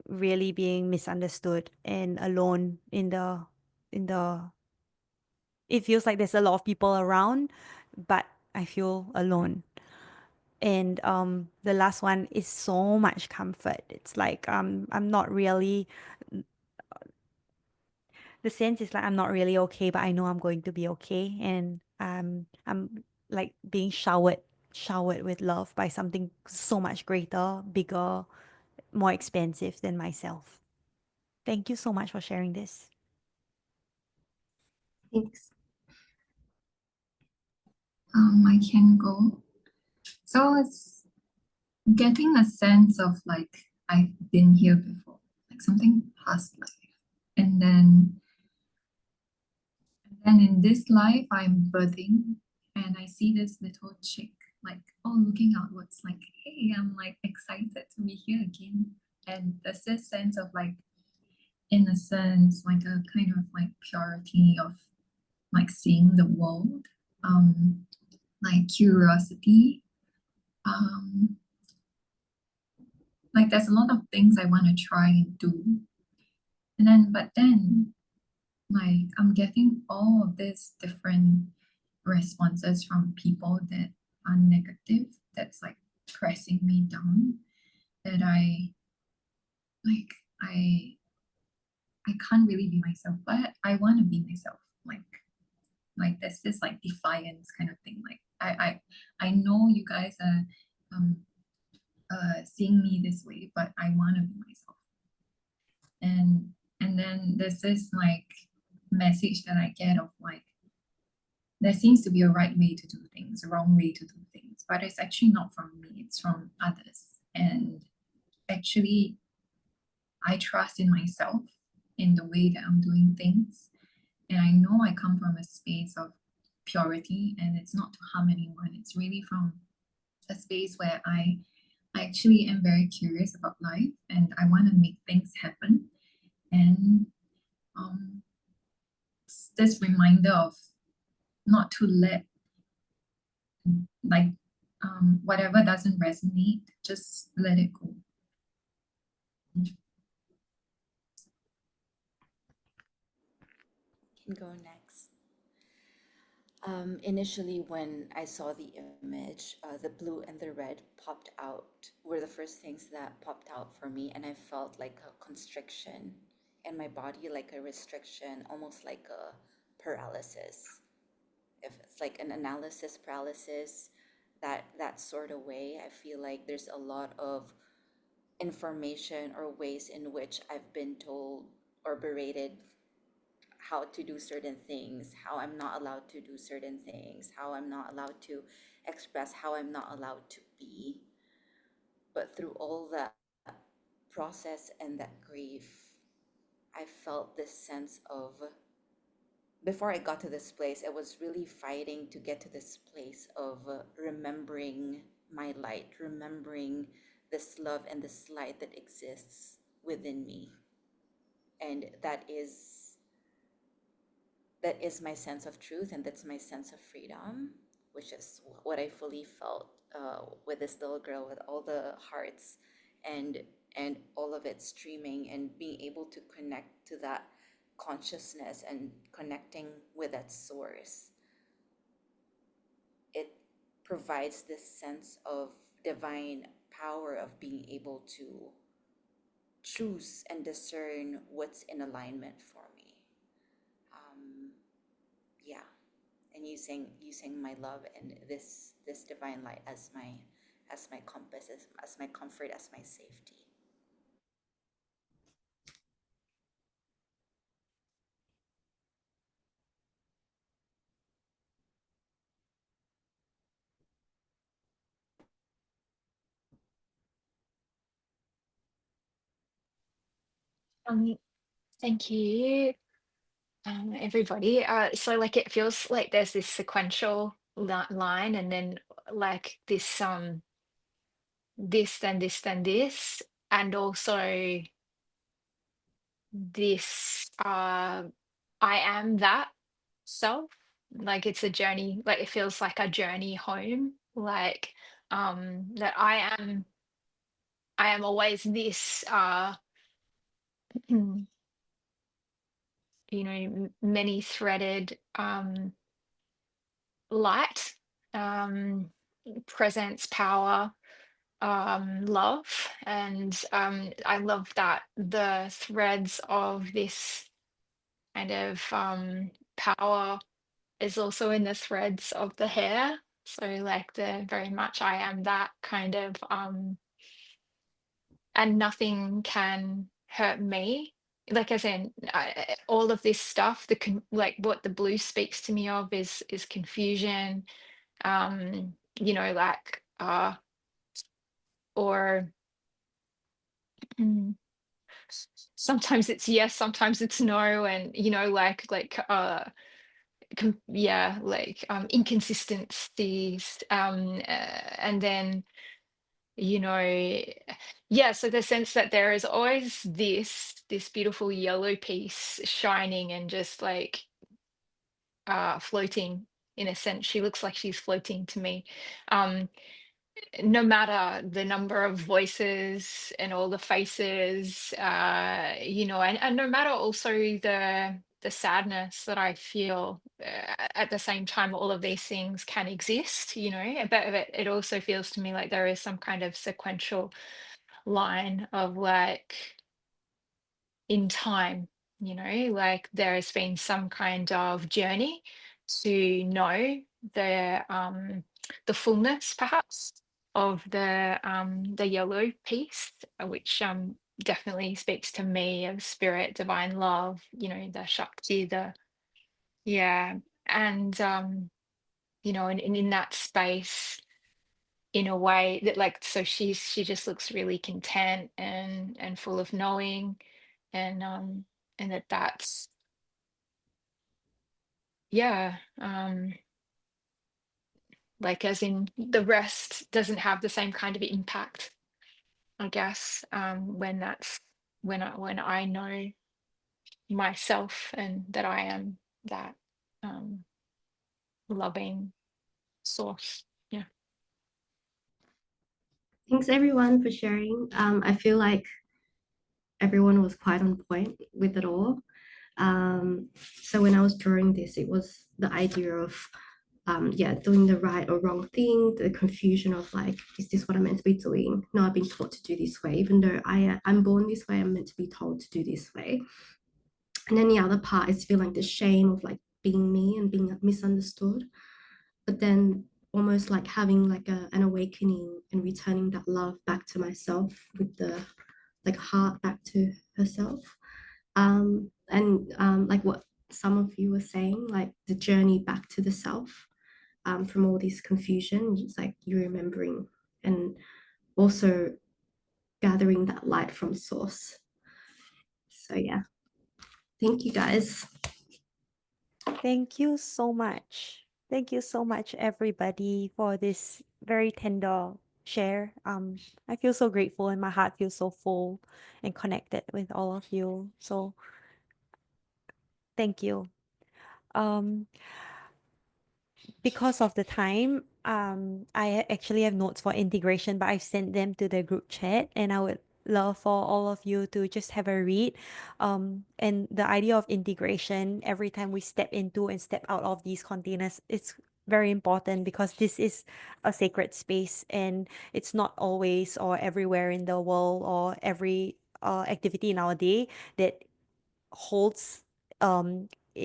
really being misunderstood and alone in the it feels like there's a lot of people around, but I feel alone. And the last one is so much comfort. It's like I'm not really, the sense is like I'm not really okay, but I know I'm going to be okay. And I'm like being showered with love by something so much greater, bigger, more expansive than myself. Thank you so much for sharing this. Thanks. I can go. So it's getting a sense of like I've been here before, like something past life, and then in this life I'm birthing, and I see this little chick like looking outwards, like hey, I'm like excited to be here again, and there's this sense of like innocence, like a kind of like purity of like seeing the world, like curiosity. Um, like there's a lot of things I want to try and do. And then, but then like I'm getting all of these different responses from people that are negative, that's like pressing me down, that like I I can't really be myself, but I want to be myself. Like there's this like defiance kind of thing. Like I know you guys are um seeing me this way, but I want to be myself. And then there's this like message that I get of like there seems to be a right way to do things, a wrong way to do things, but it's actually not from me, it's from others. And actually, I trust in myself, in the way that I'm doing things. And I know I come from a space of purity, and it's not to harm anyone. It's really from a space where I actually am very curious about life and I want to make things happen. And um, this reminder of not to let like whatever doesn't resonate, just let it go. Can go next. Initially, when I saw the image, the blue and the red popped out, were the first things that popped out for me, and I felt like a constriction in my body, like a restriction, almost like a paralysis. If it's like an analysis paralysis, that sort of way, I feel like there's a lot of information or ways in which I've been told or berated how to do certain things, how I'm not allowed to do certain things, how I'm not allowed to express, how I'm not allowed to be. But through all that process and that grief, I felt this sense of, before I got to this place, I was really fighting to get to this place of remembering my light, remembering this love and this light that exists within me. And that is my sense of truth, and that's my sense of freedom, which is what I fully felt with this little girl, with all the hearts and all of it streaming, and being able to connect to that consciousness and connecting with that source. It provides this sense of divine power of being able to choose and discern what's in alignment for me. Um, yeah, and using my love and this divine light as my compass, as my comfort, as my safety. Um, Thank you, everybody. So like it feels like there's this sequential line, and then like this, then this, then this, and also this I am that self. Like it's a journey, like it feels like a journey home, like that I am always this many threaded light, um presence, power, love. And I love that the threads of this kind of power is also in the threads of the hair. So like the very much I am that kind of and nothing can hurt me. Like as in all of this stuff, like what the blue speaks to me of is confusion, like or mm, sometimes it's yes, sometimes it's no, and yeah, like inconsistencies, and then you know yeah, so the sense that there is always this beautiful yellow piece shining and just like floating. In a sense, she looks like she's floating to me, um no matter the number of voices and all the faces, and no matter also the sadness that I feel, at the same time all of these things can exist, you know, but it also feels to me like there is some kind of sequential line of like in time, you know, like there has been some kind of journey to know the fullness perhaps of the yellow piece, which definitely speaks to me of spirit, divine love, you know, the Shakti, the yeah. And you know, and in that space, in a way that like so she just looks really content and full of knowing and that's yeah like as in the rest doesn't have the same kind of impact, I guess, when that's when I know myself and that I am that um loving source. Yeah. Thanks everyone for sharing. I feel like everyone was quite on point with it all. So when I was drawing this, it was the idea of doing the right or wrong thing, the confusion of like, is this what I'm meant to be doing? No, I've been taught to do this way, even though I'm born this way, I'm meant to be told to do this way. And then the other part is feeling the shame of like being me and being misunderstood. But then almost like having like an awakening and returning that love back to myself with the like heart back to herself. Like what some of you were saying, like the journey back to the self, from all this confusion, it's like you're remembering and also gathering that light from source. So yeah, thank you guys. Thank you so much. Thank you so much, everybody, for this very tender share. I feel so grateful and my heart feels so full and connected with all of you. So thank you. Um, because of the time, I actually have notes for integration, but I've sent them to the group chat, and I would love for all of you to just have a read. And the idea of integration, every time we step into and step out of these containers, it's very important because this is a sacred space, and it's not always or everywhere in the world or every activity in our day that holds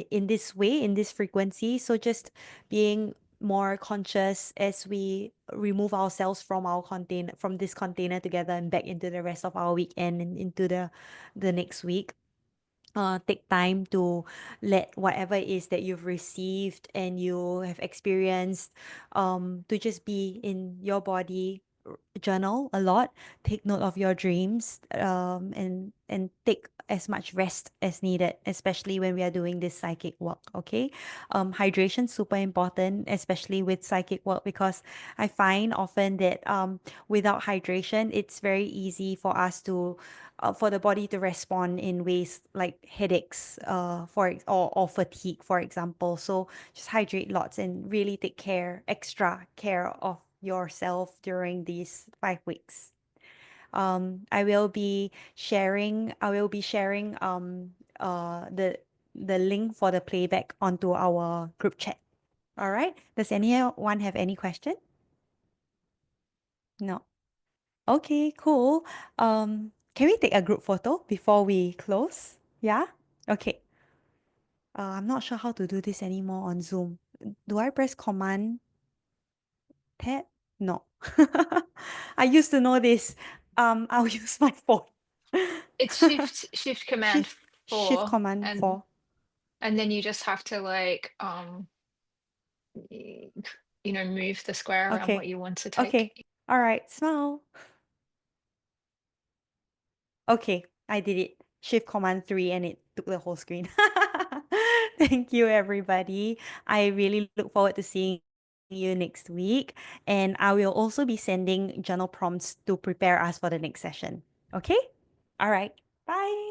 in this way, in this frequency. So just being more conscious as we remove ourselves from our container, from this container together, and back into the rest of our weekend and into the next week. Take time to let whatever it is that you've received and you have experienced, to just be in your body. Journal a lot, take note of your dreams, and take as much rest as needed, especially when we are doing this psychic work. Okay. Hydration super important, especially with psychic work, because I find often that without hydration, it's very easy for us to for the body to respond in ways like headaches, or fatigue, for example. So just hydrate lots and really take extra care of yourself during these 5 weeks. I will be sharing the link for the playback onto our group chat. All right. Does anyone have any question? No. Okay, cool. Can we take a group photo before we close? Yeah? Okay. I'm not sure how to do this anymore on Zoom. Do I press Command Tab? No. I used to know this. I'll use my phone. It's shift command Shift 4 Command 4. and then you just have to like you know, move the square around what Okay. you want to Okay. take. All right. Smile. Okay. I did it. Shift Command 3 and it took the whole screen. Thank you, everybody. I really look forward to seeing you next week. And I will also be sending journal prompts to prepare us for the next session. Okay? All right. Bye.